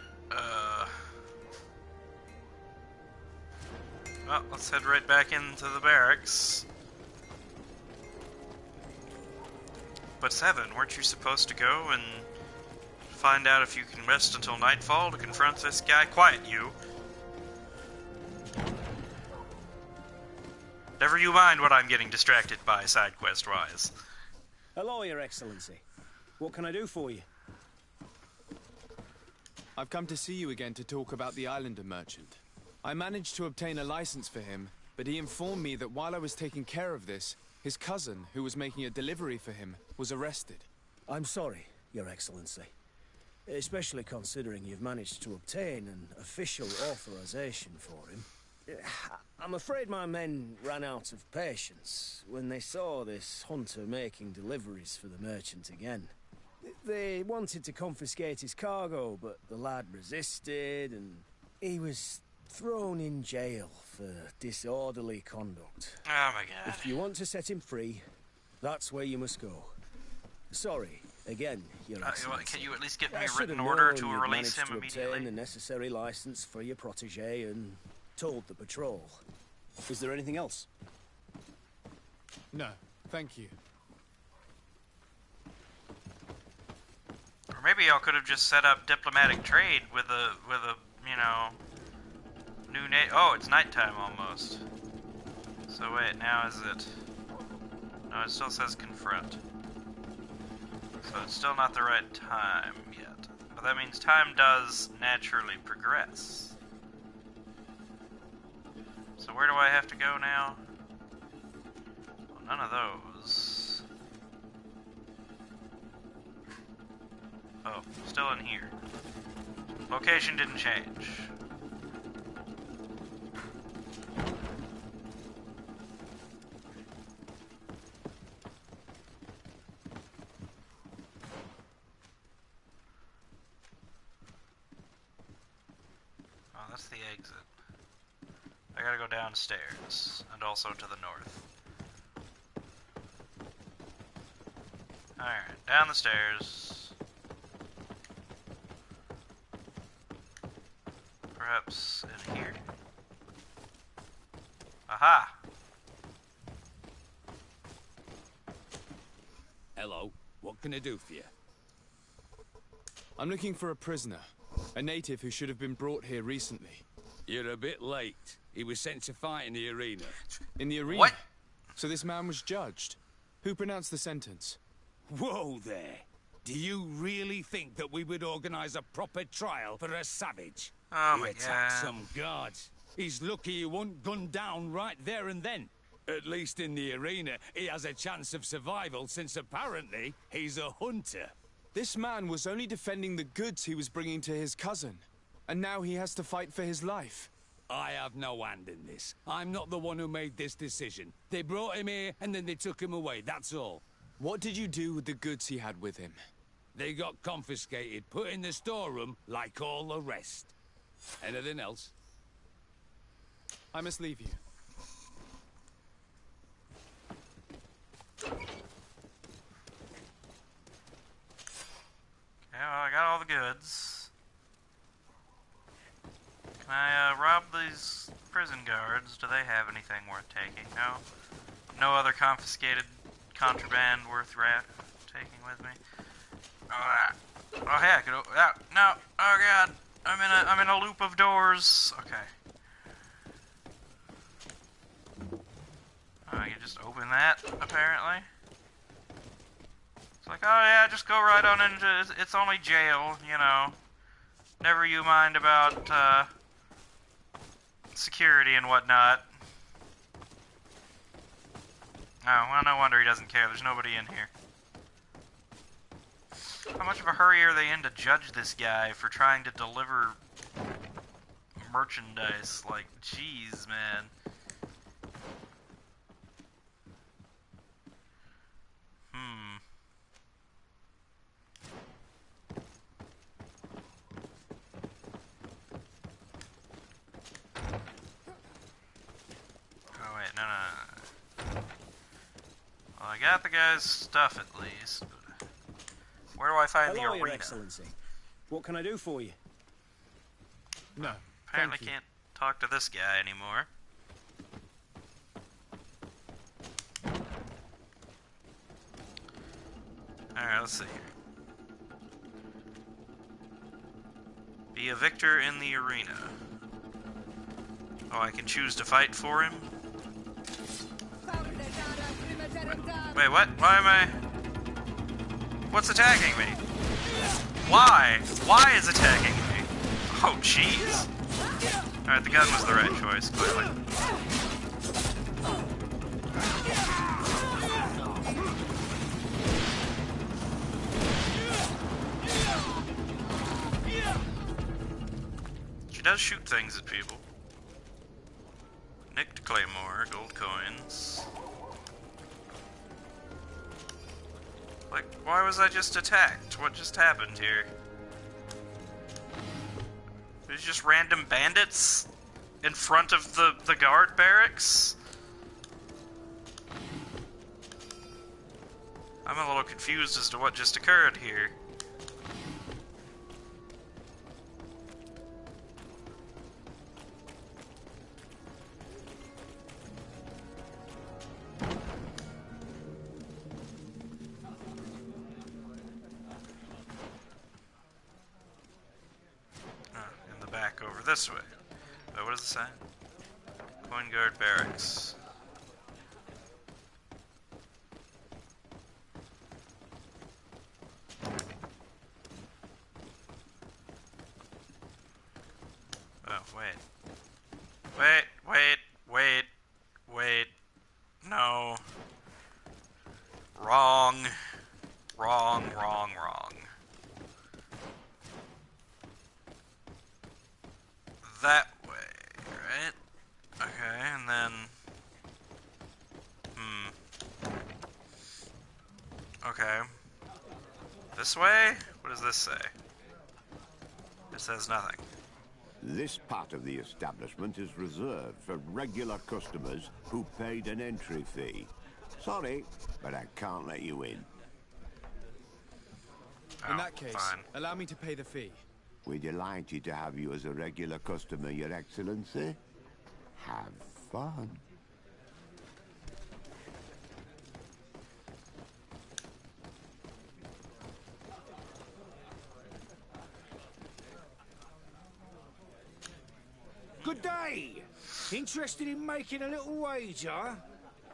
well, let's head right back into the barracks. But Seven, weren't you supposed to go and find out if you can rest until nightfall to confront this guy? Quiet, you. Never you mind what I'm getting distracted by, side quest-wise. Hello, Your Excellency. What can I do for you? I've come to see you again to talk about the Islander merchant. I managed to obtain a license for him, but he informed me that while I was taking care of this, his cousin, who was making a delivery for him, was arrested. I'm sorry, Your Excellency. Especially considering you've managed to obtain an official authorization for him. I'm afraid my men ran out of patience when they saw this hunter making deliveries for the merchant again. They wanted to confiscate his cargo, but the lad resisted, and he was thrown in jail for disorderly conduct. Oh my god. If you want to set him free, that's where you must go. Sorry, again, Your Excellency. Can you at least get me a written order to release him immediately? I obtained the necessary license for your protege and told the patrol. Is there anything else? No, thank you. Or maybe y'all could have just set up diplomatic trade with a you know, new oh, it's nighttime almost. So wait, now is it? No, it still says confront. So it's still not the right time yet. But that means time does naturally progress. So where do I have to go now? Well, none of those. Oh, still in here. Location didn't change. Oh, that's the exit. I gotta go downstairs, and also to the north. Alright, down the stairs. Perhaps in here? Aha! Hello, what can I do for you? I'm looking for a prisoner, a native who should have been brought here recently. You're a bit late. He was sent to fight in the arena. In the arena? What? So this man was judged. Who pronounced the sentence? Whoa there. Do you really think that we would organize a proper trial for a savage? Oh He my attacked God. some guards. He's lucky he wasn't gunned down right there and then. At least in the arena, he has a chance of survival since apparently he's a hunter. This man was only defending the goods he was bringing to his cousin. And now he has to fight for his life. I have no hand in this. I'm not the one who made this decision. They brought him here and then they took him away, that's all. What did you do with the goods he had with him? They got confiscated, put in the storeroom like all the rest. Anything else? I must leave you. Yeah, well, I got all the goods. Can I rob these prison guards? Do they have anything worth taking? No? No other confiscated contraband worth taking with me? Oh hey, I could no! Oh god! I'm in a loop of doors. Okay. I can just open that, apparently. It's like, oh yeah, just go right on into it's only jail, you know. Never you mind about security and whatnot. Oh, well, no wonder he doesn't care. There's nobody in here. How much of a hurry are they in to judge this guy for trying to deliver merchandise? Like, jeez, man. Oh, wait, no. Well, I got the guy's stuff at least. But where do I find the Hello, arena? Your Excellency. What can I do for you? No, apparently can't talk to this guy anymore. Alright, let's see here. Be a victor in the arena. Oh, I can choose to fight for him? Wait, what? Why am I... What's attacking me? Why? Why is attacking me? Oh, jeez. Alright, the gun was the right choice, clearly. She does shoot things at people. Nicked Claymore, gold coins. Like, why was I just attacked? What just happened here? There's just random bandits in front of the guard barracks? I'm a little confused as to what just occurred here. Over this way. What does it say? Coin guard barracks. Oh, wait. Wait. No. Wrong. That way, right? Okay, and then... Okay. This way? What does this say? It says nothing. This part of the establishment is reserved for regular customers who paid an entry fee. Sorry, but I can't let you in. In that case, allow me to pay the fee. We're delighted to have you as a regular customer, Your Excellency. Have fun. Good day. Interested in making a little wager?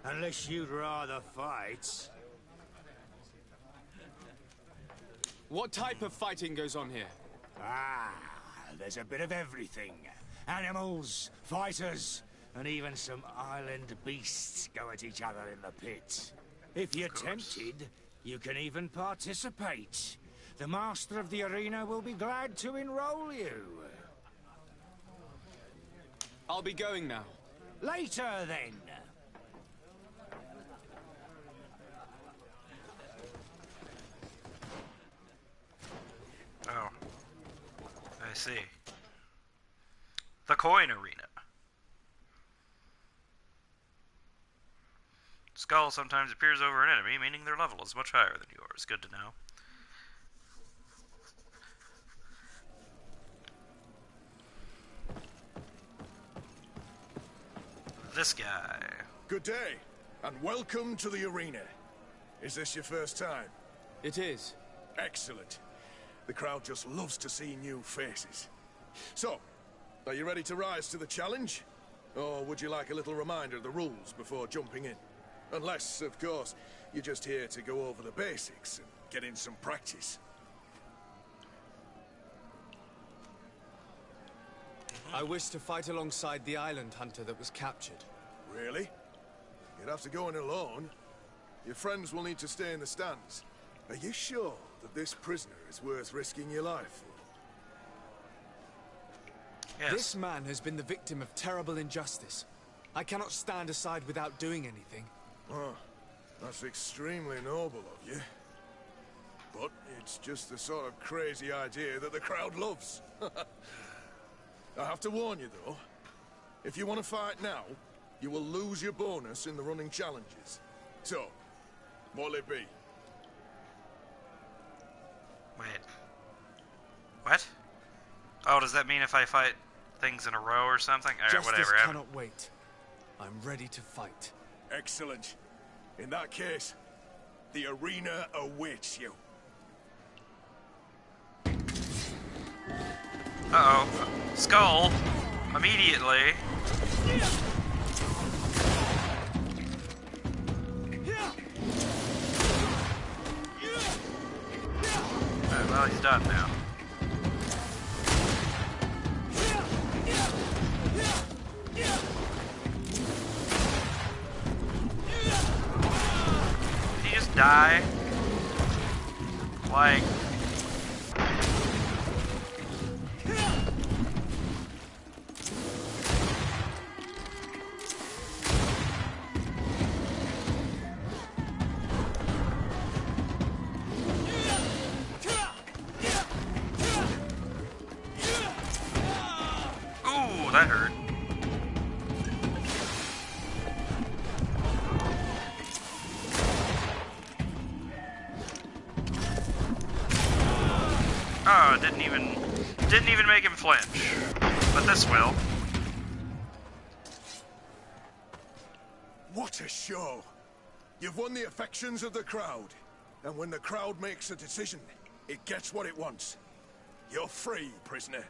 Unless you'd rather fight. What type of fighting goes on here? Ah, there's a bit of everything. Animals, fighters, and even some island beasts go at each other in the pit. If you're tempted, you can even participate. The master of the arena will be glad to enroll you. I'll be going now. Later, then. Oh. I see. The coin arena. Skull sometimes appears over an enemy, meaning their level is much higher than yours. Good to know. This guy. Good day, and welcome to the arena. Is this your first time? It is. Excellent. The crowd just loves to see new faces. So, are you ready to rise to the challenge? Or would you like a little reminder of the rules before jumping in? Unless, of course, you're just here to go over the basics and get in some practice. I wish to fight alongside the island hunter that was captured. Really? You'd have to go in alone. Your friends will need to stay in the stands. Are you sure that this prisoner is worth risking your life for? Yes. This man has been the victim of terrible injustice. I cannot stand aside without doing anything. Oh, that's extremely noble of you. But it's just the sort of crazy idea that the crowd loves. I have to warn you, though. If you want to fight now, you will lose your bonus in the running challenges. So, what'll it be? Wait. What? Oh, does that mean if I fight things in a row or something? Alright, Justice whatever. cannot wait. I'm ready to fight. Excellent. In that case, the arena awaits you. Uh-oh. Skull. Immediately. Alright, well, he's done now. Did he just die? Like... Ooh, that hurt. Oh, didn't even make him flinch. But this will. What a show! You've won the affections of the crowd. And when the crowd makes a decision, it gets what it wants. You're free, prisoner.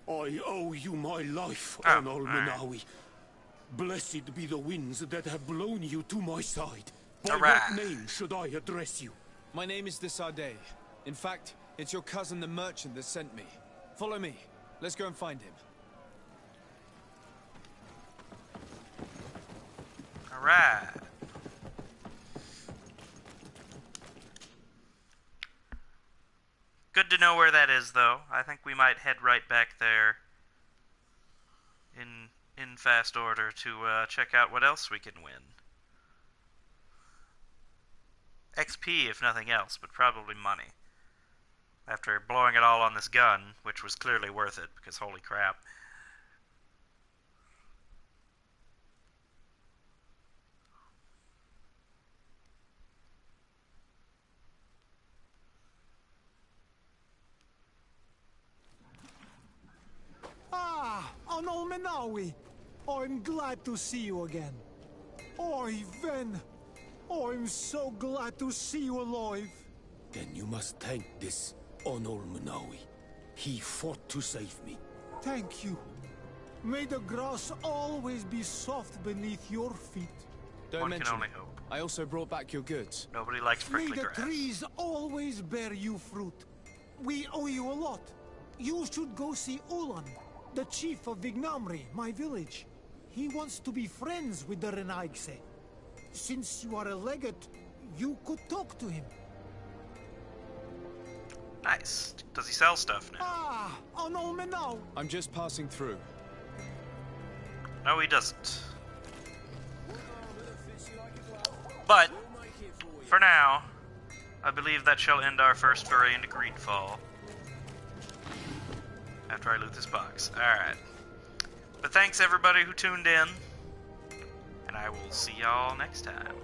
I owe you my life, Honor Manawi. Blessed be the winds that have blown you to my side. By what name should I address you? My name is the Sade. In fact, it's your cousin the merchant that sent me. Follow me. Let's go and find him. Alright. Good to know where that is, though. I think we might head right back there in fast order to check out what else we can win. XP, if nothing else, but probably money. After blowing it all on this gun, which was clearly worth it, because holy crap. Ah, Honor Manawi. I'm glad to see you again. Oi, Ven. I'm so glad to see you alive. Then you must thank this Honor Manawi. He fought to save me. Thank you. May the grass always be soft beneath your feet. Don't One can mention only it. hope. I also brought back your goods. Nobody likes May prickly the grass. trees always bear you fruit. We owe you a lot. You should go see Ulan, the chief of Vignamri, my village. He wants to be friends with the Renaigse. Since you are a legate, you could talk to him. Nice. Does he sell stuff now? Ah, an Olmenau. I'm just passing through. No, he doesn't. But, for now, I believe that shall end our first foray into Greedfall. After I loot this box. Alright. But thanks everybody who tuned in. And I will see y'all next time.